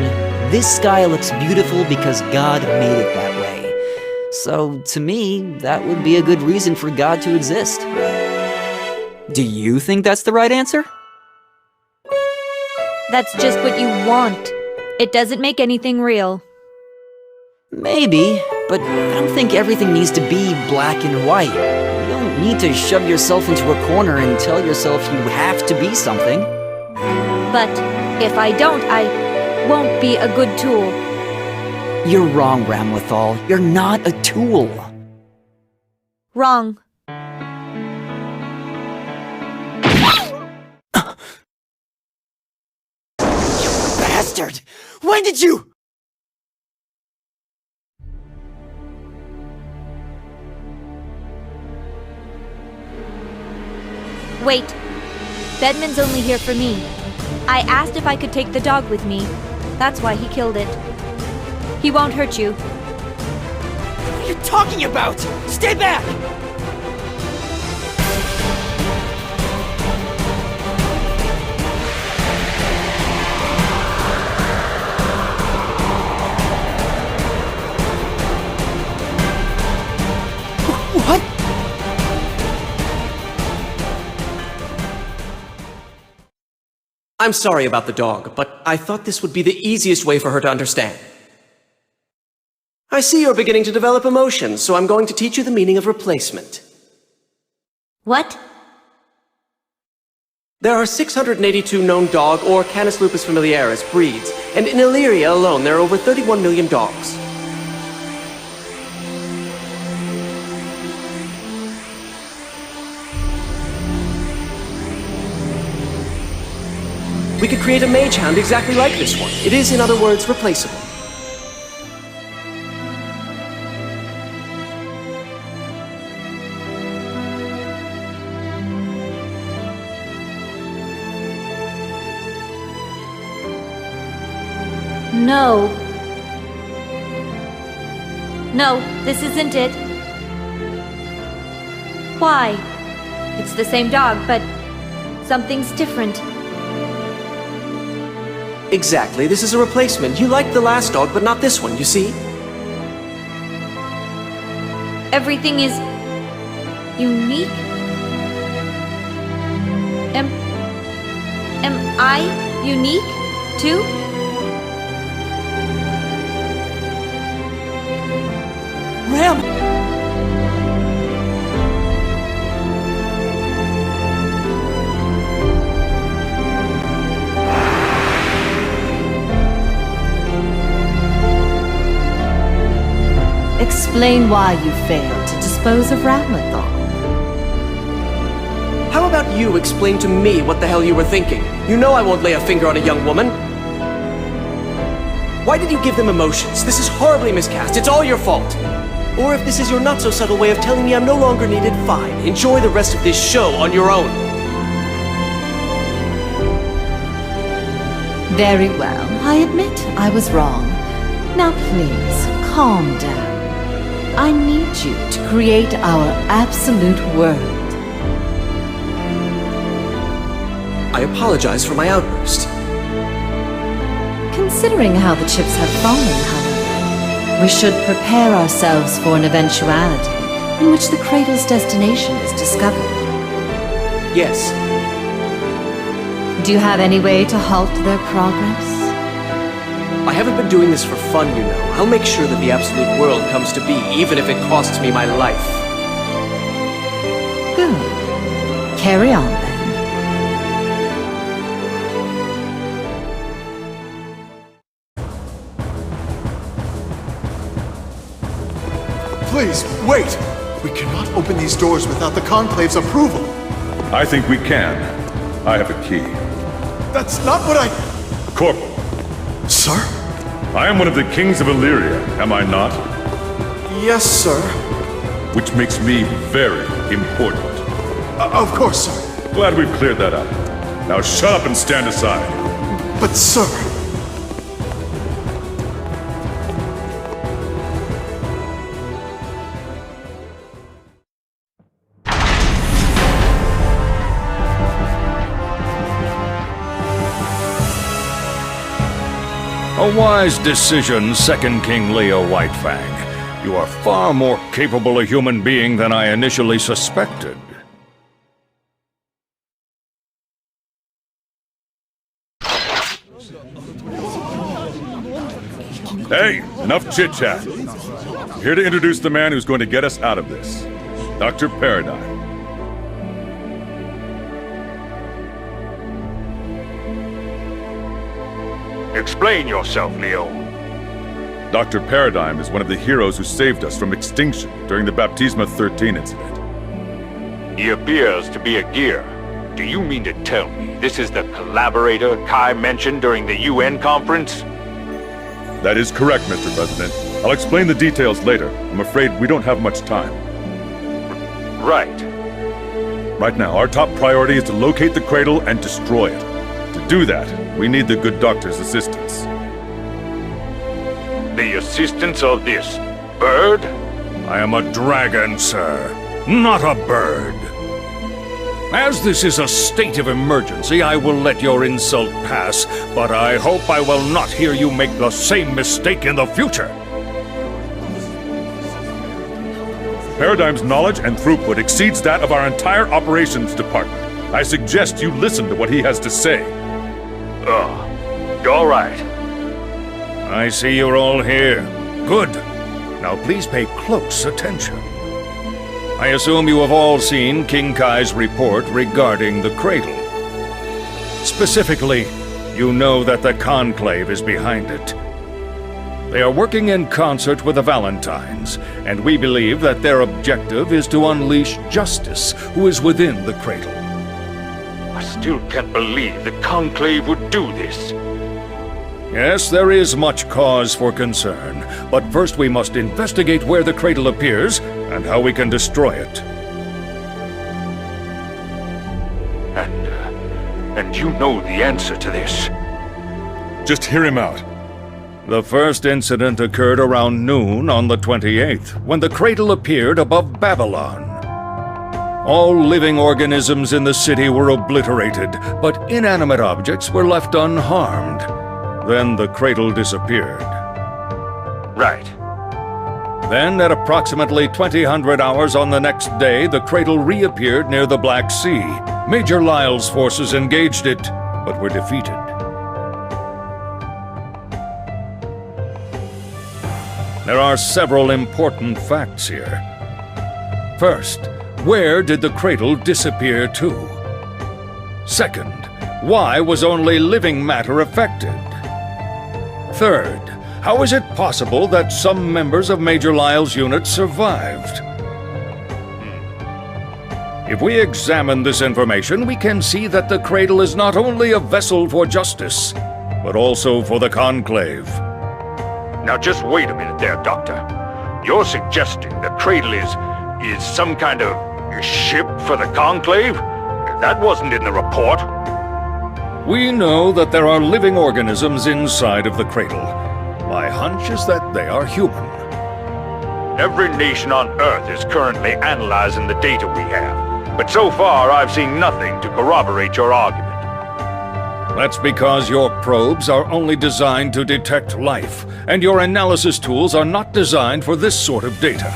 this sky looks beautiful because God made it that way. So, to me, that would be a good reason for God to exist. Do you think that's the right answer? That's just what you want. It doesn't make anything real. Maybe, but I don't think everything needs to be black and white. You don't need to shove yourself into a corner and tell yourself you have to be something. But if I don't, I won't be a good tool. You're wrong, Ramlethal. You're not a tool. Wrong. Bastard! When did you... Wait. Bedman's only here for me. I asked if I could take the dog with me. That's why he killed it. He won't hurt you. What are you talking about? Stay back! What? I'm sorry about the dog, but I thought this would be the easiest way for her to understand. I see you're beginning to develop emotions, so I'm going to teach you the meaning of replacement. What? There are 682 known dog or Canis lupus familiaris breeds, and in Illyria alone there are over 31 million dogs. We could create a mage hound exactly like this one. It is, in other words, replaceable. No. No, this isn't it. Why? It's the same dog, but something's different. Exactly, this is a replacement. You liked the last dog, but not this one, you see? Everything is unique. Am I unique too? Ram! Explain why you failed to dispose of Ramathon. How about you explain to me what the hell you were thinking? You know I won't lay a finger on a young woman. Why did you give them emotions? This is horribly miscast. It's all your fault. Or if this is your not-so-subtle way of telling me I'm no longer needed, fine. Enjoy the rest of this show on your own. Very well. I admit I was wrong. Now please, calm down. I need you to create our absolute world. I apologize for my outburst. Considering how the chips have fallen, however, we should prepare ourselves for an eventuality in which the Cradle's destination is discovered. Yes. Do you have any way to halt their progress? I haven't been doing this for fun, you know. I'll make sure that the absolute world comes to be, even if it costs me my life. Good. Carry on, then. Please, wait! We cannot open these doors without the Conclave's approval. I think we can. I have a key. That's not what I... Corporal. Sir? I am one of the kings of Illyria, am I not? Yes, sir. Which makes me very important. Of course, sir. Glad we've cleared that up. Now shut up and stand aside. But, sir... A wise decision, Second King Leo Whitefang. You are far more capable a human being than I initially suspected. Hey, enough chit-chat. I'm here to introduce the man who's going to get us out of this. Dr. Paradigm. Explain yourself, Leo. Dr. Paradigm is one of the heroes who saved us from extinction during the Baptisma 13 incident. He appears to be a gear. Do you mean to tell me this is the collaborator Kai mentioned during the UN conference? That is correct, Mr. President. I'll explain the details later. I'm afraid we don't have much time. Right. Right now, our top priority is to locate the Cradle and destroy it. To do that, we need the good doctor's assistance. The assistance of this bird? I am a dragon, sir, not a bird. As this is a state of emergency, I will let your insult pass, but I hope I will not hear you make the same mistake in the future. Paradigm's knowledge and throughput exceeds that of our entire operations department. I suggest you listen to what he has to say. All right. I see you're all here. Good. Now please pay close attention. I assume you have all seen King Kai's report regarding the Cradle. Specifically, you know that the Conclave is behind it. They are working in concert with the Valentines, and we believe that their objective is to unleash Justice, who is within the Cradle. I still can't believe the Conclave would do this. Yes, there is much cause for concern, but first we must investigate where the Cradle appears and how we can destroy it. And you know the answer to this. Just hear him out. The first incident occurred around noon on the 28th, when the cradle appeared above Babylon. All living organisms in the city were obliterated, but inanimate objects were left unharmed. Then the cradle disappeared. Right. Then, at approximately 2000 hours on the next day, the cradle reappeared near the Black Sea. Major Lyle's forces engaged it, but were defeated. There are several important facts here. First, where did the cradle disappear to? Second, why was only living matter affected? Third, how is it possible that some members of Major Lyle's unit survived? If we examine this information, we can see that the cradle is not only a vessel for justice, but also for the Conclave. Now just wait a minute there, Doctor. You're suggesting the cradle is some kind of ship for the Conclave? That wasn't in the report. We know that there are living organisms inside of the cradle. My hunch is that they are human. Every nation on Earth is currently analyzing the data we have, but so far I've seen nothing to corroborate your argument. That's because your probes are only designed to detect life, and your analysis tools are not designed for this sort of data.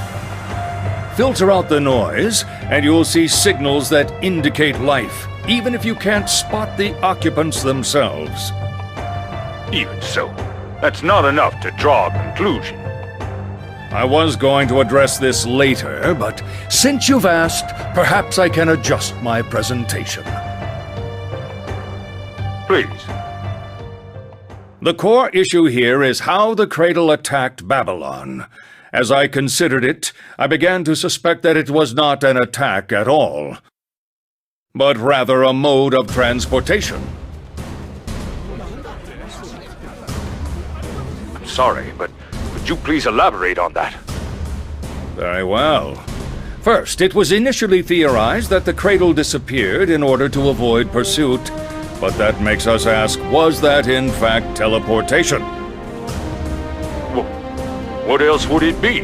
Filter out the noise, and you'll see signals that indicate life, even if you can't spot the occupants themselves. Even so, that's not enough to draw a conclusion. I was going to address this later, but since you've asked, perhaps I can adjust my presentation. Please. The core issue here is how the cradle attacked Babylon. As I considered it, I began to suspect that it was not an attack at all, but rather a mode of transportation. I'm sorry, but could you please elaborate on that? Very well. First, it was initially theorized that the cradle disappeared in order to avoid pursuit, but that makes us ask, was that in fact teleportation? What else would it be?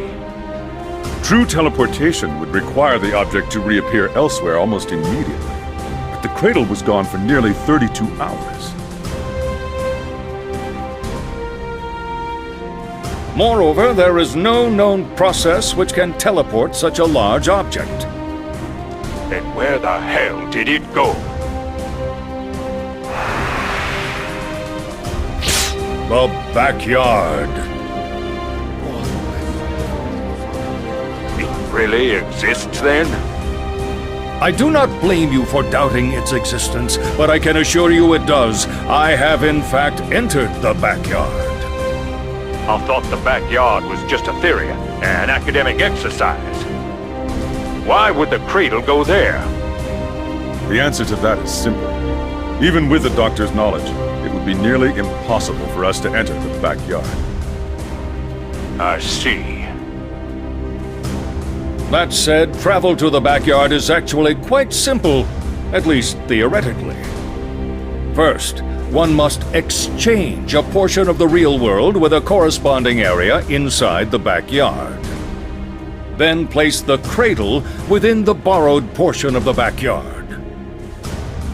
True teleportation would require the object to reappear elsewhere almost immediately. But the cradle was gone for nearly 32 hours. Moreover, there is no known process which can teleport such a large object. Then where the hell did it go? The backyard. It really exists then? I do not blame you for doubting its existence, but I can assure you it does. I have in fact entered the backyard. I thought the backyard was just a theory, an academic exercise. Why would the cradle go there? The answer to that is simple. Even with the doctor's knowledge, it would be nearly impossible for us to enter the backyard. I see. That said, travel to the backyard is actually quite simple, at least theoretically. First, one must exchange a portion of the real world with a corresponding area inside the backyard. Then place the cradle within the borrowed portion of the backyard.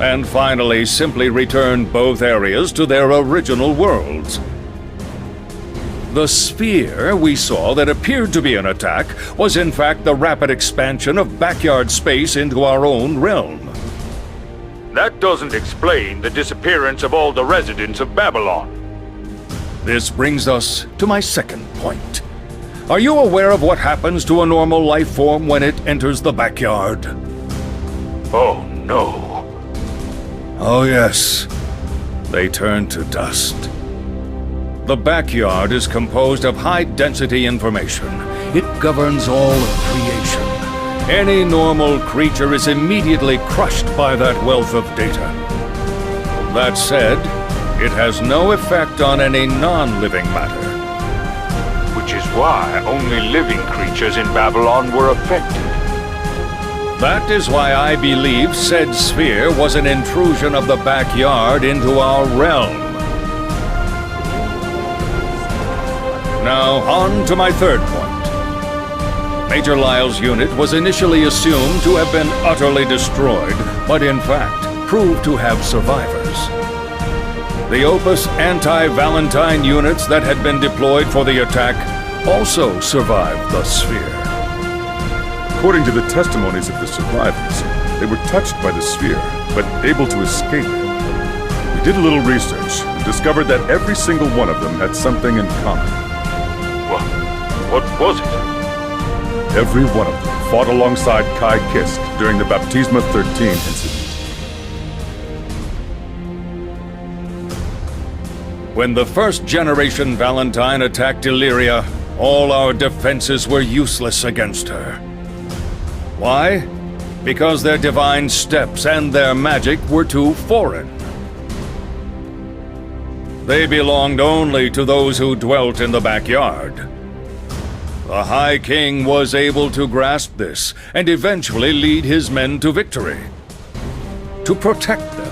And finally, simply return both areas to their original worlds. The sphere we saw that appeared to be an attack was in fact the rapid expansion of backyard space into our own realm. That doesn't explain the disappearance of all the residents of Babylon. This brings us to my second point. Are you aware of what happens to a normal life form when it enters the backyard? Oh, no. Oh, yes. They turn to dust. The backyard is composed of high-density information. It governs all of creation. Any normal creature is immediately crushed by that wealth of data. That said, it has no effect on any non-living matter. Which is why only living creatures in Babylon were affected. That is why I believe said sphere was an intrusion of the backyard into our realm. Now, on to my third point. Major Lyle's unit was initially assumed to have been utterly destroyed, but in fact proved to have survivors. The Opus anti-Valentine units that had been deployed for the attack also survived the sphere. According to the testimonies of the survivors, they were touched by the sphere, but able to escape. We did a little research and discovered that every single one of them had something in common. What was it? Every one of them fought alongside Kai Kisk during the Baptisma 13 incident. When the first-generation Valentine attacked Illyria, all our defenses were useless against her. Why? Because their divine steps and their magic were too foreign. They belonged only to those who dwelt in the backyard. The High King was able to grasp this and eventually lead his men to victory. To protect them,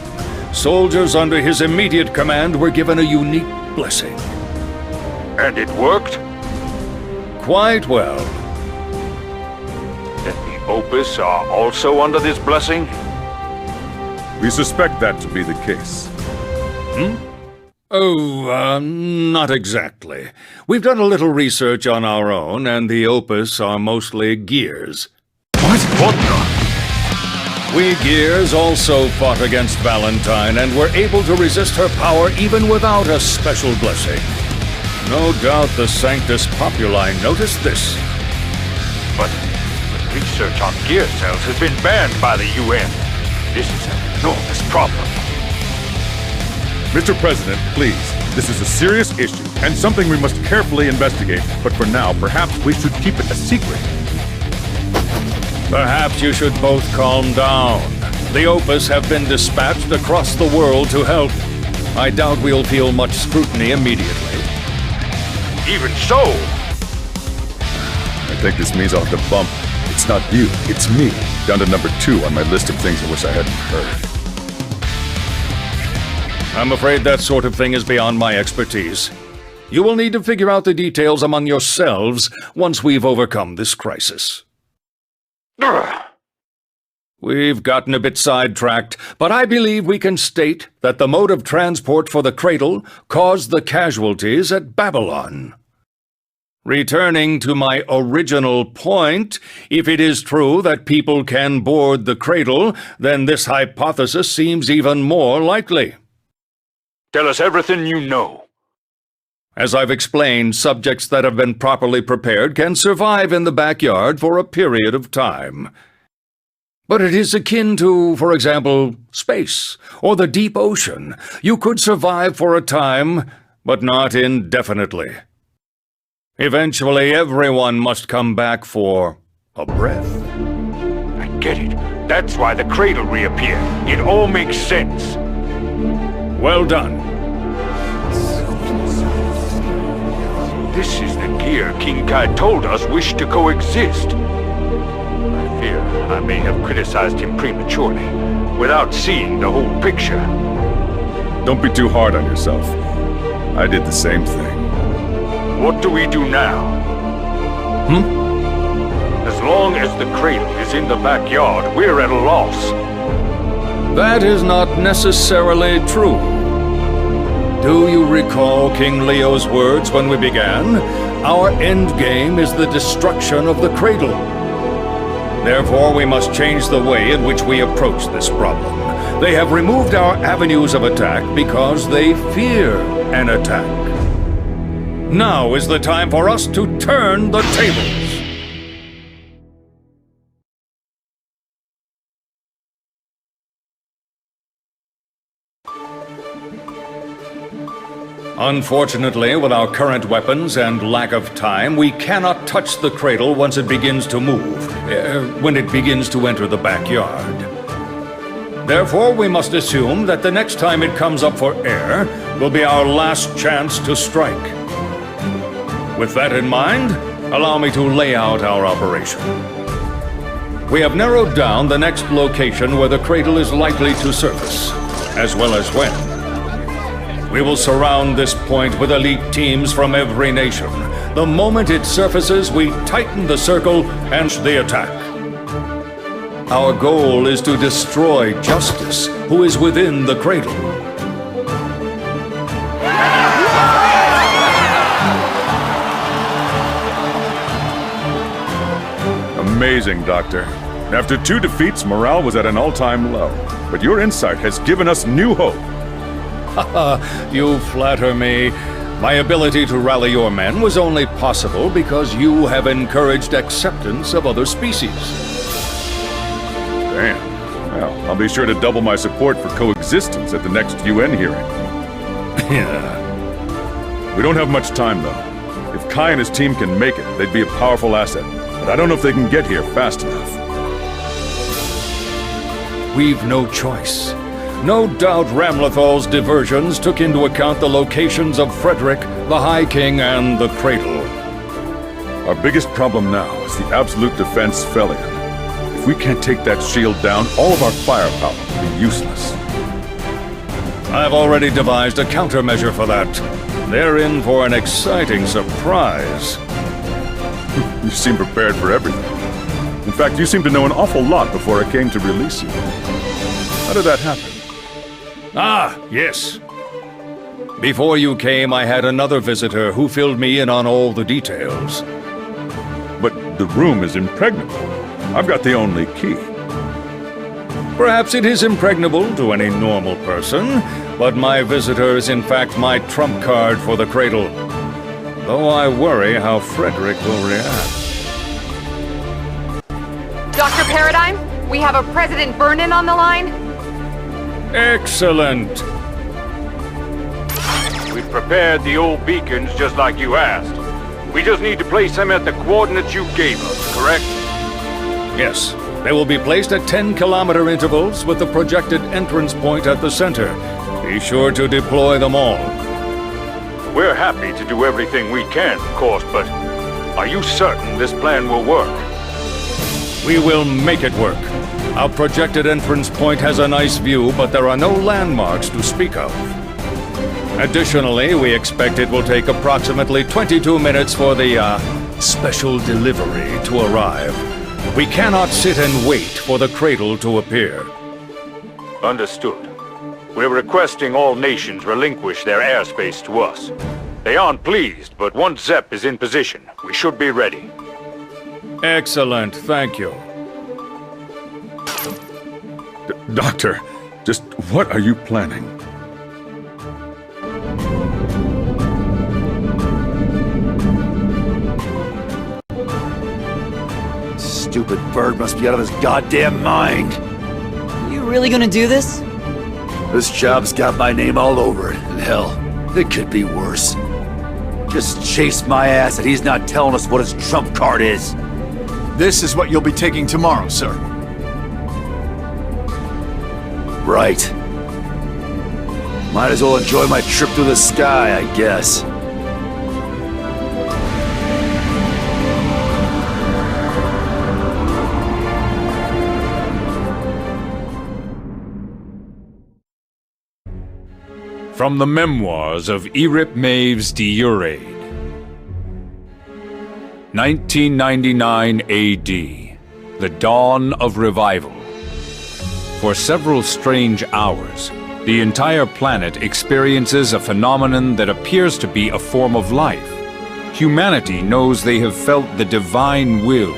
soldiers under his immediate command were given a unique blessing. And it worked? Quite well. Then the Opus are also under this blessing? We suspect that to be the case. Oh, not exactly. We've done a little research on our own, and the Opus are mostly Gears. What the? We Gears also fought against Valentine and were able to resist her power even without a special blessing. No doubt the Sanctus Populi noticed this. But research on gear cells has been banned by the UN. This is an enormous problem. Mr. President, please. This is a serious issue and something we must carefully investigate. But for now, perhaps we should keep it a secret. Perhaps you should both calm down. The Opus have been dispatched across the world to help. I doubt we'll feel much scrutiny immediately. Even so! I think this means I'll have to bump. It's not you, it's me. Down to number 2 on my list of things I wish I hadn't heard. I'm afraid that sort of thing is beyond my expertise. You will need to figure out the details among yourselves once we've overcome this crisis. We've gotten a bit sidetracked, but I believe we can state that the mode of transport for the cradle caused the casualties at Babylon. Returning to my original point, if it is true that people can board the cradle, then this hypothesis seems even more likely. Tell us everything you know. As I've explained, subjects that have been properly prepared can survive in the backyard for a period of time. But it is akin to, for example, space or the deep ocean. You could survive for a time, but not indefinitely. Eventually, everyone must come back for a breath. I get it. That's why the cradle reappeared. It all makes sense. Well done. This is the gear King Kai told us wished to coexist. I fear I may have criticized him prematurely, without seeing the whole picture. Don't be too hard on yourself. I did the same thing. What do we do now? As long as the cradle is in the backyard, we're at a loss. That is not necessarily true. Do you recall King Leo's words when we began? Our end game is the destruction of the cradle. Therefore, we must change the way in which we approach this problem. They have removed our avenues of attack because they fear an attack. Now is the time for us to turn the tables. Unfortunately, with our current weapons and lack of time, we cannot touch the cradle once it begins to move, when it begins to enter the backyard. Therefore, we must assume that the next time it comes up for air will be our last chance to strike. With that in mind, allow me to lay out our operation. We have narrowed down the next location where the cradle is likely to surface, as well as when. We will surround this point with elite teams from every nation. The moment it surfaces, we tighten the circle and the attack. Our goal is to destroy Justice, who is within the cradle. Amazing, Doctor. After 2 defeats, morale was at an all-time low. But your insight has given us new hope. You flatter me. My ability to rally your men was only possible because you have encouraged acceptance of other species. Damn. Well, I'll be sure to double my support for coexistence at the next UN hearing. Yeah. We don't have much time, though. If Kai and his team can make it, they'd be a powerful asset. But I don't know if they can get here fast enough. We've no choice. No doubt Ramlethal's diversions took into account the locations of Frederick, the High King, and the Cradle. Our biggest problem now is the absolute defense Felion. If we can't take that shield down, all of our firepower will be useless. I've already devised a countermeasure for that. They're in for an exciting surprise. You seem prepared for everything. In fact, you seem to know an awful lot before I came to release you. How did that happen? Ah, yes. Before you came, I had another visitor who filled me in on all the details. But the room is impregnable. I've got the only key. Perhaps it is impregnable to any normal person, but my visitor is in fact my trump card for the Cradle. Though I worry how Frederick will react. Dr. Paradigm, we have a President Vernon on the line. Excellent. We've prepared the old beacons just like you asked. We just need to place them at the coordinates you gave us, correct? Yes. They will be placed at 10-kilometer intervals with the projected entrance point at the center. Be sure to deploy them all. We're happy to do everything we can, of course, but are you certain this plan will work? We will make it work. Our projected entrance point has a nice view, but there are no landmarks to speak of. Additionally, we expect it will take approximately 22 minutes for the, special delivery to arrive. We cannot sit and wait for the Cradle to appear. Understood. We're requesting all nations relinquish their airspace to us. They aren't pleased, but once Zep is in position, we should be ready. Excellent, thank you. Doctor, just what are you planning? Stupid bird must be out of his goddamn mind. You really gonna do this? This job's got my name all over it, and hell, it could be worse. Just chase my ass and he's not telling us what his trump card is. This is what you'll be taking tomorrow, sir. Right. Might as well enjoy my trip through the sky, I guess. From the Memoirs of Erip Maves de Uraid. 1999 AD. The Dawn of Revival. For several strange hours, the entire planet experiences a phenomenon that appears to be a form of life. Humanity knows they have felt the divine will.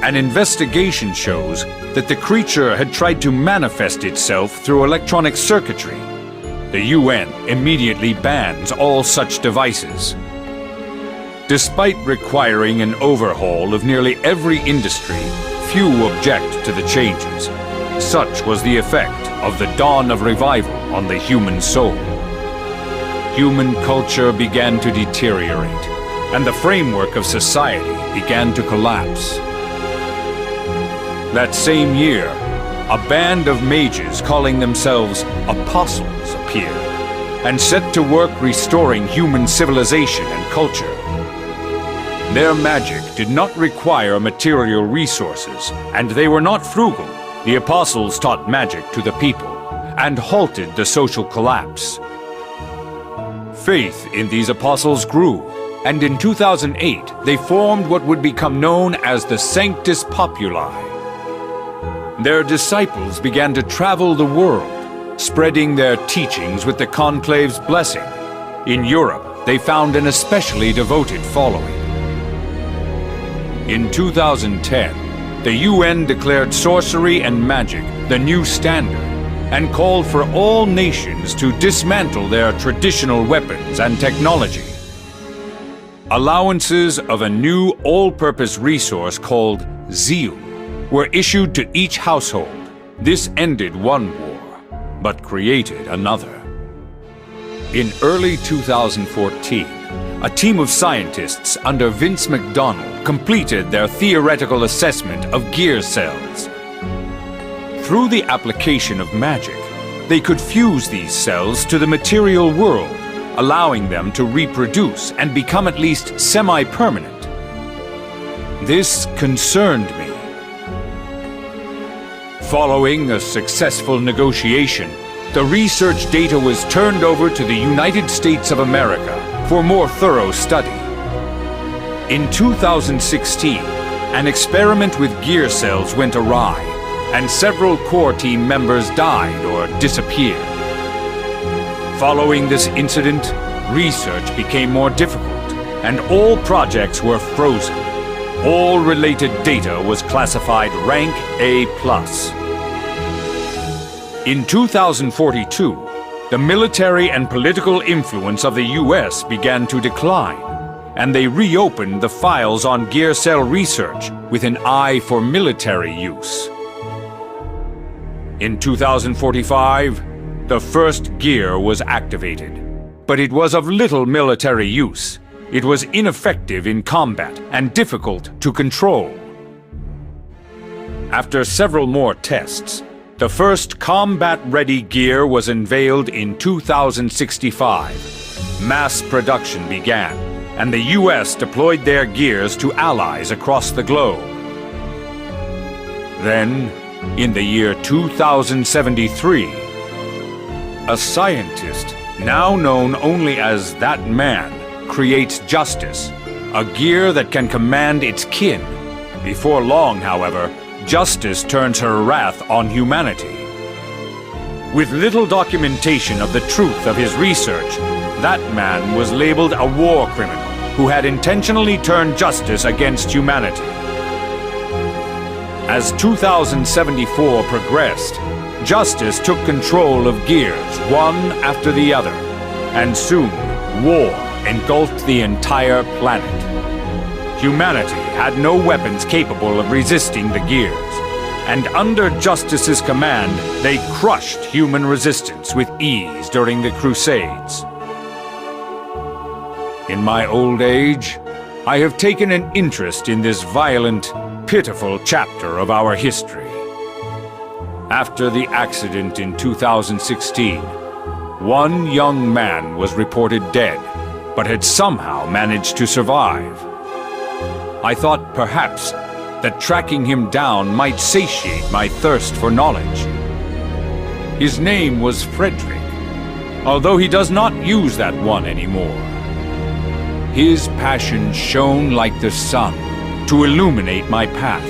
An investigation shows that the creature had tried to manifest itself through electronic circuitry. The UN immediately bans all such devices. Despite requiring an overhaul of nearly every industry, few object to the changes. Such was the effect of the Dawn of Revival on the human soul. Human culture began to deteriorate, and the framework of society began to collapse. That same year, a band of mages calling themselves Apostles appeared, and set to work restoring human civilization and culture. Their magic did not require material resources, and they were not frugal. The Apostles taught magic to the people, and halted the social collapse. faith in these apostles grew, and in 2008 they formed what would become known as the Sanctus Populi. Their disciples began to travel the world, spreading their teachings with the conclave's blessing. In Europe, they found an especially devoted following. In 2010, the UN declared sorcery and magic the new standard, and called for all nations to dismantle their traditional weapons and technology. Allowances of a new all-purpose resource called Zeal were issued to each household. This ended one war, but created another. In early 2014, a team of scientists under Vince McDonald completed their theoretical assessment of gear cells. Through the application of magic, they could fuse these cells to the material world, allowing them to reproduce and become at least semi-permanent. This concerned me. Following a successful negotiation, the research data was turned over to the United States of America for more thorough study. In 2016, an experiment with gear cells went awry, and several core team members died or disappeared. Following this incident, research became more difficult, and all projects were frozen. All related data was classified rank A+. In 2042, the military and political influence of the US began to decline, and they reopened the files on gear cell research with an eye for military use. In 2045, the first gear was activated, but it was of little military use. It was ineffective in combat and difficult to control. After several more tests, the first combat-ready gear was unveiled in 2065. Mass production began, and the US deployed their gears to allies across the globe. Then, in the year 2073, a scientist, now known only as That Man, creates Justice, a gear that can command its kin. Before long, however, Justice turns her wrath on humanity. With little documentation of the truth of his research, That Man was labeled a war criminal who had intentionally turned Justice against humanity. As 2074 progressed, Justice took control of gears, one after the other, and soon war engulfed the entire planet. Humanity had no weapons capable of resisting the gears, and under Justice's command, they crushed human resistance with ease during the Crusades. In my old age, I have taken an interest in this violent, pitiful chapter of our history. After the accident in 2016, one young man was reported dead, but had somehow managed to survive. I thought perhaps that tracking him down might satiate my thirst for knowledge. His name was Frederick, although he does not use that one anymore. His passion shone like the sun to illuminate my path,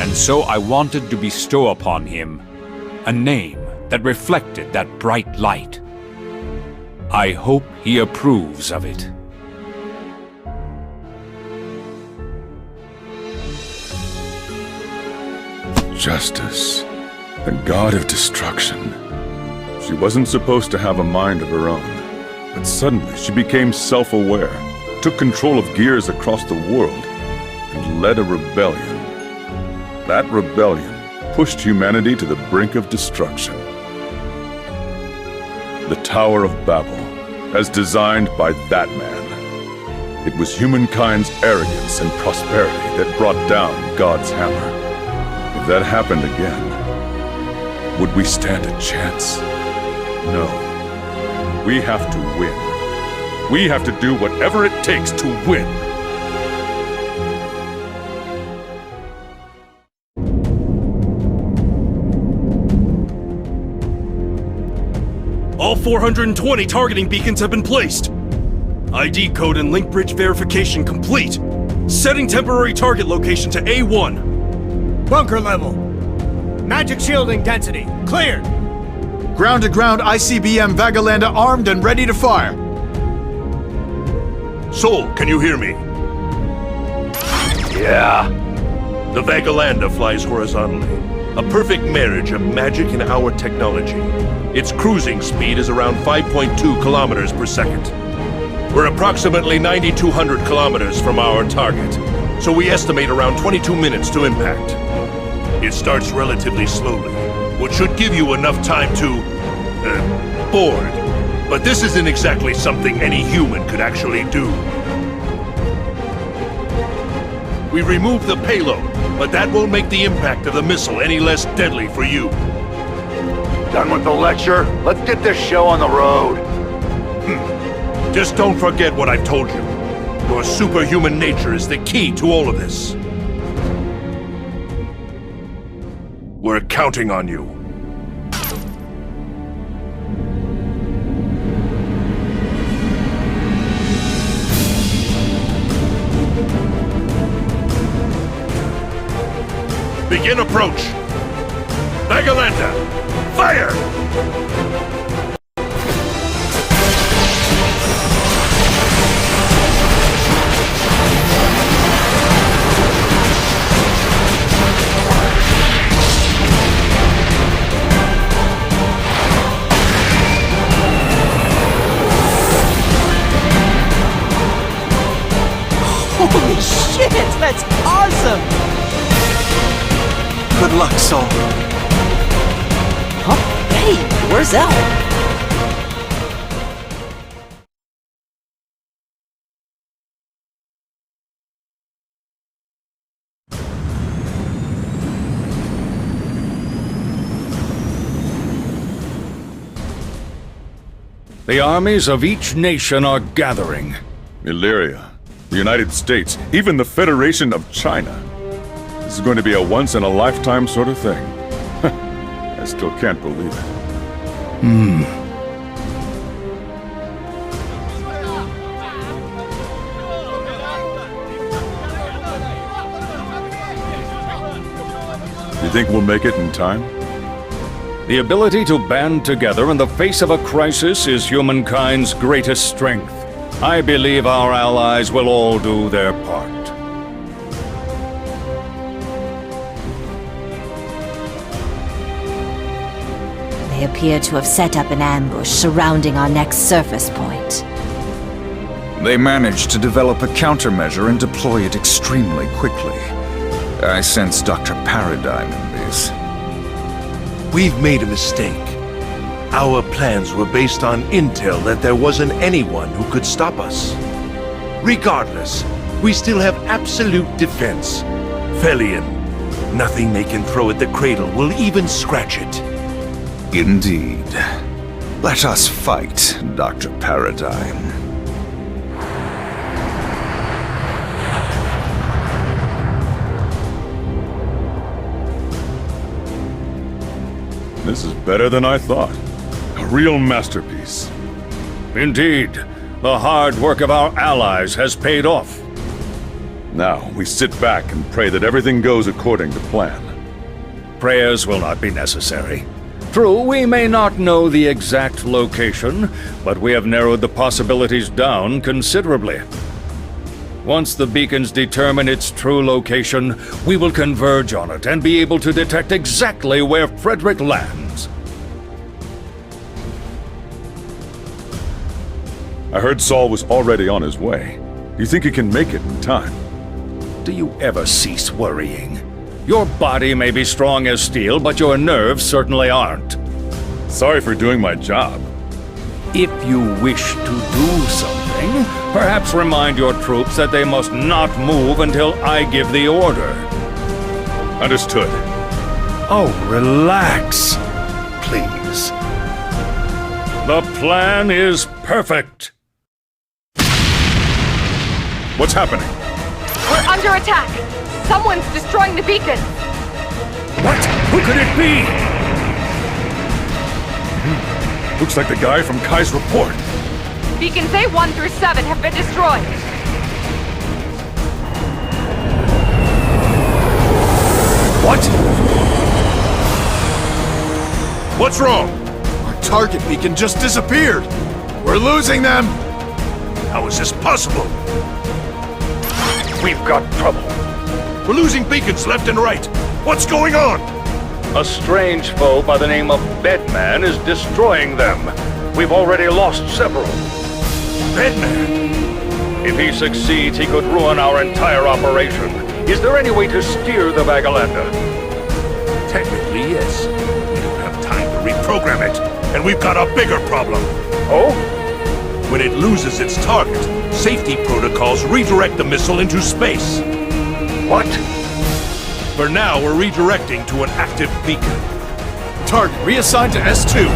and so I wanted to bestow upon him a name that reflected that bright light. I hope he approves of it. Justice, the god of destruction. She wasn't supposed to have a mind of her own, but suddenly she became self-aware, took control of gears across the world, and led a rebellion. That rebellion pushed humanity to the brink of destruction. The Tower of Babel, as designed by That Man. It was humankind's arrogance and prosperity that brought down God's hammer. If that happened again, would we stand a chance? No. We have to win. We have to do whatever it takes to win. All 420 targeting beacons have been placed. ID code and link bridge verification complete. Setting temporary target location to A1. Bunker level. Magic shielding density. Cleared. Ground-to-ground ICBM Vagalanda armed and ready to fire. Sol, can you hear me? Yeah. The Vagalanda flies horizontally. A perfect marriage of magic and our technology. Its cruising speed is around 5.2 kilometers per second. We're approximately 9,200 kilometers from our target, so we estimate around 22 minutes to impact. It starts relatively slowly, which should give you enough time to... board. But this isn't exactly something any human could actually do. We removed the payload, but that won't make the impact of the missile any less deadly for you. Done with the lecture? Let's get this show on the road. Just don't forget what I've told you. Your superhuman nature is the key to all of this. We're counting on you. Begin approach. Vagalanda, fire! Holy shit, that's awesome! Good luck, Sol. Huh? Hey, where's Elle? The armies of each nation are gathering. Illyria, the United States, even the Federation of China. This is going to be a once-in-a-lifetime sort of thing. I still can't believe it. You think we'll make it in time? The ability to band together in the face of a crisis is humankind's greatest strength. I believe our allies will all do their part. They appear to have set up an ambush surrounding our next surface point. They managed to develop a countermeasure and deploy it extremely quickly. I sense Dr. Paradigm in this. We've made a mistake. Our plans were based on intel that there wasn't anyone who could stop us. Regardless, we still have absolute defense. Felion, nothing they can throw at the cradle will even scratch it. Indeed. Let us fight, Dr. Paradigm. This is better than I thought. A real masterpiece. Indeed, the hard work of our allies has paid off. Now, we sit back and pray that everything goes according to plan. Prayers will not be necessary. True, we may not know the exact location, but we have narrowed the possibilities down considerably. Once the beacons determine its true location, we will converge on it and be able to detect exactly where Frederick lands. I heard Saul was already on his way. Do you think he can make it in time? Do you ever cease worrying? Your body may be strong as steel, but your nerves certainly aren't. Sorry for doing my job. If you wish to do something, perhaps remind your troops that they must not move until I give the order. Understood. Oh, relax, please. The plan is perfect. What's happening? We're under attack. Someone's destroying the beacon. What? Who could it be? Looks like the guy from Kai's report. Beacons A1 through 7 have been destroyed. What? What's wrong? Our target beacon just disappeared. We're losing them. How is this possible? We've got trouble. We're losing beacons left and right. What's going on? A strange foe by the name of Bedman is destroying them. We've already lost several. Bedman? If he succeeds, he could ruin our entire operation. Is there any way to steer the Vagalander? Technically, yes. We don't have time to reprogram it, and we've got a bigger problem. Oh? When it loses its target, safety protocols redirect the missile into space. What? For now, we're redirecting to an active beacon. Target reassigned to S2.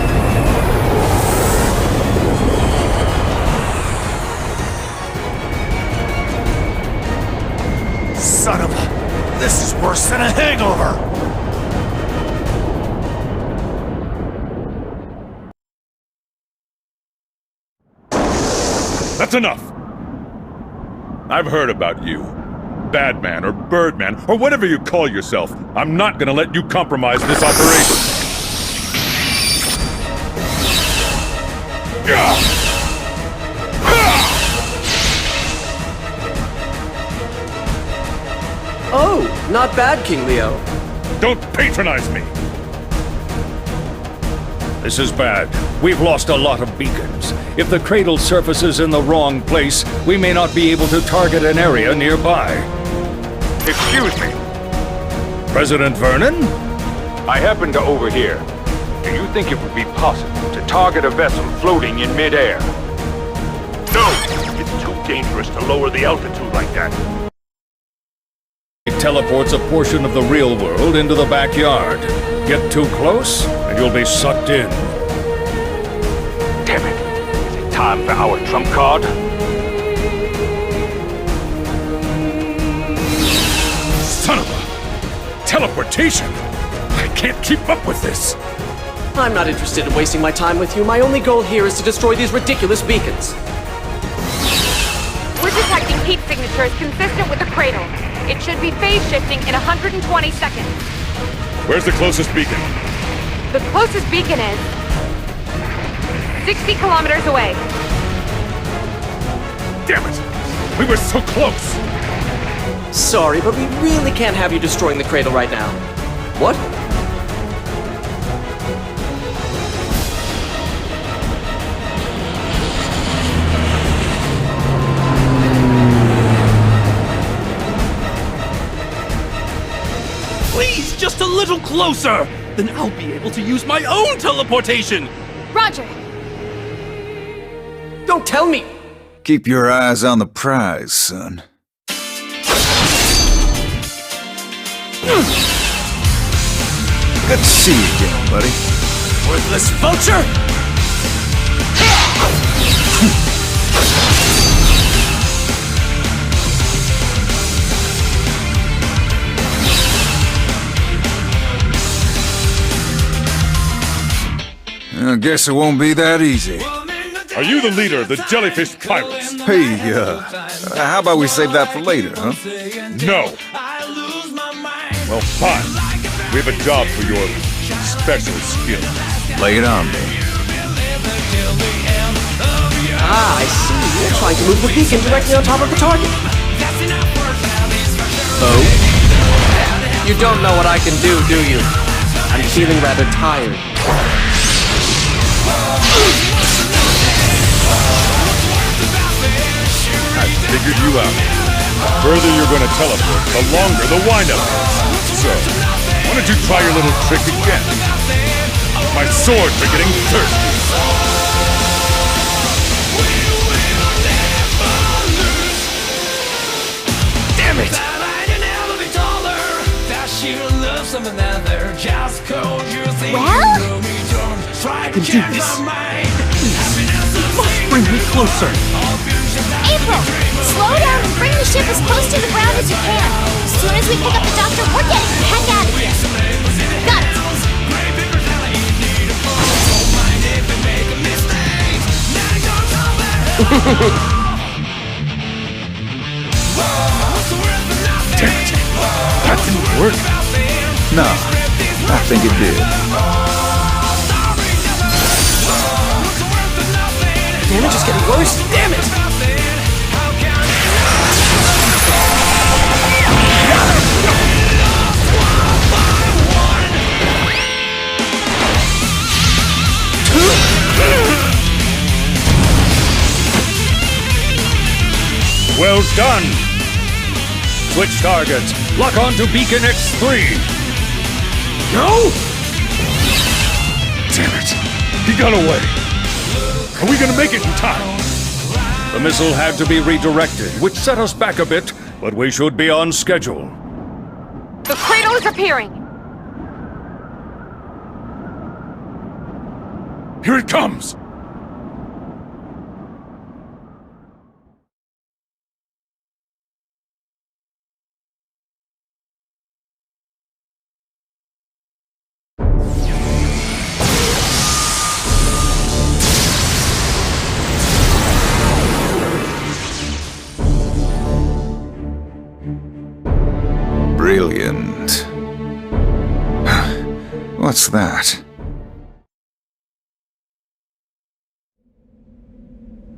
Son of a... This is worse than a hangover! That's enough! I've heard about you. Badman or Birdman, or whatever you call yourself. I'm not gonna let you compromise this operation. Oh, not bad, King Leo. Don't patronize me! This is bad. We've lost a lot of beacons. If the cradle surfaces in the wrong place, we may not be able to target an area nearby. Excuse me. President Vernon? I happen to overhear. Do you think it would be possible to target a vessel floating in midair? No! It's too dangerous to lower the altitude like that. It teleports a portion of the real world into the backyard. Get too close, and you'll be sucked in. Damn it. Is it time for our trump card? Son of a... teleportation! I can't keep up with this! I'm not interested in wasting my time with you. My only goal here is to destroy these ridiculous beacons. We're detecting heat signatures consistent with the cradle. It should be phase shifting in 120 seconds. Where's the closest beacon? The closest beacon is 60 kilometers away. Damn it! We were so close! Sorry, but we really can't have you destroying the cradle right now. What? Please, just a little closer! Then I'll be able to use my own teleportation! Roger. Don't tell me! Keep your eyes on the prize, son. Good to see you again, buddy. Worthless vulture! I guess it won't be that easy. Are you the leader of the Jellyfish Pirates? Hey, how about we save that for later, huh? No! Well, fine. We have a job for your special skills. Lay it on me. Ah, I see. You're trying to move the beacon directly on top of the target. Oh? You don't know what I can do you? I'm feeling rather tired. I figured you out. The further you're gonna teleport, the longer the windup is. So, why don't you try your little trick again? My swords are getting thirsty. Damn it! Well? I can do this. You must bring me closer. April, slow down and bring the ship as close to the ground as you can. As soon as we pick up the doctor, we're getting the heck out of here. Got it. That didn't work. No, I think it did. Damage is getting worse. Damn it! Well done! Switch targets. Lock on to Beacon X3. No! Damn it! He got away. Are we gonna make it in time? The missile had to be redirected, which set us back a bit, but we should be on schedule. The cradle is appearing. Here it comes! Brilliant. What's that?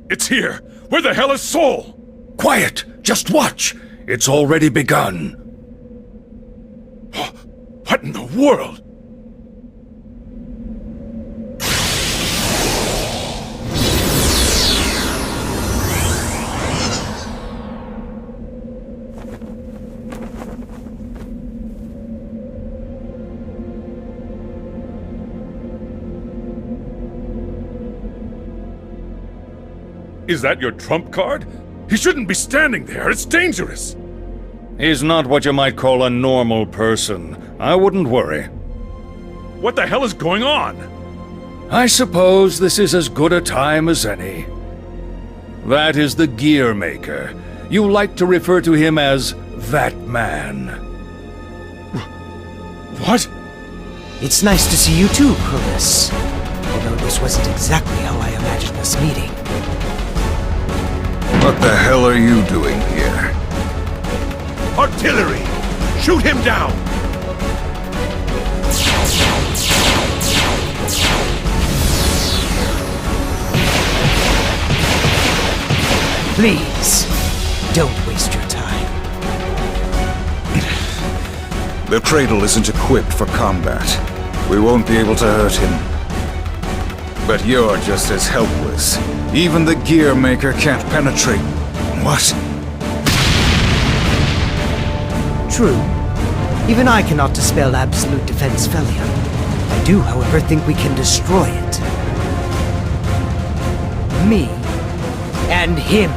It's here! Where the hell is Sol? Quiet! Just watch! It's already begun. What in the world? Is that your trump card? He shouldn't be standing there. It's dangerous. He's not what you might call a normal person. I wouldn't worry. What the hell is going on? I suppose this is as good a time as any. That is the Gear Maker. You like to refer to him as that man. What? It's nice to see you too, Cronus. Although this wasn't exactly how I imagined this meeting. What the hell are you doing here? Artillery! Shoot him down! Please, don't waste your time. The cradle isn't equipped for combat. We won't be able to hurt him. But you're just as helpless. Even the Gear Maker can't penetrate. What? True. Even I cannot dispel absolute defense failure. I do, however, think we can destroy it. Me and him.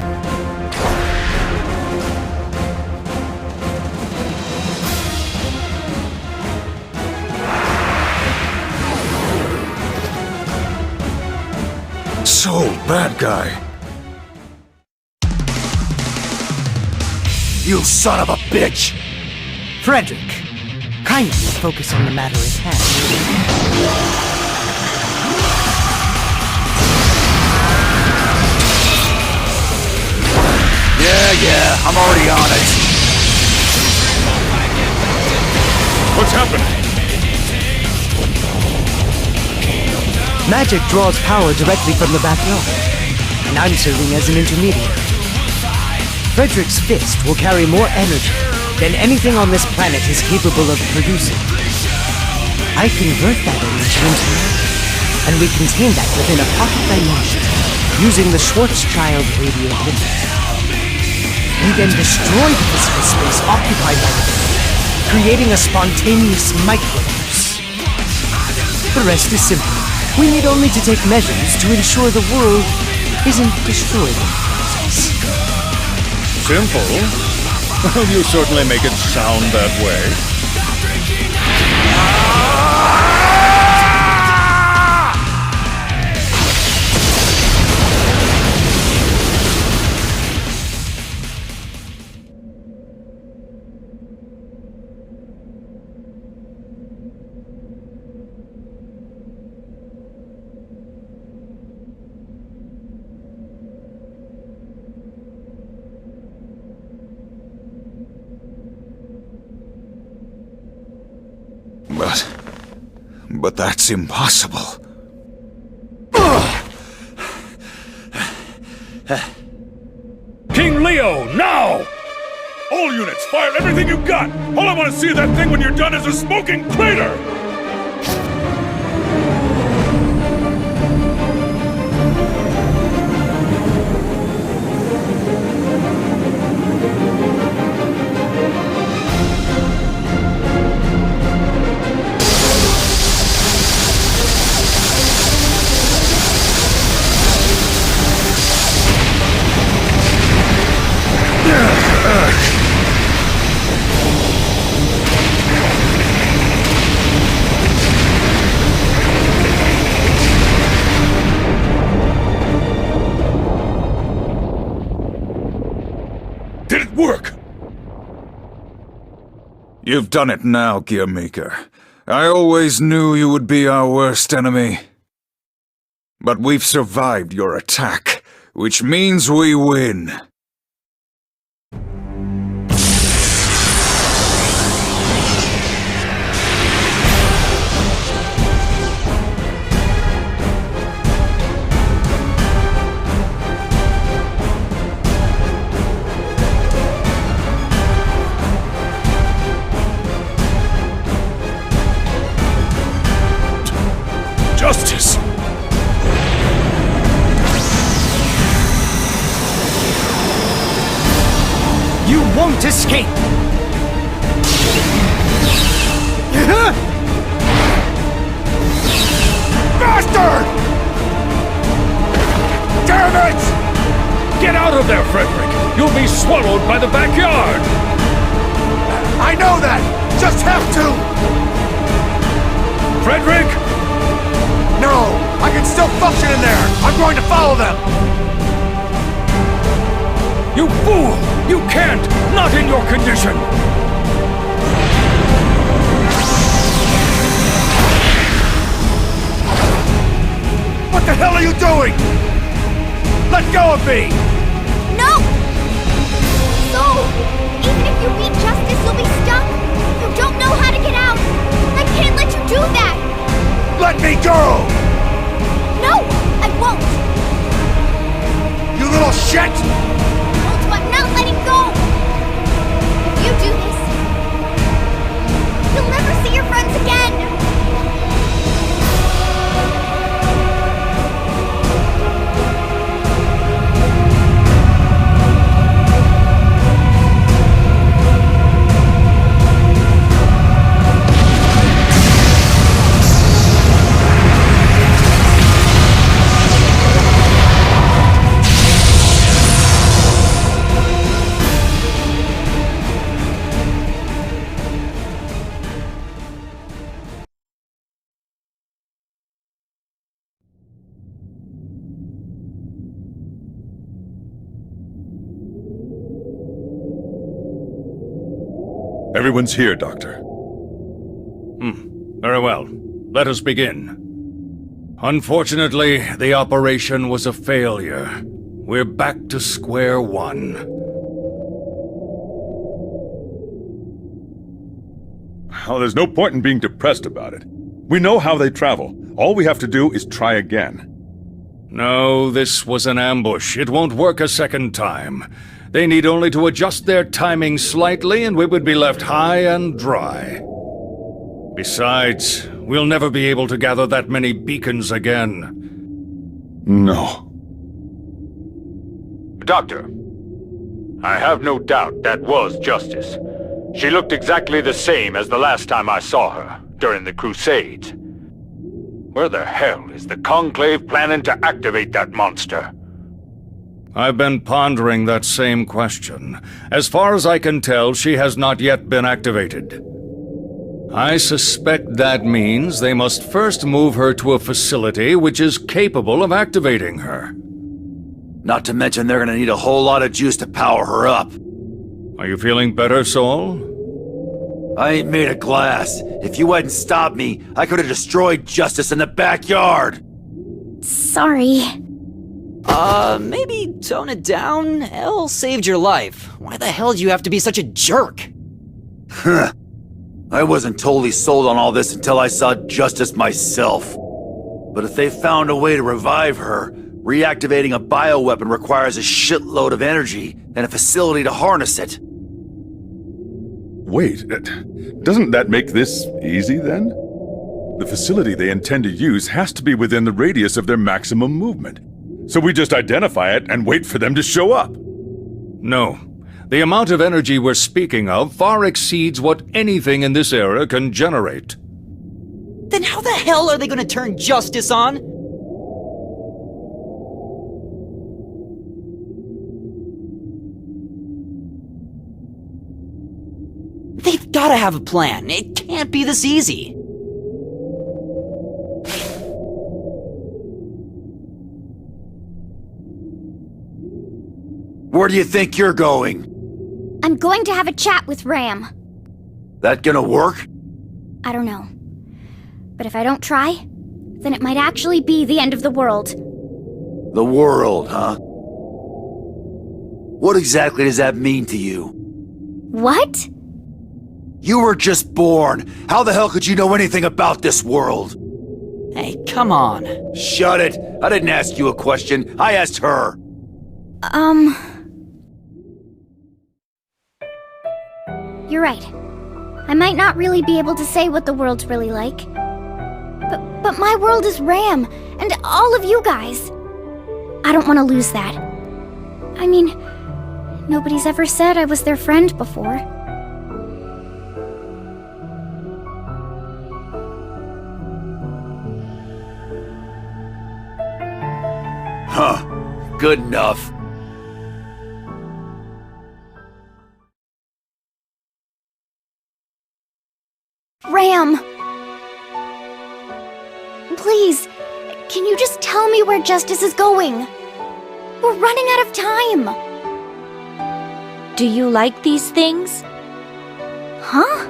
Sol, bad guy. You son of a bitch! Frederick, kindly focus on the matter at hand. Yeah, I'm already on it. What's happening? Magic draws power directly from the backyard, and I'm serving as an intermediary. Frederick's fist will carry more energy than anything on this planet is capable of producing. I convert that energy into matter, and we contain that within a pocket dimension, using the Schwarzschild radiant limit. We then destroy the physical space occupied by the planet, creating a spontaneous microverse. The rest is simple. We need only to take measures to ensure the world isn't destroyed in the process. Simple? Well, you certainly make it sound that way. But that's impossible. King Leo, now! All units, fire everything you've got! All I want to see of that thing when you're done is a smoking crater! Did it work? You've done it now, Gearmaker. I always knew you would be our worst enemy. But we've survived your attack, which means we win. Justice! You won't escape! Bastard! Damn it! Get out of there, Frederick! You'll be swallowed by the backyard! I know that! Just have to! Frederick! No! I can still function in there! I'm going to follow them! You fool! You can't! Not in your condition! What the hell are you doing? Let go of me! No! So, even if you beat Justice, you'll be stuck? You don't know how to get out! I can't let you do that! Let me go! No! I won't! You little shit! I'm not letting go! If you do this, you'll never see your friends again! Everyone's here, Doctor. Very well. Let us begin. Unfortunately, the operation was a failure. We're back to square one. Oh, there's no point in being depressed about it. We know how they travel. All we have to do is try again. No, this was an ambush. It won't work a second time. They need only to adjust their timing slightly and we would be left high and dry. Besides, we'll never be able to gather that many beacons again. No. Doctor, I have no doubt that was Justice. She looked exactly the same as the last time I saw her, during the Crusades. Where the hell is the Conclave planning to activate that monster? I've been pondering that same question. As far as I can tell, she has not yet been activated. I suspect that means they must first move her to a facility which is capable of activating her. Not to mention they're gonna need a whole lot of juice to power her up. Are you feeling better, Saul? I ain't made of glass. If you hadn't stopped me, I could have destroyed Justice in the backyard. Sorry. Maybe tone it down? Elle saved your life. Why the hell do you have to be such a jerk? Huh. I wasn't totally sold on all this until I saw Justice myself. But if they found a way to revive her, reactivating a bioweapon requires a shitload of energy and a facility to harness it. Wait, doesn't that make this easy then? The facility they intend to use has to be within the radius of their maximum movement. So we just identify it and wait for them to show up. No. The amount of energy we're speaking of far exceeds what anything in this era can generate. Then how the hell are they gonna turn Justice on? They've gotta have a plan. It can't be this easy. Where do you think you're going? I'm going to have a chat with Ram. That gonna work? I don't know. But if I don't try, then it might actually be the end of the world. The world, huh? What exactly does that mean to you? What? You were just born. How the hell could you know anything about this world? Hey, come on. Shut it. I didn't ask you a question. I asked her. You're right. I might not really be able to say what the world's really like. But my world is Ram, and all of you guys. I don't want to lose that. I mean, nobody's ever said I was their friend before. Huh. Good enough. Ram! Please, can you just tell me where Justice is going? We're running out of time! Do you like these things? Huh?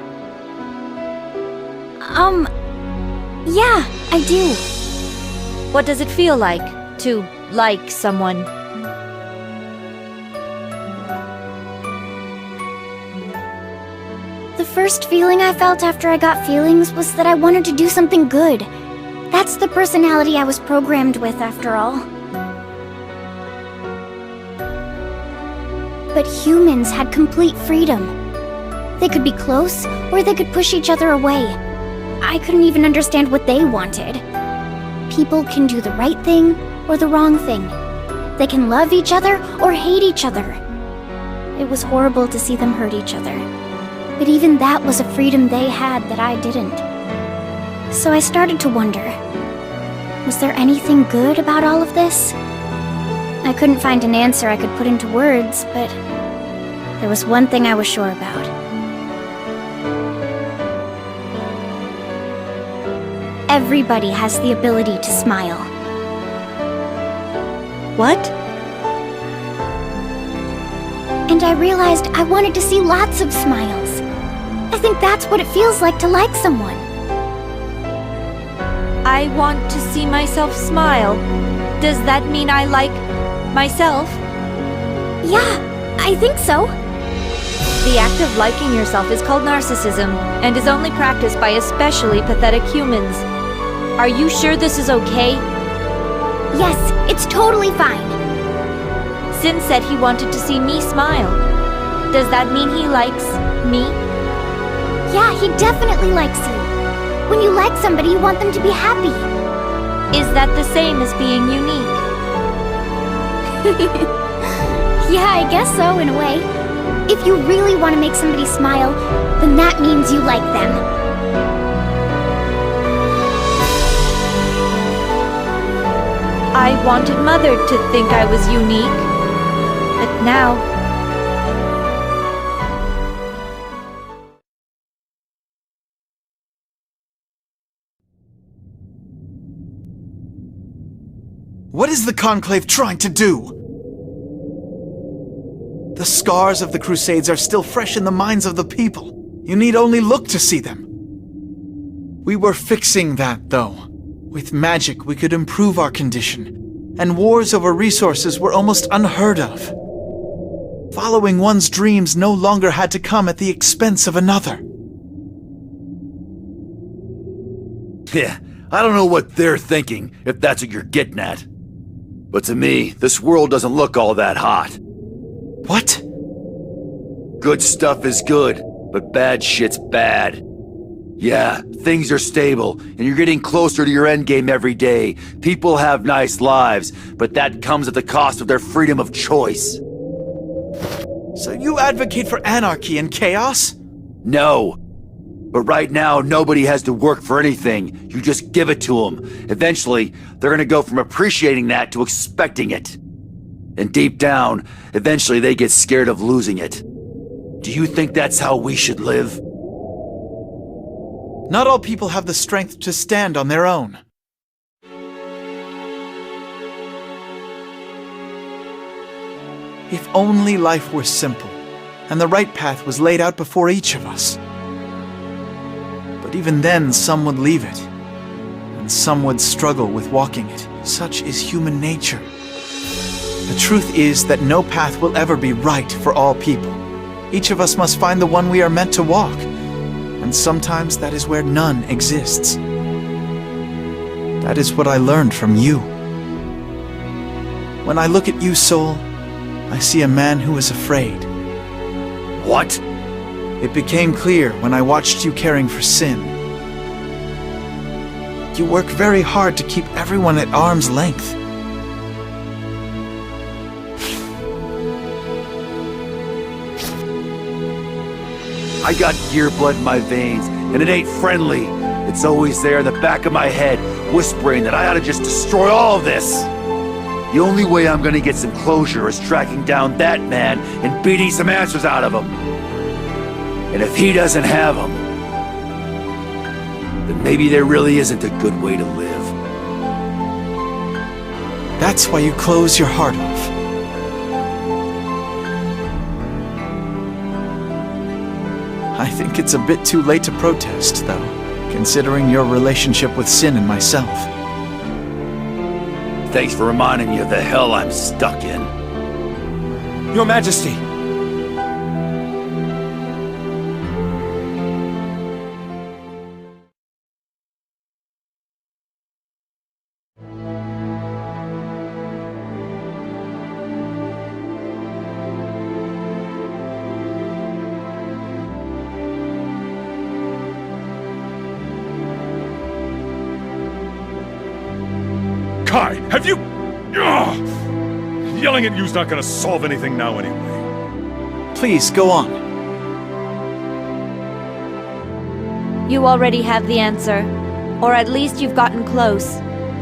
Yeah, I do. What does it feel like to like someone? The first feeling I felt after I got feelings was that I wanted to do something good. That's the personality I was programmed with, after all. But humans had complete freedom. They could be close, or they could push each other away. I couldn't even understand what they wanted. People can do the right thing or the wrong thing. They can love each other or hate each other. It was horrible to see them hurt each other. But even that was a freedom they had that I didn't. So I started to wonder, was there anything good about all of this? I couldn't find an answer I could put into words, but there was one thing I was sure about. Everybody has the ability to smile. What? And I realized I wanted to see lots of smiles. I think that's what it feels like to like someone. I want to see myself smile. Does that mean I like myself? Yeah, I think so. The act of liking yourself is called narcissism, and is only practiced by especially pathetic humans. Are you sure this is okay? Yes, it's totally fine. Sin said he wanted to see me smile. Does that mean he likes me? Yeah, he definitely likes you. When you like somebody, you want them to be happy. Is that the same as being unique? Yeah, I guess so, in a way. If you really want to make somebody smile, then that means you like them. I wanted Mother to think I was unique, but now... What is the Conclave trying to do? The scars of the Crusades are still fresh in the minds of the people. You need only look to see them. We were fixing that, though. With magic, we could improve our condition, and wars over resources were almost unheard of. Following one's dreams no longer had to come at the expense of another. Yeah, I don't know what they're thinking, if that's what you're getting at. But to me, this world doesn't look all that hot. What? Good stuff is good, but bad shit's bad. Yeah, things are stable, and you're getting closer to your endgame every day. People have nice lives, but that comes at the cost of their freedom of choice. So you advocate for anarchy and chaos? No. But right now, nobody has to work for anything. You just give it to them. Eventually, they're gonna go from appreciating that to expecting it. And deep down, eventually they get scared of losing it. Do you think that's how we should live? Not all people have the strength to stand on their own. If only life were simple, and the right path was laid out before each of us. But even then, some would leave it, and some would struggle with walking it. Such is human nature. The truth is that no path will ever be right for all people. Each of us must find the one we are meant to walk, and sometimes that is where none exists. That is what I learned from you. When I look at you, Soul, I see a man who is afraid. What? It became clear when I watched you caring for Sin. You work very hard to keep everyone at arm's length. I got gear blood in my veins, and it ain't friendly. It's always there in the back of my head, whispering that I ought to just destroy all of this. The only way I'm gonna get some closure is tracking down that man and beating some answers out of him. And if he doesn't have them, then maybe there really isn't a good way to live. That's why you close your heart off. I think it's a bit too late to protest, though, considering your relationship with Sin and myself. Thanks for reminding me of the hell I'm stuck in. Your Majesty! Kai, have you... Ugh! Yelling at you's not gonna solve anything now anyway. Please, go on. You already have the answer. Or at least you've gotten close.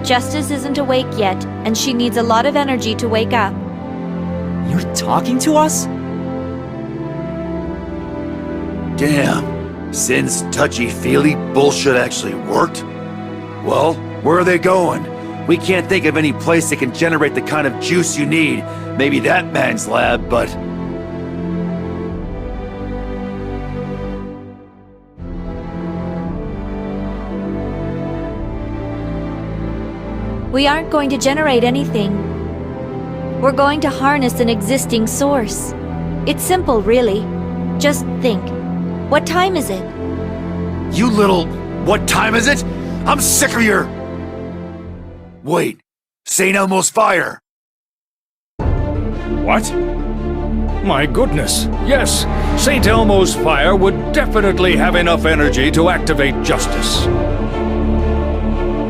Justice isn't awake yet, and she needs a lot of energy to wake up. You're talking to us? Damn. Sin's touchy-feely bullshit actually worked? Well, where are they going? We can't think of any place that can generate the kind of juice you need. Maybe that man's lab, but... We aren't going to generate anything. We're going to harness an existing source. It's simple, really. Just think. What time is it? You little... What time is it? I'm sick of your... Wait. St. Elmo's fire! What? My goodness, yes. St. Elmo's fire would definitely have enough energy to activate justice.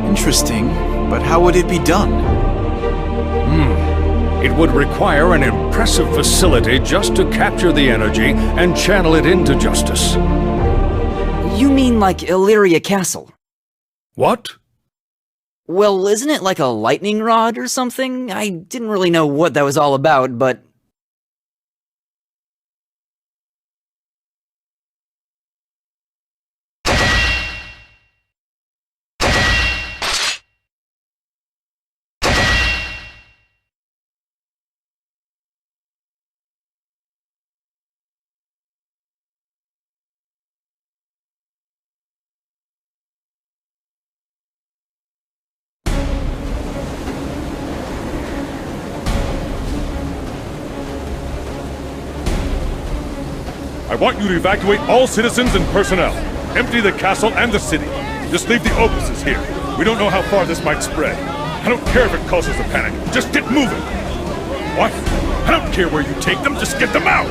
Interesting, but how would it be done? It would require an impressive facility just to capture the energy and channel it into justice. You mean like Illyria Castle? What? Well, isn't it like a lightning rod or something? I didn't really know what that was all about, but... I want you to evacuate all citizens and personnel. Empty the castle and the city. Just leave the opuses here. We don't know how far this might spread. I don't care if it causes a panic. Just get moving. What? I don't care where you take them. Just get them out.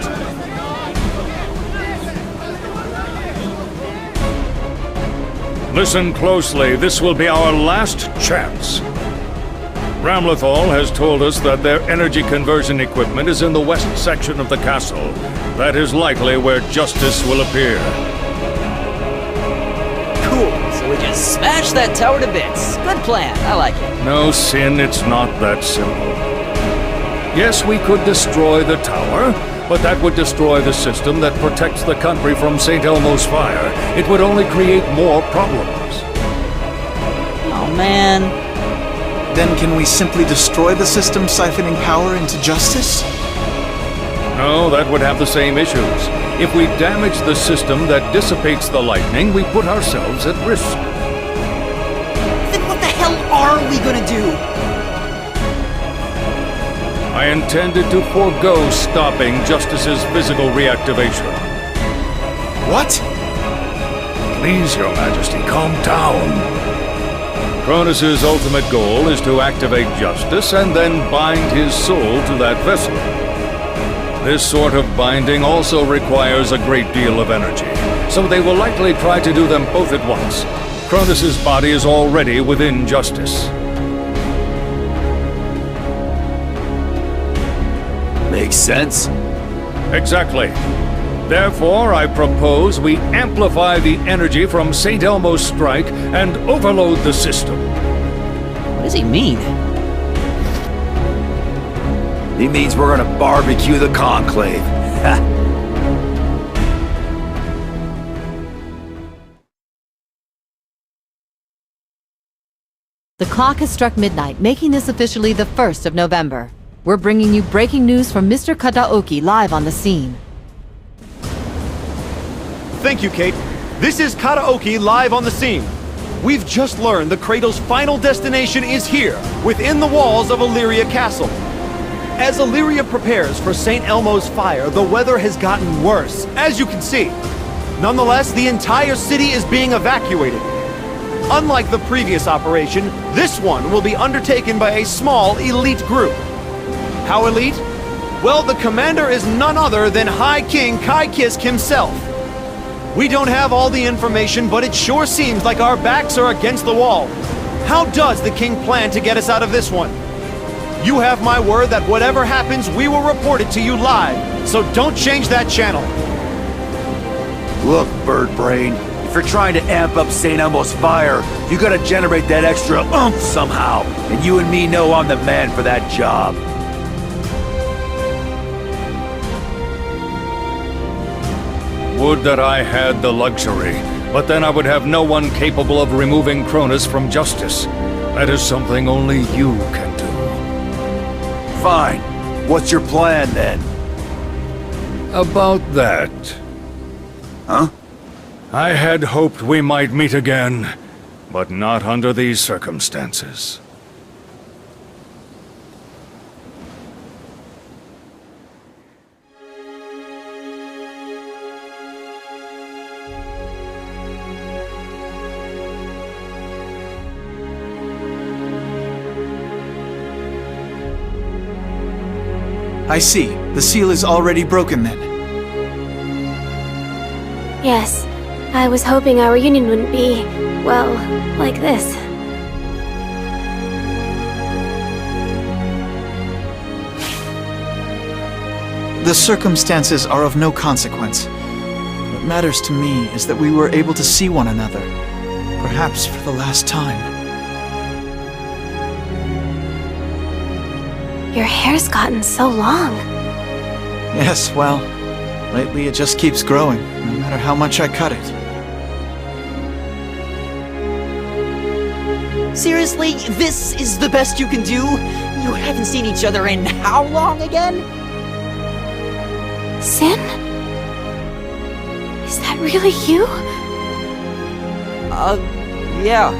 Listen closely. This will be our last chance. Ramlethal has told us that their energy conversion equipment is in the west section of the castle. That is likely where Justice will appear. Cool, so we just smash that tower to bits. Good plan, I like it. No, Sin, it's not that simple. Yes, we could destroy the tower, but that would destroy the system that protects the country from St. Elmo's fire. It would only create more problems. Oh, man. Then can we simply destroy the system siphoning power into Justice? No, that would have the same issues. If we damage the system that dissipates the lightning, we put ourselves at risk. Then what the hell are we gonna do? I intended to forego stopping Justice's physical reactivation. What? Please, Your Majesty, calm down. Cronus's ultimate goal is to activate Justice and then bind his soul to that vessel. This sort of binding also requires a great deal of energy, so they will likely try to do them both at once. Cronus's body is already within Justice. Makes sense. Exactly. Therefore, I propose we amplify the energy from St. Elmo's strike and overload the system. What does he mean? He means we're gonna barbecue the Conclave. The clock has struck midnight, making this officially the 1st of November. We're bringing you breaking news from Mr. Kataoki live on the scene. Thank you, Kate. This is Kataoki live on the scene. We've just learned the Cradle's final destination is here, within the walls of Illyria Castle. As Illyria prepares for St. Elmo's fire, the weather has gotten worse, as you can see. Nonetheless, the entire city is being evacuated. Unlike the previous operation, this one will be undertaken by a small elite group. How elite? Well, the commander is none other than High King Kai Kisk himself. We don't have all the information, but it sure seems like our backs are against the wall. How does the king plan to get us out of this one? You have my word that whatever happens, we will report it to you live, so don't change that channel. Look, Bird Brain, if you're trying to amp up St. Elmo's fire, you gotta generate that extra oomph somehow, and you and me know I'm the man for that job. Would that I had the luxury, but then I would have no one capable of removing Cronus from Justice. That is something only you can do. Fine. What's your plan, then? About that. Huh? I had hoped we might meet again, but not under these circumstances. I see. The seal is already broken then. Yes, I was hoping our reunion wouldn't be, well, like this. The circumstances are of no consequence. What matters to me is that we were able to see one another, perhaps for the last time. Your hair's gotten so long. Yes, well, lately it just keeps growing, no matter how much I cut it. Seriously, this is the best you can do? You haven't seen each other in how long again? Sin? Is that really you? Yeah.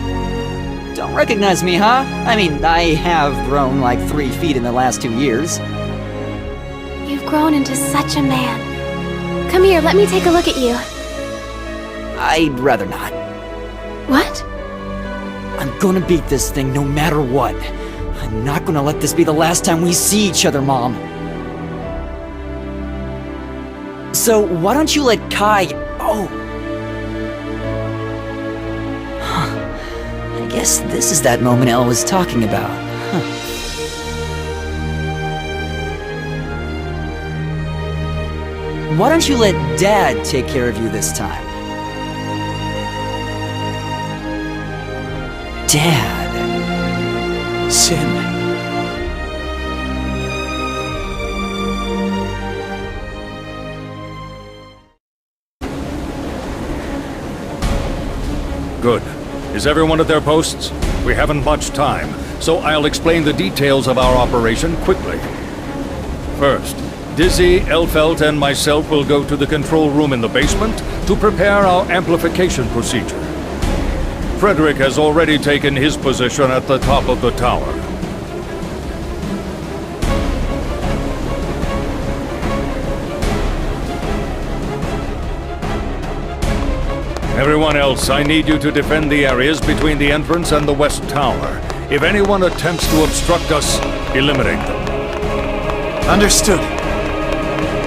Don't recognize me, huh? I mean, I have grown like 3 feet in the last 2 years. You've grown into such a man. Come here, let me take a look at you. I'd rather not. What? I'm gonna beat this thing no matter what. I'm not gonna let this be the last time we see each other, Mom. So, why don't you let Kai... Oh! Huh. I guess this is that moment Elle was talking about. Huh. Why don't you let Dad take care of you this time? Dad... Sin. Good. Is everyone at their posts? We haven't much time, so I'll explain the details of our operation quickly. First, Dizzy, Elfelt, and myself will go to the control room in the basement to prepare our amplification procedure. Frederick has already taken his position at the top of the tower. Everyone else, I need you to defend the areas between the entrance and the west tower. If anyone attempts to obstruct us, eliminate them. Understood.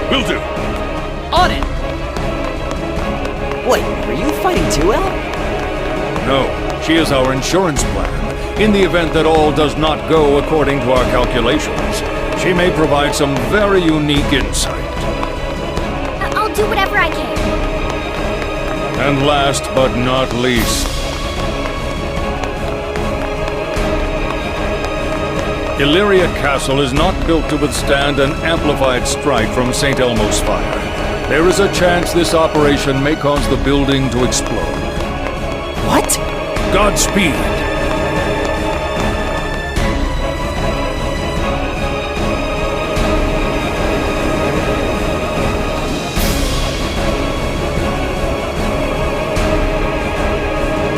Will do. On it! Wait, are you fighting too, Elle? No, she is our insurance plan. In the event that all does not go according to our calculations, she may provide some very unique insight. I'll do whatever I can. And last but not least, Illyria Castle is not built to withstand an amplified strike from St. Elmo's fire. There is a chance this operation may cause the building to explode. What? Godspeed!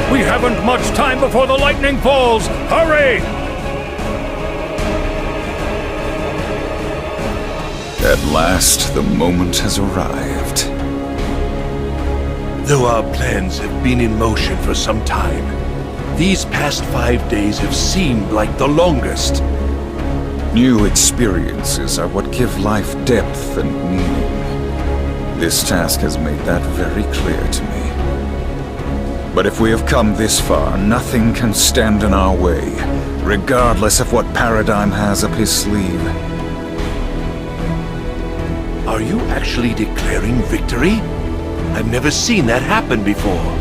We haven't much time before the lightning falls! Hurry! At last, the moment has arrived. Though our plans have been in motion for some time, these past 5 days have seemed like the longest. New experiences are what give life depth and meaning. This task has made that very clear to me. But if we have come this far, nothing can stand in our way, regardless of what Paradigm has up his sleeve. Are you actually declaring victory? I've never seen that happen before.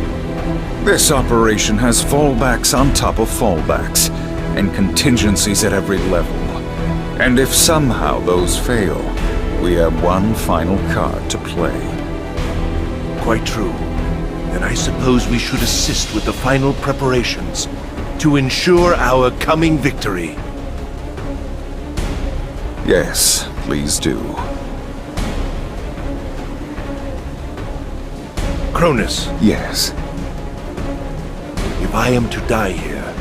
This operation has fallbacks on top of fallbacks, and contingencies at every level. And if somehow those fail, we have one final card to play. Quite true. Then I suppose we should assist with the final preparations to ensure our coming victory. Yes, please do. Cronus. Yes. If I am to die here,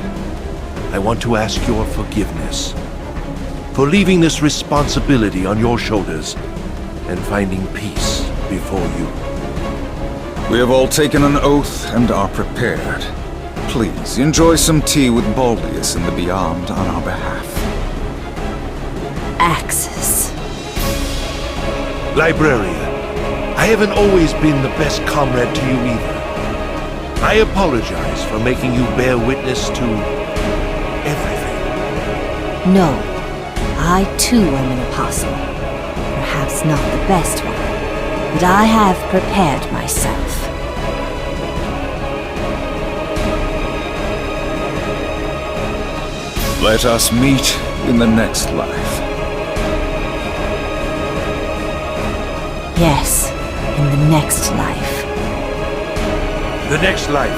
I want to ask your forgiveness for leaving this responsibility on your shoulders and finding peace before you. We have all taken an oath and are prepared. Please, enjoy some tea with Baldius in the Beyond on our behalf. Axis. Libraria, I haven't always been the best comrade to you either. I apologize for making you bear witness to everything. No, I too am an apostle. Perhaps not the best one, but I have prepared myself. Let us meet in the next life. Yes, in the next life. The next life.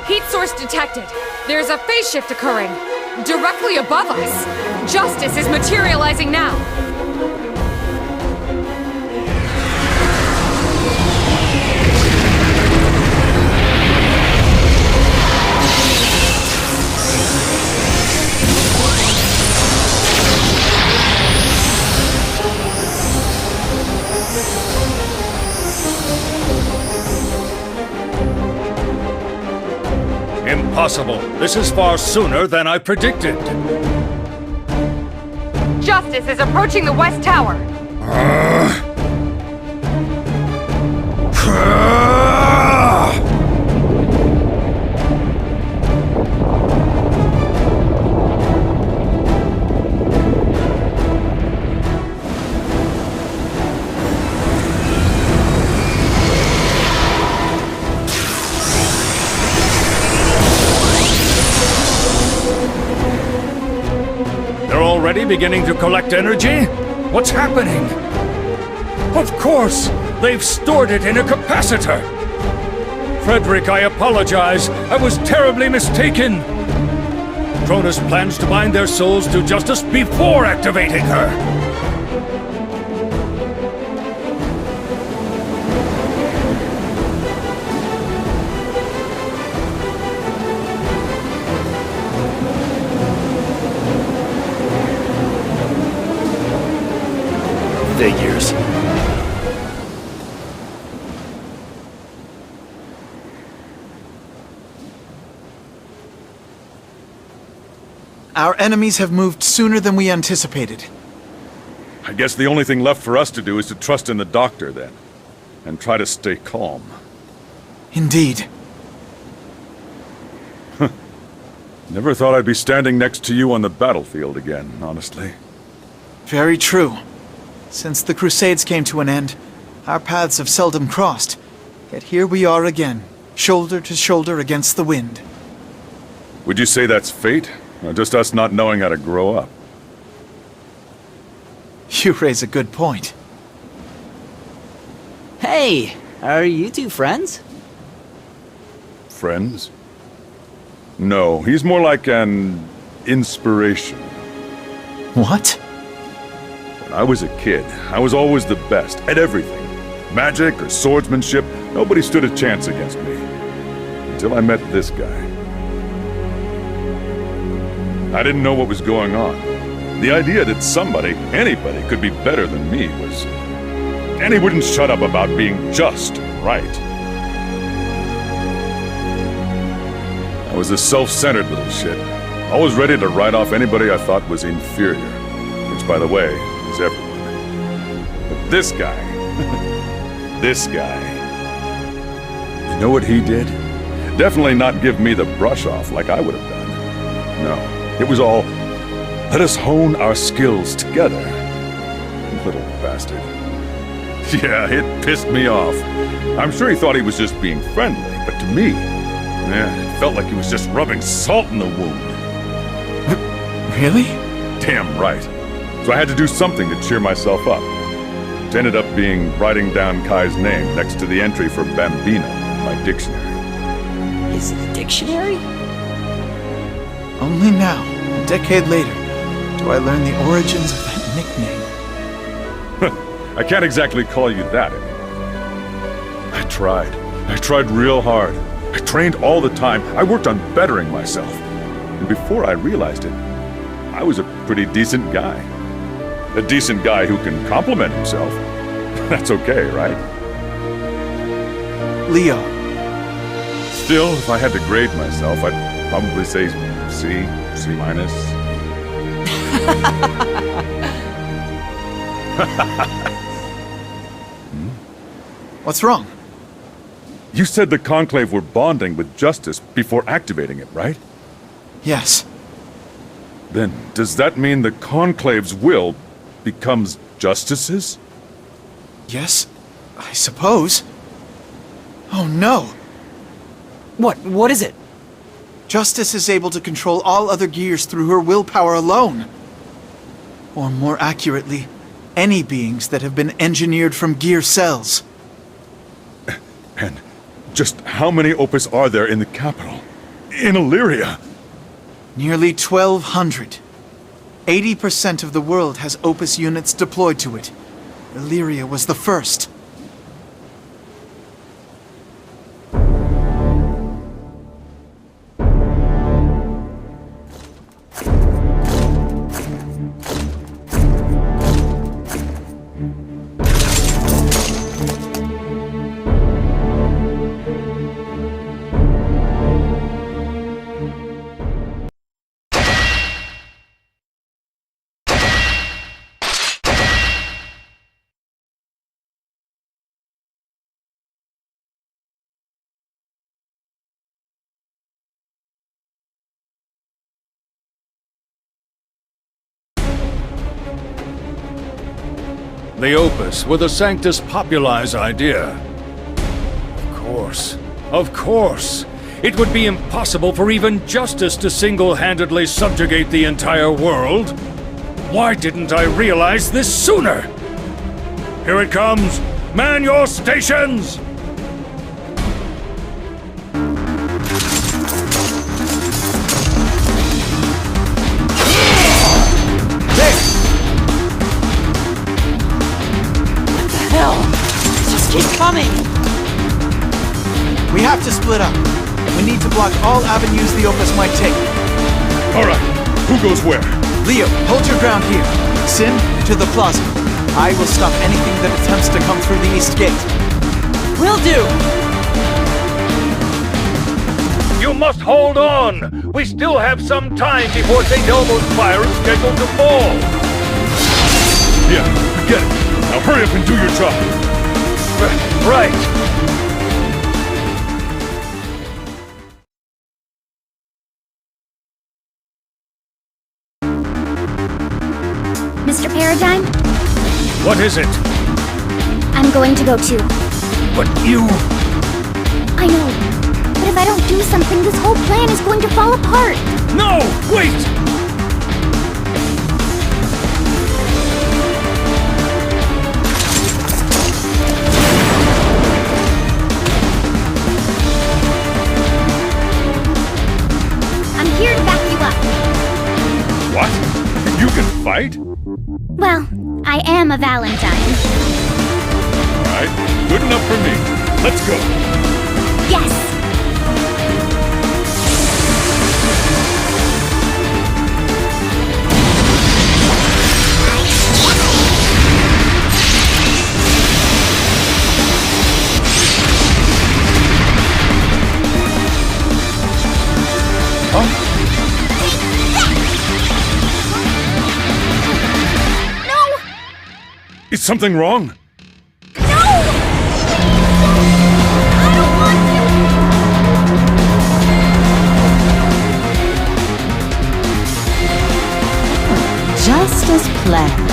Heat source detected. There's a phase shift occurring. Directly above us. Justice is materializing now. impossible. This is far sooner than I predicted. Justice is approaching the West Tower. They're already beginning to collect energy? What's happening? Of course! They've stored it in a capacitor! Frederick, I apologize. I was terribly mistaken. Cronus plans to bind their souls to Justice before activating her. Figures. Our enemies have moved sooner than we anticipated. I guess the only thing left for us to do is to trust in the Doctor, then. And try to stay calm. Indeed. Never thought I'd be standing next to you on the battlefield again, honestly. Very true. Since the Crusades came to an end, our paths have seldom crossed. Yet here we are again, shoulder to shoulder against the wind. Would you say that's fate? Or just us not knowing how to grow up? You raise a good point. Hey, are you two friends? Friends? No, he's more like an inspiration. What? When I was a kid, I was always the best at everything. Magic or swordsmanship, nobody stood a chance against me. Until I met this guy. I didn't know what was going on. The idea that somebody, anybody, could be better than me was... And he wouldn't shut up about being just right. I was a self-centered little shit, always ready to write off anybody I thought was inferior. Which, by the way, is everyone. But this guy... this guy... You know what he did? Definitely not give me the brush off like I would have done. No. It was all, let us hone our skills together. Little bastard. Yeah, it pissed me off. I'm sure he thought he was just being friendly, but to me, it felt like he was just rubbing salt in the wound. Really? Damn right. So I had to do something to cheer myself up. It ended up being writing down Kai's name next to the entry for Bambino in my dictionary. His dictionary? Only now, a decade later, do I learn the origins of that nickname. I can't exactly call you that anymore. I tried real hard. I trained all the time. I worked on bettering myself. And before I realized it, I was a pretty decent guy. A decent guy who can compliment himself. That's okay, right? Leo. Still, if I had to grade myself, I'd probably say C minus. What's wrong? You said the Conclave were bonding with Justice before activating it, right? Yes. Then, does that mean the Conclave's will becomes Justice's? Yes, I suppose. Oh no! What is it? Justice is able to control all other gears through her willpower alone. Or more accurately, any beings that have been engineered from gear cells. And just how many Opus are there in the capital? In Illyria? Nearly 1,200. 80% of the world has Opus units deployed to it. Illyria was the first. The Opus were the Sanctus Popularis idea. Of course. It would be impossible for even Justice to single-handedly subjugate the entire world. Why didn't I realize this sooner? Here it comes! Man your stations! Hell! Just keep coming! We have to split up. We need to block all avenues the Opus might take. Alright, who goes where? Leo, hold your ground here. Sin, to the plaza. I will stop anything that attempts to come through the east gate. Will do! You must hold on! We still have some time before St. Elmo's fire is scheduled to fall! Yeah, get it. Now hurry up and do your job. Right. Mr. Paradigm? What is it? I'm going to go too. But you... I know. But if I don't do something, this whole plan is going to fall apart. No! Wait! I'm here to back you up. What? You can fight? Well, I am a Valentine. Alright, good enough for me. Let's go. Yes! Is something wrong? Just as planned.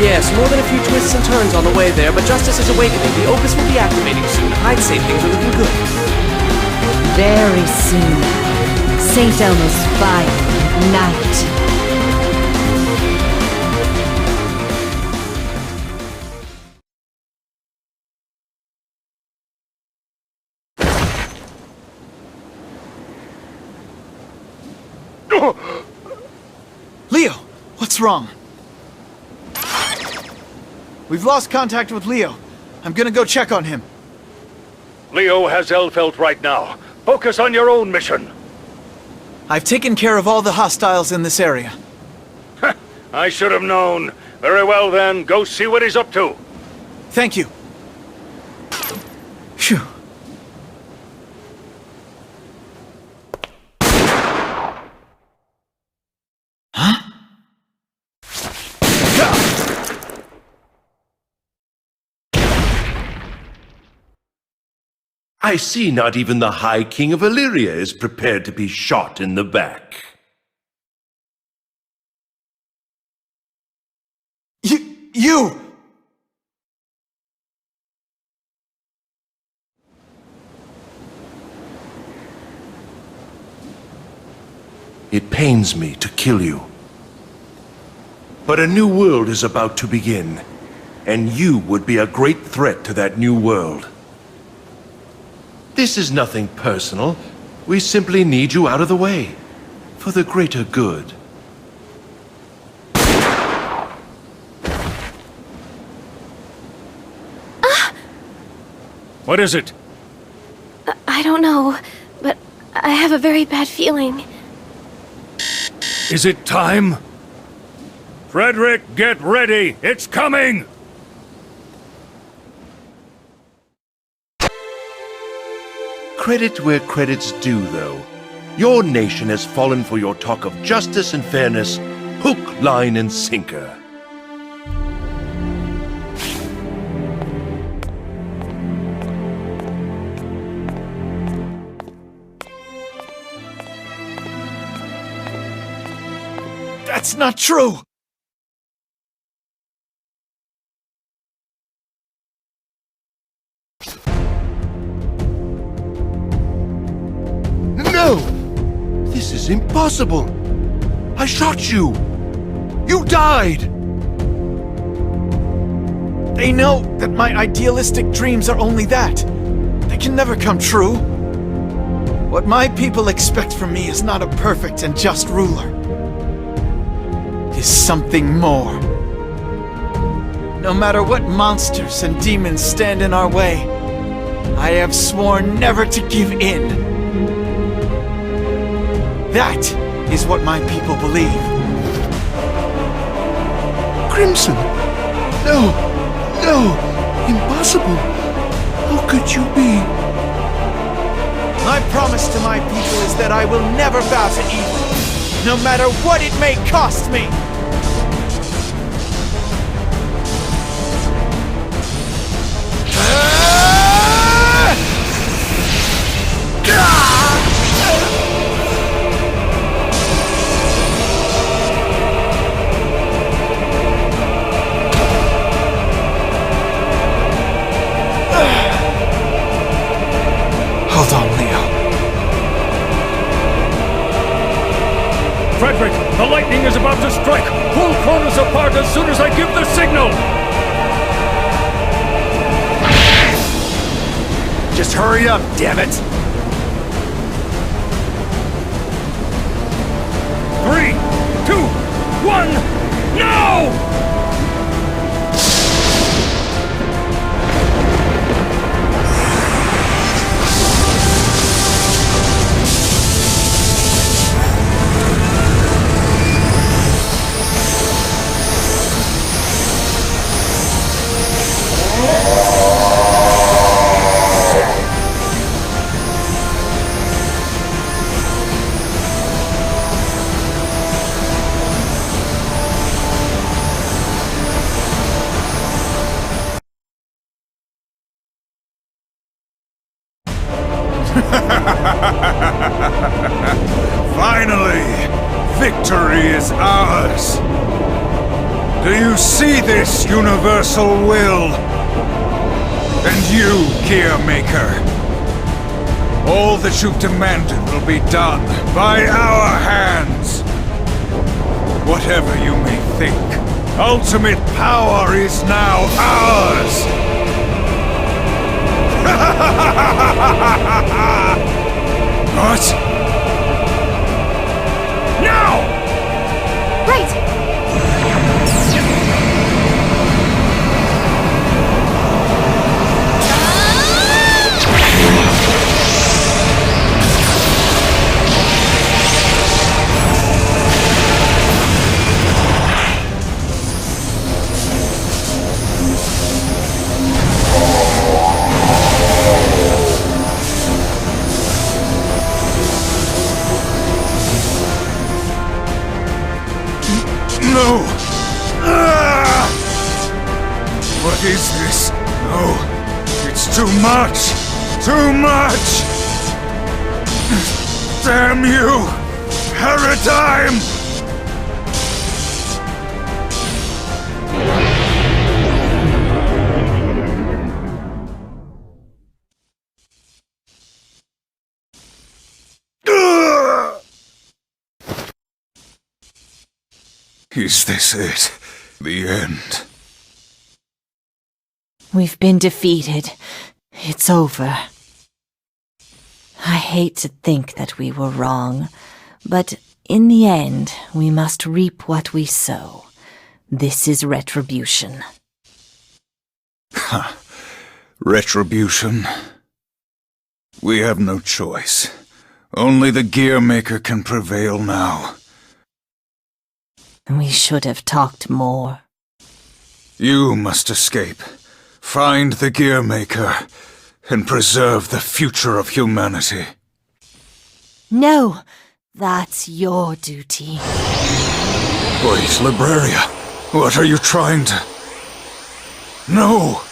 Yes, more than a few twists and turns on the way there, but Justice is awakening. The Opus will be activating soon. I'd say things are looking good. Very soon. St. Elmo's fire ignite. Leo, what's wrong? We've lost contact with Leo. I'm gonna go check on him. Leo has Elfelt right now. Focus on your own mission. I've taken care of all the hostiles in this area. I should have known. Very well then, go see what he's up to. Thank you. Phew. I see not even the High King of Illyria is prepared to be shot in the back. You! It pains me to kill you. But a new world is about to begin, and you would be a great threat to that new world. This is nothing personal. We simply need you out of the way, for the greater good. What is it? I don't know, but I have a very bad feeling. Is it time? Frederick, get ready! It's coming! Credit where credit's due, though. Your nation has fallen for your talk of justice and fairness, hook, line, and sinker. That's not true! possible? I shot you! You died! They know that my idealistic dreams are only that. They can never come true. What my people expect from me is not a perfect and just ruler. It is something more. No matter what monsters and demons stand in our way, I have sworn never to give in. That is what my people believe. Crimson! No! No! Impossible! How could you be? My promise to my people is that I will never bow to evil, no matter what it may cost me! Hold on, Leo. Frederick, the lightning is about to strike! Pull Cronus apart as soon as I give the signal! Just hurry up, damn it! 3, 2, 1, now! Finally, victory is ours. Do you see this universal will? And you, Gearmaker, all that you've demanded will be done by our hands. Whatever you may think, ultimate power is now ours. What? Now! Right! No! What is this? No! It's too much! Too much! Damn you! Paradigm! Is this it? The end? We've been defeated. It's over. I hate to think that we were wrong, but in the end, we must reap what we sow. This is retribution. Ha! Retribution? We have no choice. Only the Gearmaker can prevail now. We should have talked more. You must escape. Find the Gearmaker and preserve the future of humanity. No, that's your duty. Wait, Libraria, what are you trying to... No!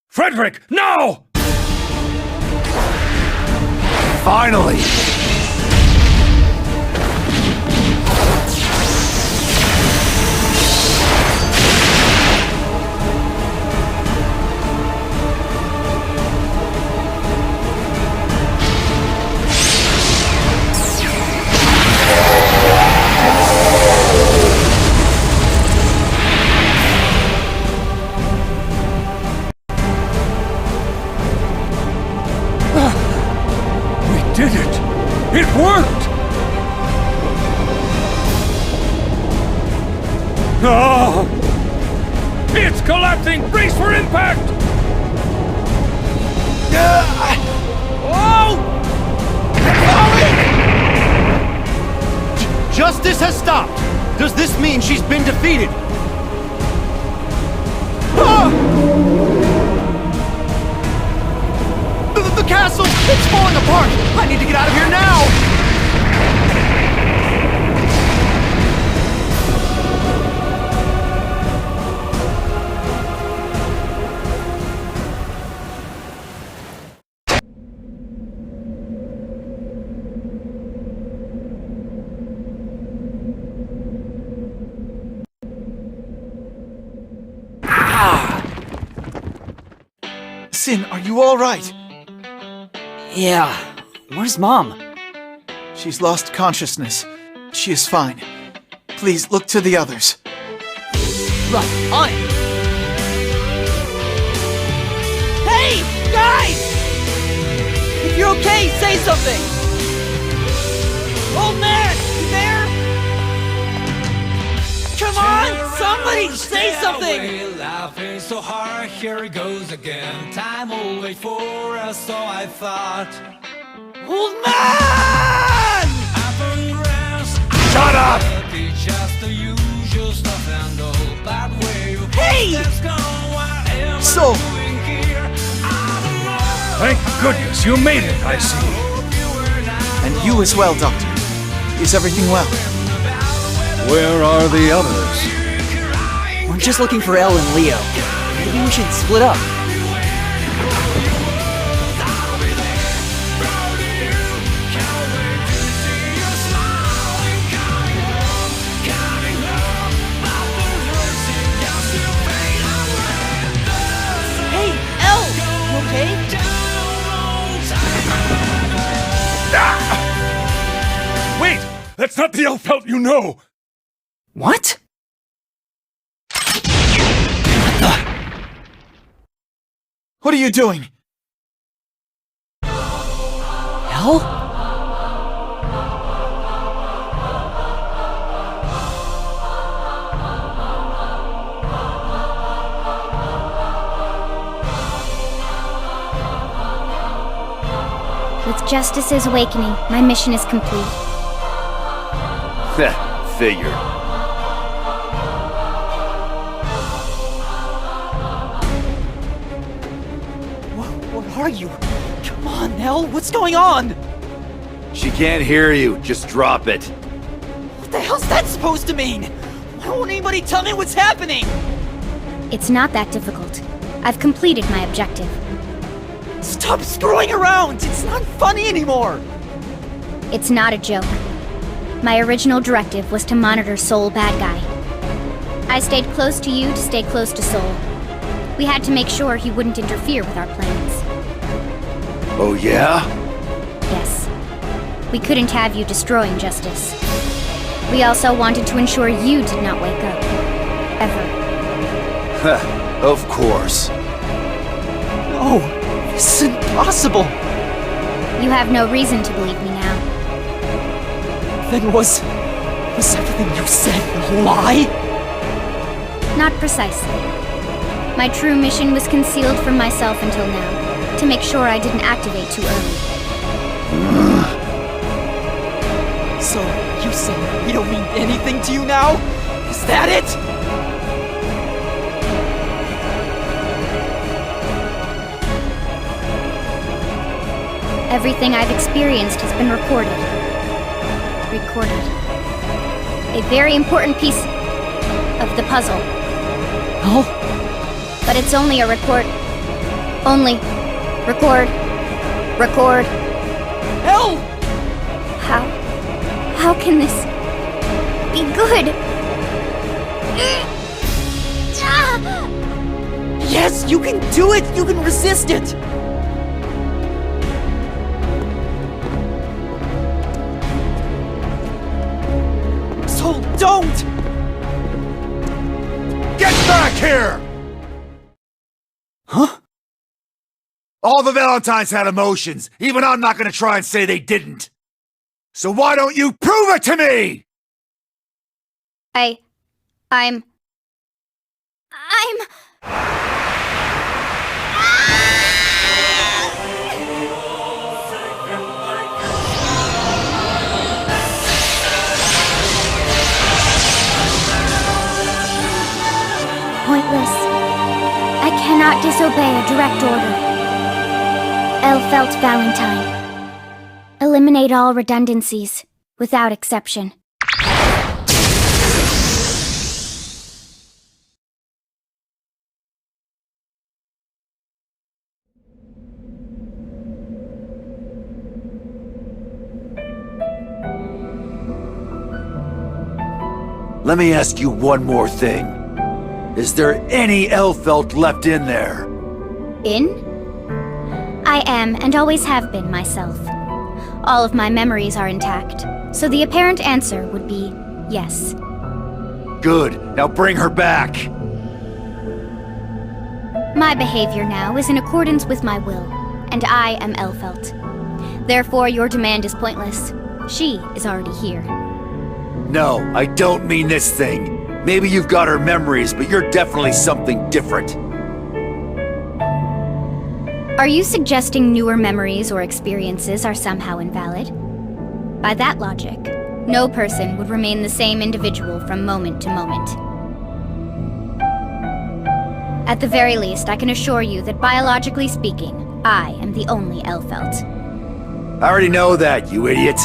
Frederick, no! Finally! did it! It worked! Oh! It's collapsing! Brace for impact! Oh! Justice has stopped! Does this mean she's been defeated? Ah! The castle! It's falling apart! I need to get out of here now! Sin, are you all right? Yeah. Where's Mom? She's lost consciousness. She is fine. Please look to the others. Right, on it! Hey, guys! If you're okay, say something! Old man, you there? Come on, somebody, say something! Laughing so hard, here it goes again. Time will wait for us, so I thought. Old man! Shut up! Just the usual stuff and all bad way of hey! So, thank goodness you made it, I see. And you as well, Doctor. Is everything well? Where are the others? We're just looking for Elle and Leo. Maybe we should split up. Hey, Elle! You okay? Wait! That's not the elf pelt you know! What? What are you doing? Elle? With Justice's awakening, my mission is complete. Figured. What are you? Come on, Elle, what's going on? She can't hear you. Just drop it. What the hell's that supposed to mean? Why won't anybody tell me what's happening? It's not that difficult. I've completed my objective. Stop screwing around! It's not funny anymore! It's not a joke. My original directive was to monitor Soul Bad Guy. I stayed close to you to stay close to Soul. We had to make sure he wouldn't interfere with our plans. Oh yeah? Yes. We couldn't have you destroying Justice. We also wanted to ensure you did not wake up. Ever. Of course. No, this is impossible! You have no reason to believe me now. Then was everything you said a lie? Not precisely. My true mission was concealed from myself until now, to make sure I didn't activate too early. So, you say we don't mean anything to you now? Is that it? Everything I've experienced has been recorded. A very important piece of the puzzle. Oh? But it's only a record. Only. Record. Elle! How can this be good? Yes, you can do it! You can resist it! So don't! Get back here! Huh? All the Valentines had emotions. Even I'm not gonna try and say they didn't. So why don't you prove it to me? I'm... Pointless. I cannot disobey a direct order. Elfelt Valentine. Eliminate all redundancies, without exception. Let me ask you one more thing. Is there any Elfelt left in there? In? I am, and always have been, myself. All of my memories are intact, so the apparent answer would be yes. Good. Now bring her back. My behavior now is in accordance with my will, and I am Elfelt. Therefore, your demand is pointless. She is already here. No, I don't mean this thing. Maybe you've got her memories, but you're definitely something different. Are you suggesting newer memories or experiences are somehow invalid? By that logic, no person would remain the same individual from moment to moment. At the very least, I can assure you that biologically speaking, I am the only Elfelt. I already know that, you idiot.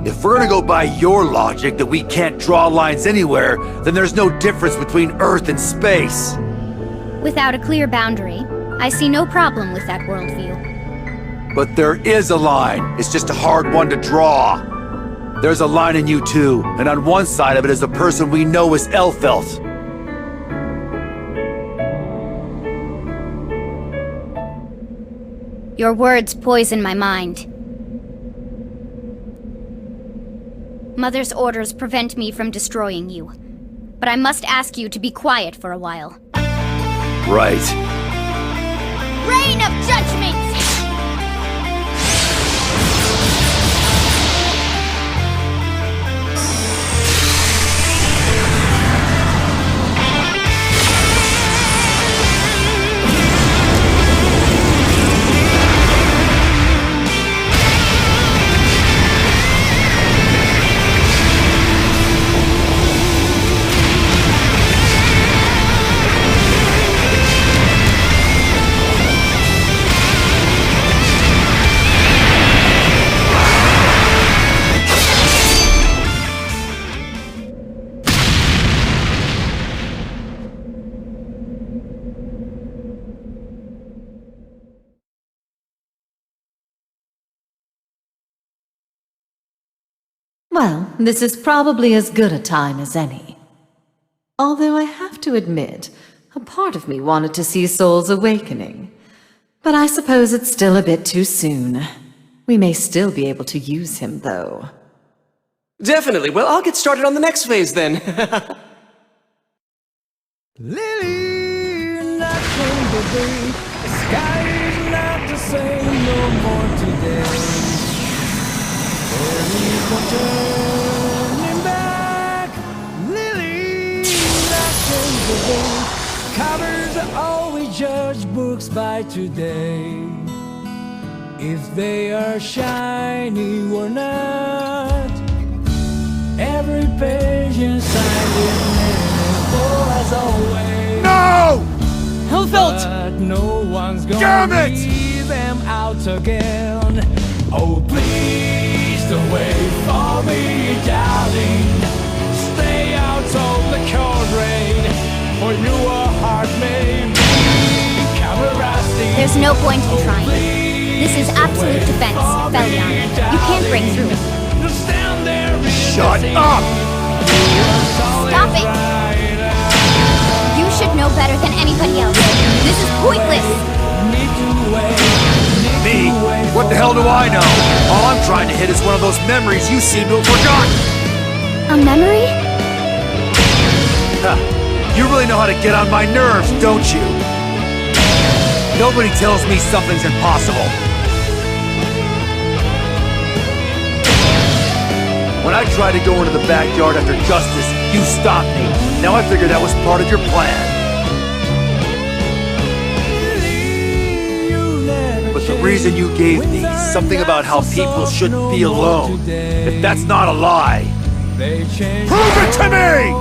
If we're gonna go by your logic that we can't draw lines anywhere, then there's no difference between Earth and space. Without a clear boundary, I see no problem with that worldview. But there is a line. It's just a hard one to draw. There's a line in you too, and on one side of it is the person we know as Elfelt. Your words poison my mind. Mother's orders prevent me from destroying you. But I must ask you to be quiet for a while. Right. Reign of Judgment! Well, this is probably as good a time as any. Although I have to admit, a part of me wanted to see Soul's awakening. But I suppose it's still a bit too soon. We may still be able to use him, though. Definitely. Well, I'll get started on the next phase then. Lily, not going to be. The sky is not the same no more today. There is no turning back. Lily, not going to be. Covers always judge books by today. If they are shiny or not. Every page inside is meaningful as always. No! Elfelt! But no one's gonna leave them out again. Oh, please don't wait for me, darling. Stay out of the cold rain, for your heart may be everlasting. There's no point in trying. This is absolute defense, Felion. You can't break through. Shut up! Stop it! You should know better than anybody else. This is pointless! Me? What the hell do I know? All I'm trying to hit is one of those memories you seem to have forgotten! A memory? Huh. You really know how to get on my nerves, don't you? Nobody tells me something's impossible. When I tried to go into the backyard after Justice, you stopped me. Now I figured that was part of your plan. But the reason you gave me, something about how people shouldn't be alone, if that's not a lie, prove it to me!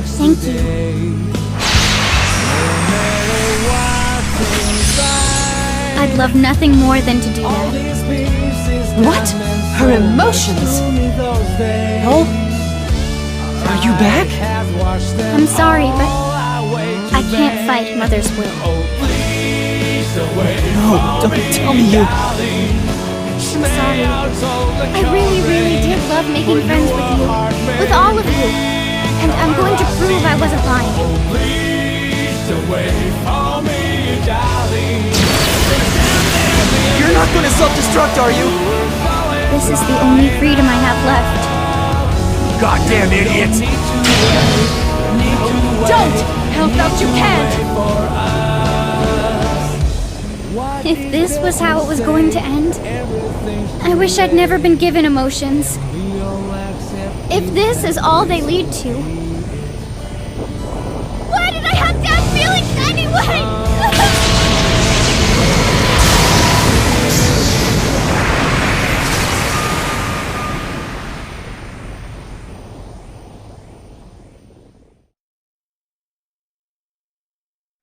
Thank you. I'd love nothing more than to do that. What? Her emotions? No? Are you back? I'm sorry, but I can't fight Mother's will. No, don't tell me you... I'm sorry. I really, really did love making friends with you. With all of you. And I'm going to prove I wasn't lying. You're not going to self-destruct, are you? This is the only freedom I have left. Goddamn idiot! Don't! Help out you can't! If this was how it was going to end, I wish I'd never been given emotions. If this is all they lead to, why did I have to have feelings anyway?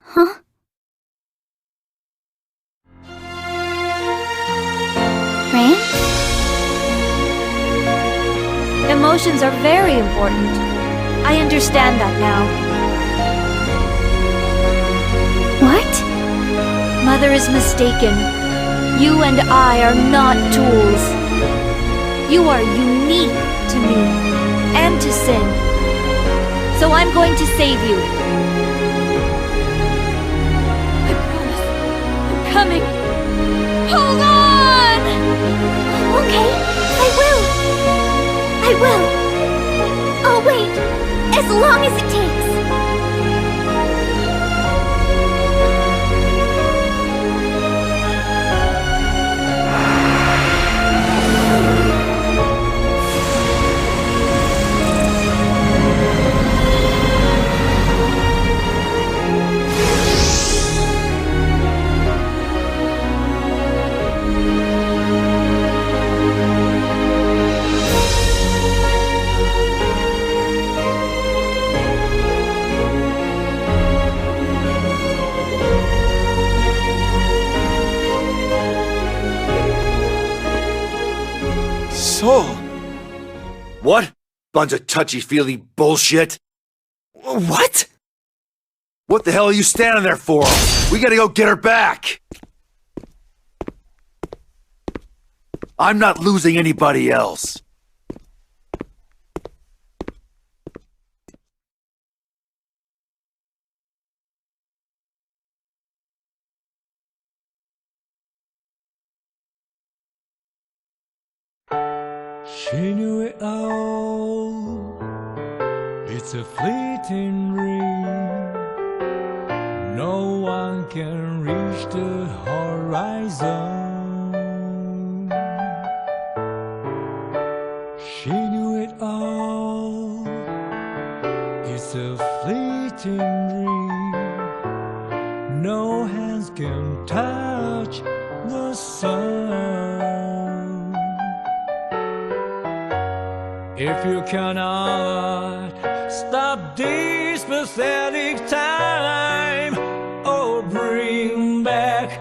Huh? Rain? Emotions are very important. I understand that now. What? Mother is mistaken. You and I are not tools. You are unique to me and to Sin. So I'm going to save you. I promise. I'm coming. Hold on! Okay, I will. I will. I'll wait. As long as it takes. Soul? What? Bunch of touchy-feely bullshit? What? What the hell are you standing there for? We gotta go get her back! I'm not losing anybody else. She knew it all. It's a fleeting dream. No one can reach the horizon. She knew it all. It's a fleeting dream. No hands can touch the sun. If you cannot stop this pathetic time, oh, bring back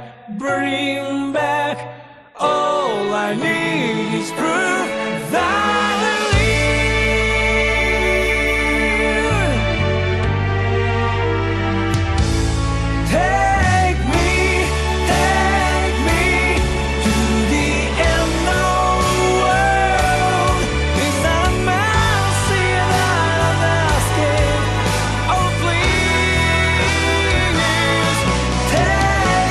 all I need is proof that I live. Take me to the end of the world. It's a mercy that I'm asking. Oh, please, take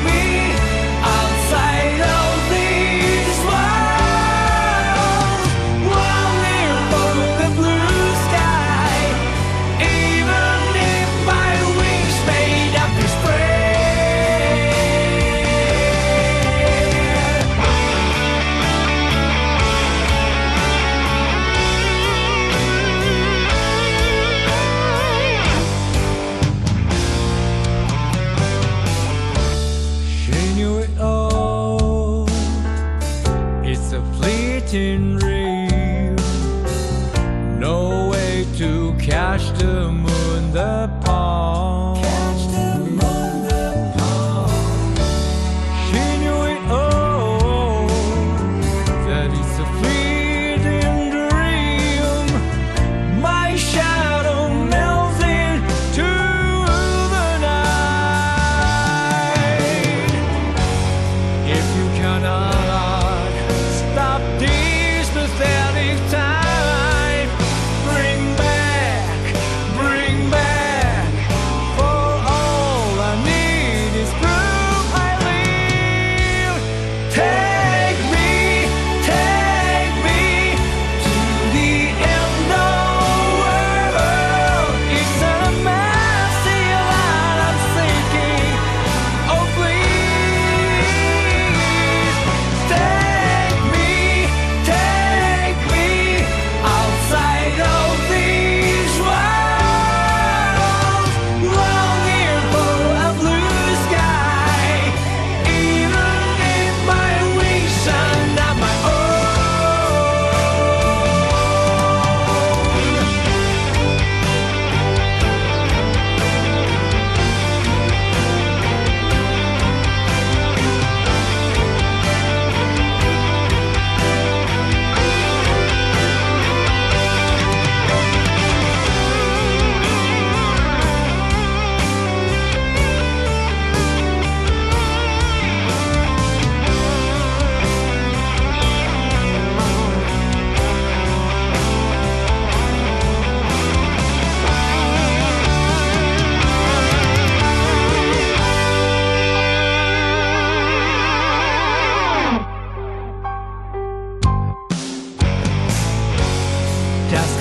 me outside of these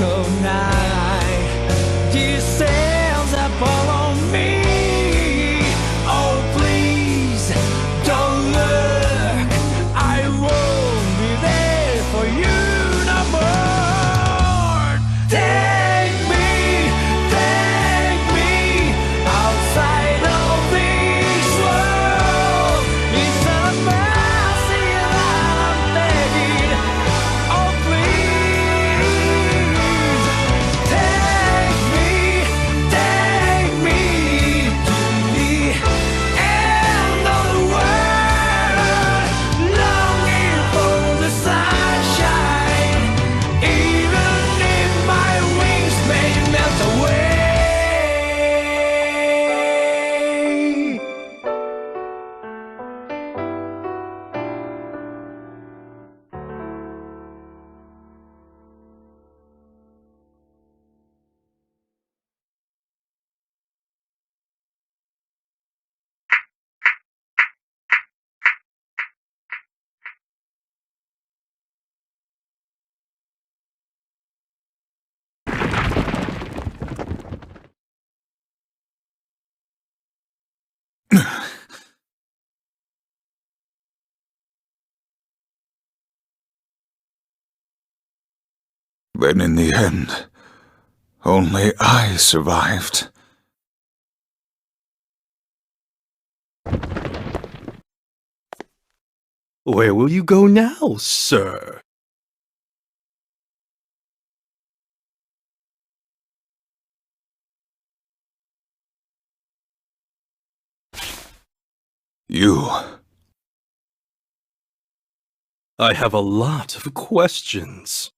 magical night descends upon me. Oh, please don't look. I won't be there for you no more. Take me outside of this world. It's a mercy that I'm begging. Oh, please take me to the end of the world. Longing for the sunshine, even if my wings may melt away. Then in the end, only I survived. Where will you go now, sir? You. I have a lot of questions.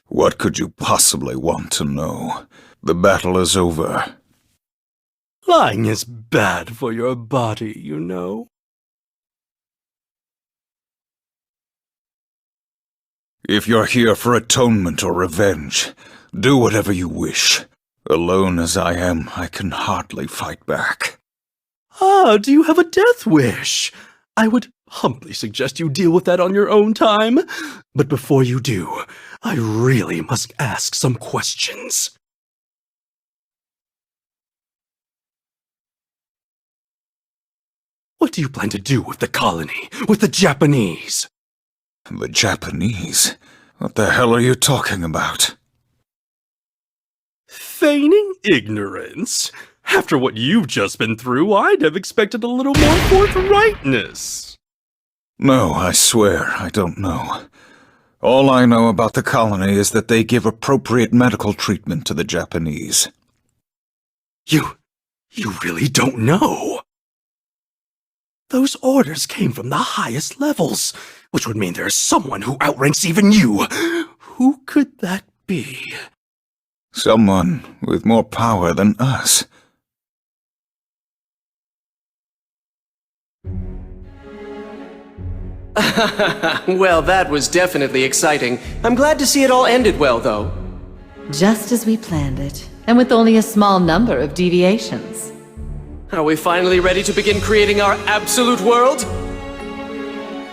What could you possibly want to know? The battle is over. Lying is bad for your body, you know. If you're here for atonement or revenge, do whatever you wish. Alone as I am, I can hardly fight back. Ah, do you have a death wish? I would humbly suggest you deal with that on your own time. But before you do, I really must ask some questions. What do you plan to do with the colony, with the Japanese? The Japanese? What the hell are you talking about? Feigning ignorance? After what you've just been through, I'd have expected a little more forthrightness. No, I swear, I don't know. All I know about the colony is that they give appropriate medical treatment to the Japanese. You really don't know? Those orders came from the highest levels, which would mean there's someone who outranks even you. Who could that be? Someone with more power than us. Well, that was definitely exciting. I'm glad to see it all ended well, though. Just as we planned it, and with only a small number of deviations. Are we finally ready to begin creating our absolute world?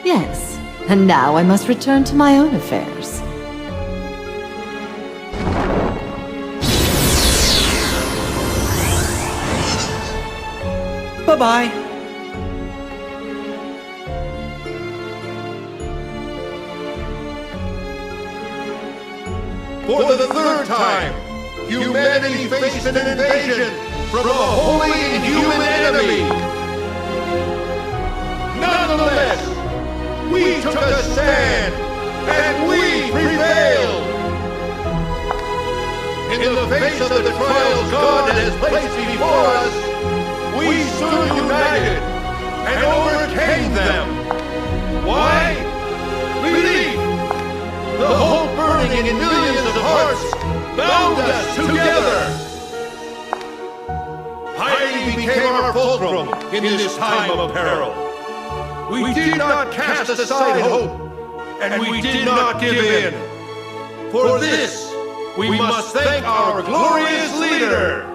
Yes, and now I must return to my own affairs. Bye-bye. For the third time, humanity faced an invasion from a wholly inhuman enemy. Nonetheless, we took a stand, and we prevailed. In the face of the trials God has placed before us, we stood united and overcame them. Why? Belief! The hope burning in millions of hearts bound us together. Piety became our fulcrum in this time of peril. We did not cast aside hope, and we did not give in. For this, we must thank our glorious leader.